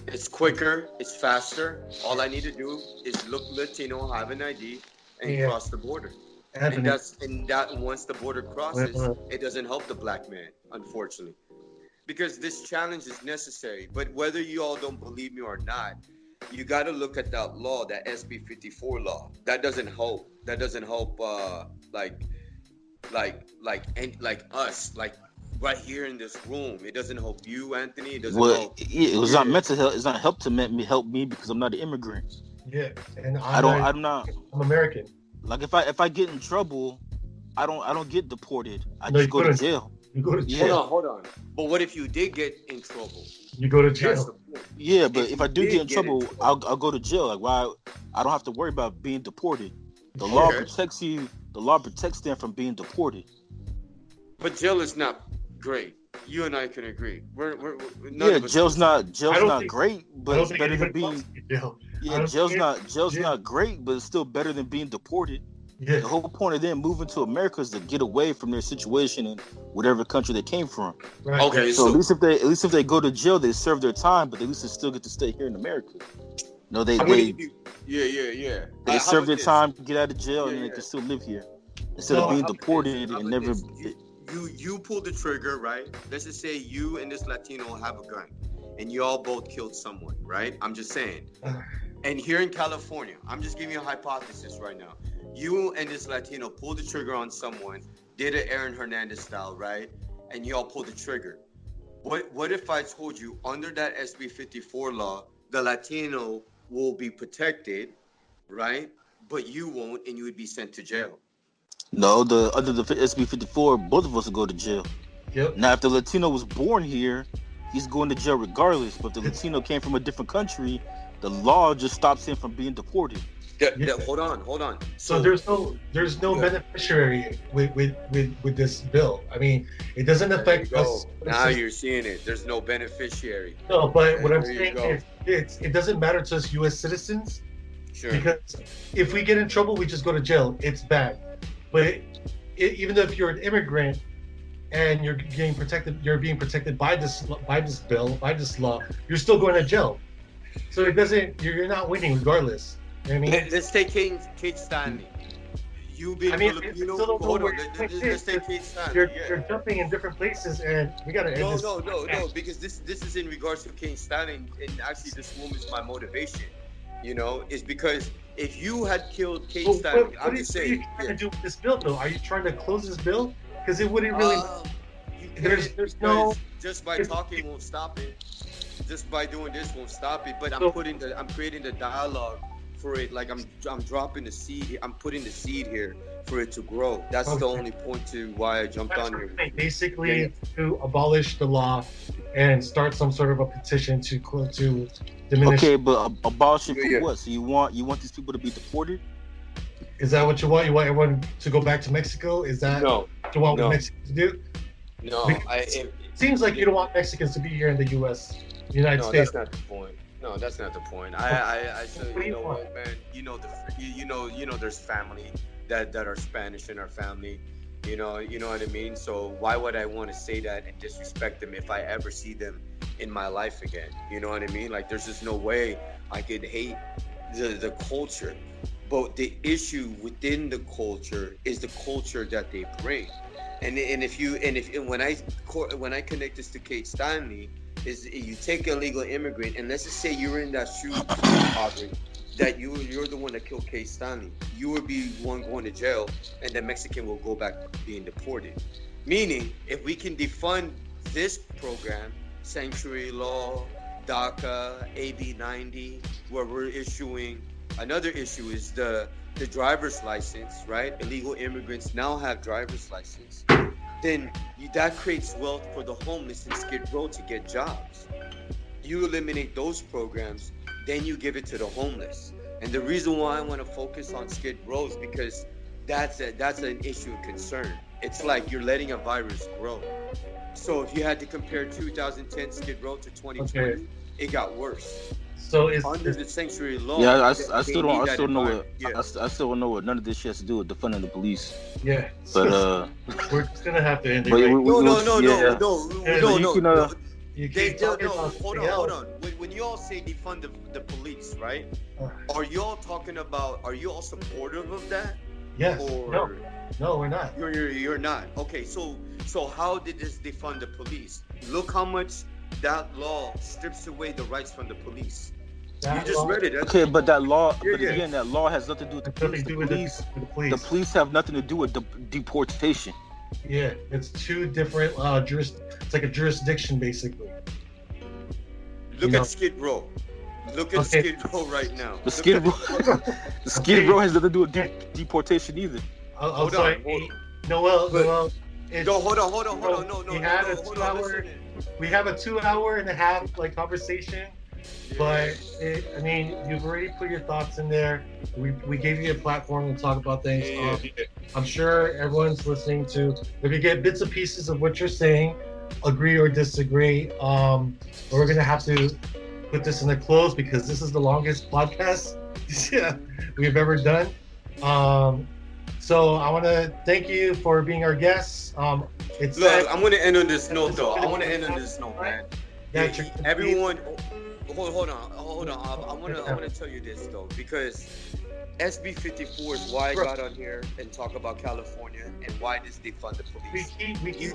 E: It's quicker, it's faster. All I need to do is look Latino, have an ID, and cross the border. And that once the border crosses, it doesn't help the black man, unfortunately, because this challenge is necessary. But whether you all don't believe me or not, you got to look at that law, that SB 54 law. That doesn't help. That doesn't help. Like us, like right here in this room. It doesn't help you, Anthony. It doesn't help.
C: It was not meant to help. It's not help to help me because I'm not an immigrant.
B: Yeah, and
C: I'm
B: American.
C: Like if I get in trouble, I don't get deported. I just go to jail.
B: You go to jail.
E: Hold on. But what if you did get in trouble?
B: You go to jail.
C: Yeah, but if I do get in trouble, I'll go to jail. Like, why? I don't have to worry about being deported. The law protects you. The law protects them from being deported.
E: But jail is not great. You and I can agree.
C: Jail's not great, but it's better than being. Yeah, jail's not great, but it's still better than being deported. Yeah. The whole point of them moving to America is to get away from their situation in whatever country they came from.
E: Right. Okay,
C: so at least if they go to jail, they serve their time, but at least they still get to stay here in America. No, they serve their time, get out of jail, and they can still live here instead of being deported and never.
E: You pulled the trigger, right? Let's just say you and this Latino have a gun, and you all both killed someone, right? I'm just saying. And here in California, I'm just giving you a hypothesis right now. You and this Latino pulled the trigger on someone, did an Aaron Hernandez style, right? And you all pulled the trigger. What if I told you under that SB 54 law, the Latino will be protected, right? But you won't, and you would be sent to jail.
C: No, under the SB 54, both of us will go to jail.
B: Yep.
C: Now, if the Latino was born here, he's going to jail regardless. But if the Latino came from a different country, the law just stops him from being deported.
E: Hold on.
B: So there's no beneficiary with this bill. I mean, it doesn't affect us.
E: Now you're seeing it. There's no beneficiary.
B: No, but what I'm saying is, it doesn't matter to us U.S. citizens.
E: Sure.
B: Because if we get in trouble, we just go to jail. It's bad. But even though if you're an immigrant and you're being protected by this bill, by this law, you're still going to jail. So it doesn't. You're not winning regardless. You know what I mean?
E: Let's take Kate Stanley. You being Filipino. Hold on. Let's take Kate Stanley.
B: You're jumping in different places, and we gotta end this.
E: No. Because this is in regards to Kate Stanley, and actually this woman's my motivation. You know, is because if you had killed Kate Stanley, I'm just saying.
B: What are you trying to do with this bill, though? Are you trying to close this bill? Because it wouldn't really. There's no.
E: Just by talking won't stop it. Just by doing this won't stop it. But I'm creating the dialogue for it. Like I'm dropping the seed. I'm putting the seed here for it to grow. That's the only point to why I jumped on here.
B: Basically, to abolish the law and start some sort of a petition to diminish.
C: Okay, but abolish it for what? So you want these people to be deported?
B: Is that what you want? You want everyone to go back to Mexico? Is that what you want Mexicans to do?
E: No,
B: it seems like you don't want Mexicans to be here in the U.S., United States.
E: No, that's not the point. No, that's not the point. I said, you know what, man? You know, there's family that are Spanish in our family. You know what I mean? So why would I want to say that and disrespect them if I ever see them in my life again? You know what I mean? Like, there's just no way I could hate the culture. But the issue within the culture is the culture that they bring. And when I connect this to Kate Stanley, is you take an illegal immigrant, and let's just say you're in that shoe, Aubrey, that you're the one that killed Kate Stanley. You would be one going to jail, and the Mexican will go back being deported. Meaning, if we can defund this program, sanctuary law, DACA, AB 90, where we're issuing. Another issue is the driver's license, right? Illegal immigrants now have driver's license. Then that creates wealth for the homeless in Skid Row to get jobs. You eliminate those programs, then you give it to the homeless. And the reason why I want to focus on Skid Row is because that's an issue of concern. It's like you're letting a virus grow. So if you had to compare 2010 Skid Row to 2020, it got worse.
B: So it's
E: under the sanctuary law.
C: Yeah, I still don't know what none of this shit has to do with defunding the police.
B: Yeah,
C: but
B: we're just gonna have to end it.
E: No. Hold on. When you all say defund the police, right? Are you all supportive of that?
B: Yes. No, we're not.
E: You're not. Okay, so how did this defund the police? Look how much that law strips away the rights from the police. You just read it.
C: Okay, but that law, again, that law has nothing to do with the police. The police have nothing to do with deportation.
B: Yeah, it's two different it's like a jurisdiction, basically.
E: Look at Skid Row. Look at Skid Row right now.
C: The Skid Row has nothing to do with deportation either.
B: Hold on. Noel.
E: No, hold on. No.
B: We have a 2.5-hour conversation, but you've already put your thoughts in there. We gave you a platform to talk about things. I'm sure everyone's listening to. If you get bits and pieces of what you're saying, agree or disagree, we're gonna have to put this in a close because this is the longest podcast we've ever done. So I want to thank you for being our guests.
E: I'm going to end on this note, though. Man. Everyone, hold on. I want to tell you this, though, because SB 54 is why I got on here and talk about California and why this defund the police.
B: We keep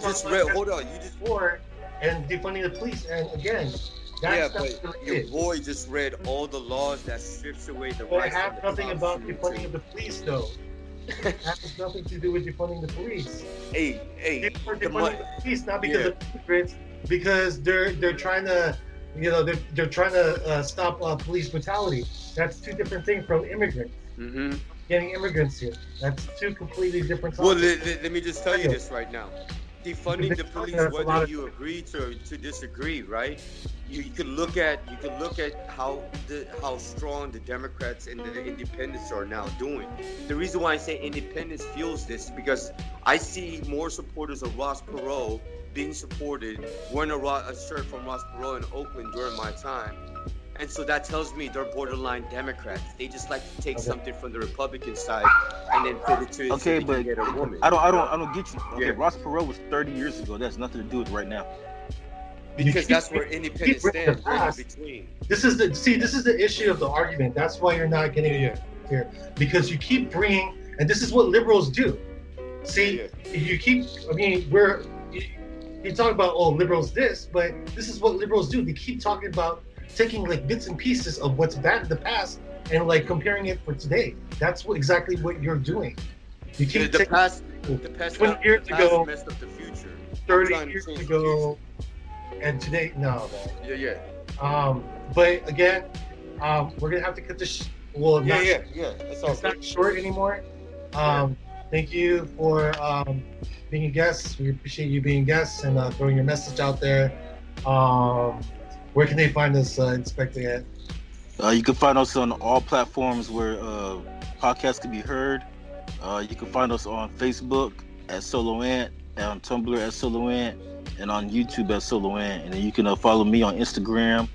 B: and defunding the police, and again.
E: But your boy just read all the laws that strips away the rights.
B: It has nothing about defunding the police, though. It has nothing to do with defunding the police.
E: Hey,
B: defunding the police, not because of immigrants, because they're trying to, they're trying to stop police brutality. That's two different things from immigrants.
E: Mm-hmm.
B: Getting immigrants here. That's two completely different topics.
E: Well, let me just tell you this right now. Defunding the police, whether you agree to disagree, right? You can look at how strong the Democrats and the Independents are now doing. The reason why I say Independents feels this is because I see more supporters of Ross Perot being supported, wearing a shirt from Ross Perot in Oakland during my time. And so that tells me they're borderline Democrats. They just like to take something from the Republican side and then fit it to so but get a woman.
C: I don't get you. Okay, Ross Perot was 30 years ago. That has nothing to do with right now.
E: Because that's where independence stands, right in between.
B: This is the issue of the argument. That's why you're not getting it here. Because you keep bringing, and this is what liberals do. You keep, you talk about, liberals this, but this is what liberals do. They keep talking about taking bits and pieces of what's bad in the past and comparing it for today. That's exactly what you're doing. You keep
E: the past
B: 20 years ago,
E: messed up the future.
B: 30 years ago, and today, no.
E: Yeah.
B: But again, we're gonna have to cut this well,
E: Yeah. That's all
B: it's
E: good.
B: not short anymore. Thank you for being a guest. We appreciate you being guests and throwing your message out there. Where can they find us, Inspector Ant?
C: You can find us on all platforms where podcasts can be heard. You can find us on Facebook at Solo Ant, on Tumblr at Solo Ant, and on YouTube at Solo Ant. And then you can follow me on Instagram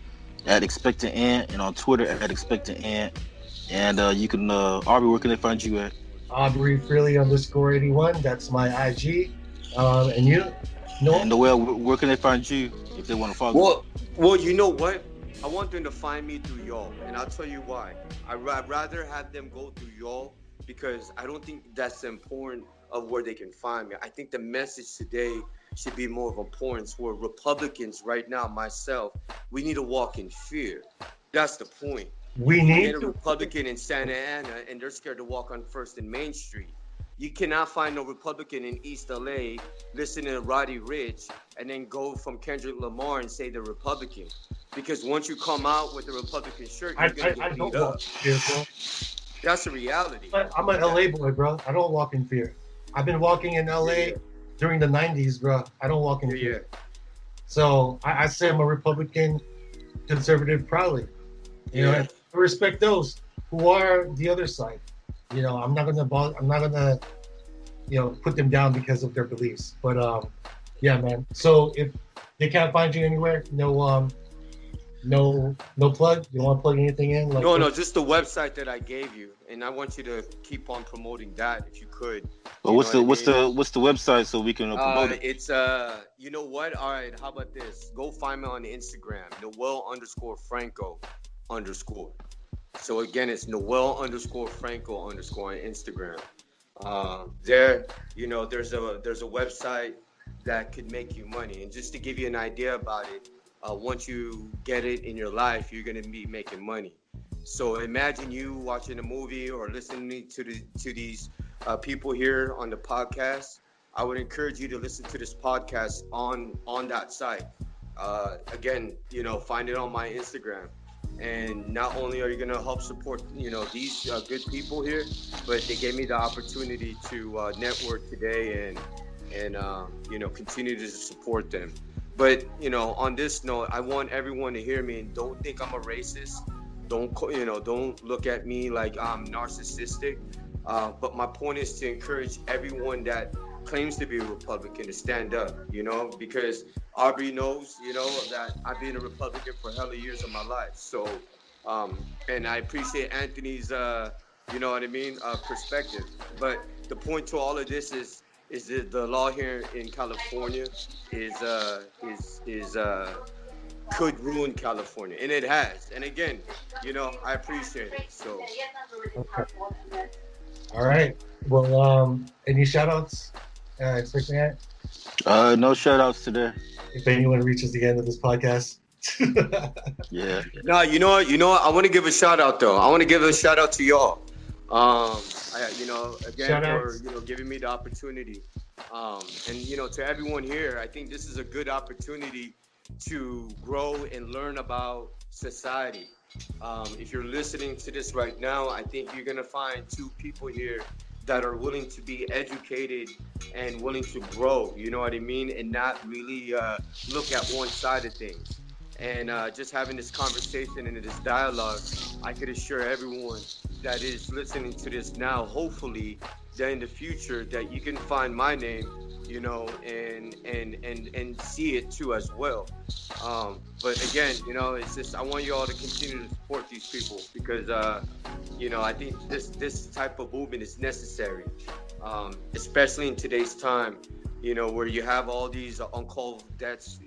C: at Expectant Ant and on Twitter at Expectant Ant. And you can, Aubrey, where can they find you at?
B: Aubrey Freely _81. That's my IG. And you?
C: And Noel, where can they find you if they want to follow you?
E: Well, you know what? I want them to find me through y'all, and I'll tell you why. I'd rather have them go through y'all because I don't think that's important of where they can find me. I think the message today should be more of importance where Republicans right now, myself, we need to walk in fear. That's the point.
B: We need
E: a Republican in Santa Ana, and they're scared to walk on First and Main Street. You cannot find no Republican in East LA listening to Roddy Ricch and then go from Kendrick Lamar and say they're Republican. Because once you come out with the Republican shirt, you're going to get beat up.
B: Fear, bro.
E: That's the reality.
B: But I'm an LA boy, bro. I don't walk in fear. I've been walking in LA during the 90s, bro. I don't walk in fear. So I say I'm a Republican conservative proudly. You know, I respect those who are the other side. You know, I'm not gonna put them down because of their beliefs. But yeah, man. So if they can't find you anywhere, no plug. You don't want to plug anything in?
E: No, just the website that I gave you, and I want you to keep on promoting that if you could.
C: Well, what's the website so we can promote it?
E: It's you know what? All right, how about this? Go find me on Instagram, Noel _Franco _. So again, it's Noel _Franco _ on Instagram. There, there's a website that could make you money, and just to give you an idea about it. Once you get it in your life, you're going to be making money. So imagine you watching a movie or listening to these people here on the podcast. I would encourage you to listen to this podcast on that site. Again, find it on my Instagram. And not only are you going to help support, these good people here, but they gave me the opportunity to network today and continue to support them. But, on this note, I want everyone to hear me and don't think I'm a racist. Don't look at me like I'm narcissistic. But my point is to encourage everyone that claims to be a Republican to stand up, because Aubrey knows, that I've been a Republican for hella years of my life. So, and I appreciate Anthony's, perspective. But the point to all of this is that the law here in California could ruin California, and it has. And again, I appreciate it. So,
B: okay. All right. Well, any shout outs? Expecting it?
C: No shout outs today.
B: If anyone reaches the end of this podcast.
C: Yeah.
E: No, you know what? I want to give a shout out though. I want to give a shout out to y'all. Again for giving me the opportunity. And to everyone here, I think this is a good opportunity to grow and learn about society. If you're listening to this right now, I think you're gonna find two people here that are willing to be educated and willing to grow, you know what I mean? And not really look at one side of things. And just having this conversation and this dialogue, I could assure everyone that is listening to this now, hopefully, that in the future that you can find my name, and see it too as well. But again, it's just I want you all to continue to support these people because I think this type of movement is necessary, especially in today's time, where you have all these uncalled deaths,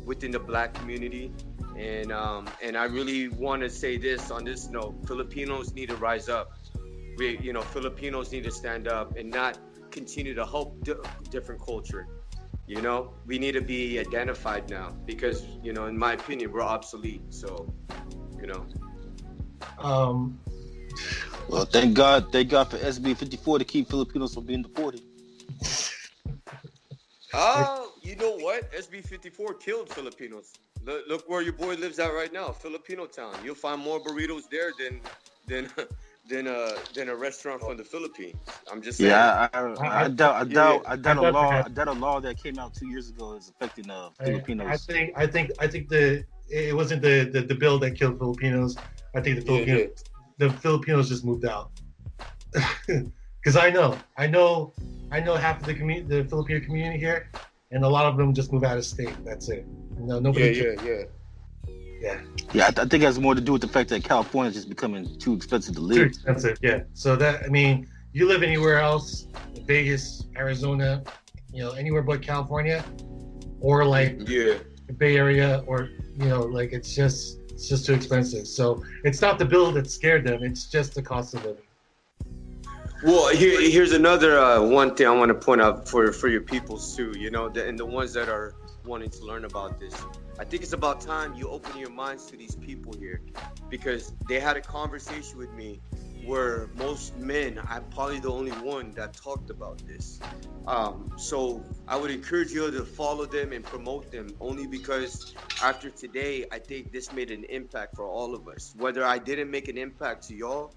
E: within the Black community. And I really want to say this on this note: Filipinos need to rise up. Filipinos need to stand up and not continue to help different culture. We need to be identified now because, in my opinion, we're obsolete. So,
C: Well, thank God for SB 54 to keep Filipinos from being deported.
E: You know what? SB 54 killed Filipinos. Look where your boy lives at right now, Filipino town. You'll find more burritos there than a restaurant from the Philippines. I'm just saying.
C: Yeah, I doubt
B: a
C: law that came out 2 years ago is affecting Filipinos.
B: I think it wasn't the bill that killed Filipinos. I think the Filipinos just moved out. Because I know half of the Filipino community here, and a lot of them just move out of state. That's it. No, nobody.
C: Yeah, I think it has more to do with the fact that California is just becoming too expensive to live.
B: Too expensive, yeah. So that, I mean, you live anywhere else, Vegas, Arizona, anywhere but California, or like the Bay Area, or like it's just too expensive. So it's not the bill that scared them; it's just the cost of living.
E: Well, here's another one thing I want to point out for your peoples too. And the ones that are wanting to learn about this. I think it's about time you open your minds to these people here, because they had a conversation with me where most men, I'm probably the only one that talked about this. So I would encourage you to follow them and promote them, only because after today, I think this made an impact for all of us. Whether I didn't make an impact to y'all,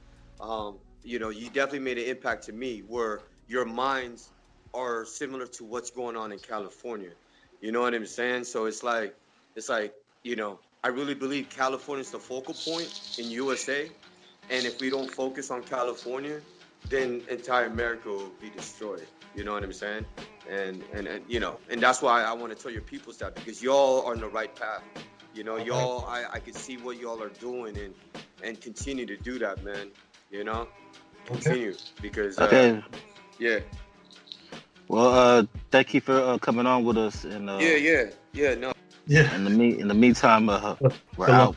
E: you definitely made an impact to me, where your minds are similar to what's going on in California. You know what I'm saying? So it's like, I really believe California is the focal point in USA. And if we don't focus on California, then entire America will be destroyed. You know what I'm saying? And that's why I want to tell your peoples that, because y'all are on the right path. Y'all, I can see what y'all are doing, and continue to do that, man. Continue, because yeah.
C: Well, thank you for coming on with us. And
E: no.
C: Yeah. In the meantime, we're out.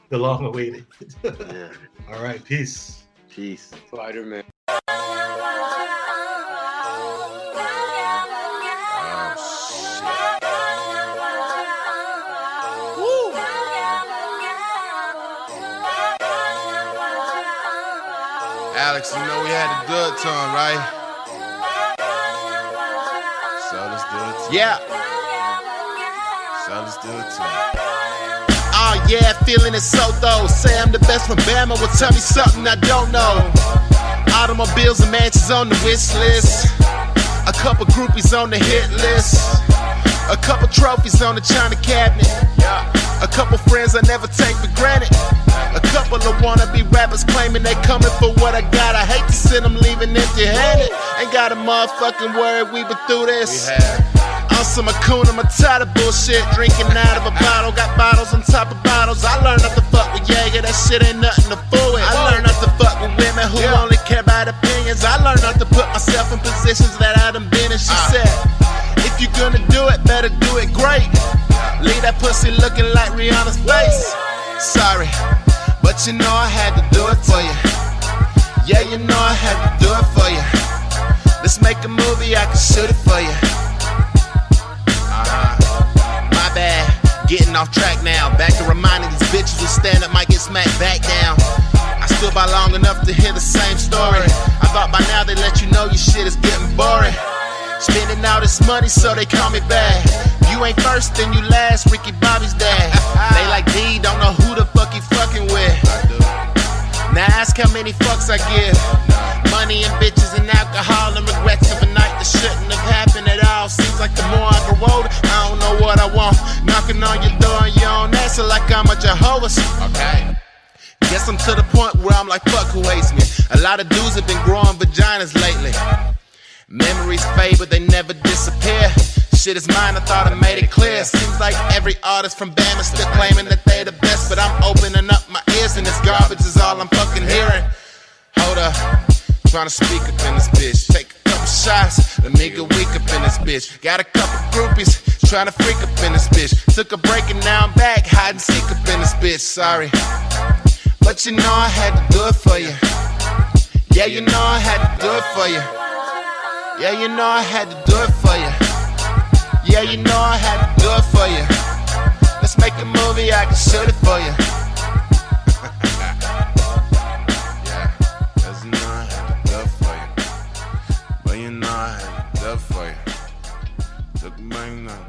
B: The long awaited.
C: Yeah.
B: All right. Peace.
E: Spider-Man.
F: Alex, we had to do it to him, right? So let's do it to him. Yeah. So let's do it to him. Oh yeah, feeling it so though. Say I'm the best from Bama, well tell me something I don't know. Automobiles and mansions on the wish list. A couple groupies on the hit list. A couple trophies on the China cabinet. A couple friends I never take for granted. A couple of wannabe rappers claiming they coming for what I got. I hate to see them leaving empty-handed. Ain't got a motherfucking word, we been through this. I'm some Akuna Matata bullshit, drinking out of a bottle. Got bottles on top of bottles. I learned not to fuck with Jaeger, that shit ain't nothing to fool with. I learned not to fuck with women who only care about opinions. I learned not to put myself in positions that I done been in. She said, if you gonna do it, better do it great. Leave that pussy looking like Rihanna's face. Sorry, but I had to do it for you. Yeah, I had to do it for you. Let's make a movie, I can shoot it for you. My bad, getting off track now. Back to reminding these bitches who stand up might get smacked back down. I stood by long enough to hear the same story. I thought by now they let you know your shit is getting boring. Spending all this money so they call me bad. You ain't first, then you last, Ricky Bobby's dad. They like D, don't know who the fuck he fucking with. Now ask how many fucks I give. Money and bitches and alcohol and regrets of a night that shouldn't have happened at all. Seems like the more I grow older, I don't know what I want. Knocking on your door and you don't answer like I'm a Jehovah's. Okay. Guess I'm to the point where I'm like, fuck who hates me. A lot of dudes have been growing vaginas lately. Memories fade, but they never disappear. Shit is mine, I thought I made it clear. Seems like every artist from Bama still claiming that they the best, but I'm opening up my ears and this garbage is all I'm fucking hearing. Hold up, trying to speak up in this bitch. Take a couple shots, let me get weak up in this bitch. Got a couple groupies, trying to freak up in this bitch. Took a break and now I'm back, hide and seek up in this bitch. Sorry, but I had to do it for you. Yeah, I had to do it for you. Yeah, I had to do it for you. Yeah, I had to do it for you. Let's make a movie, I can shoot it for you. Yeah, cause I had to do it for you. But I had to do it for you. Took a bang now.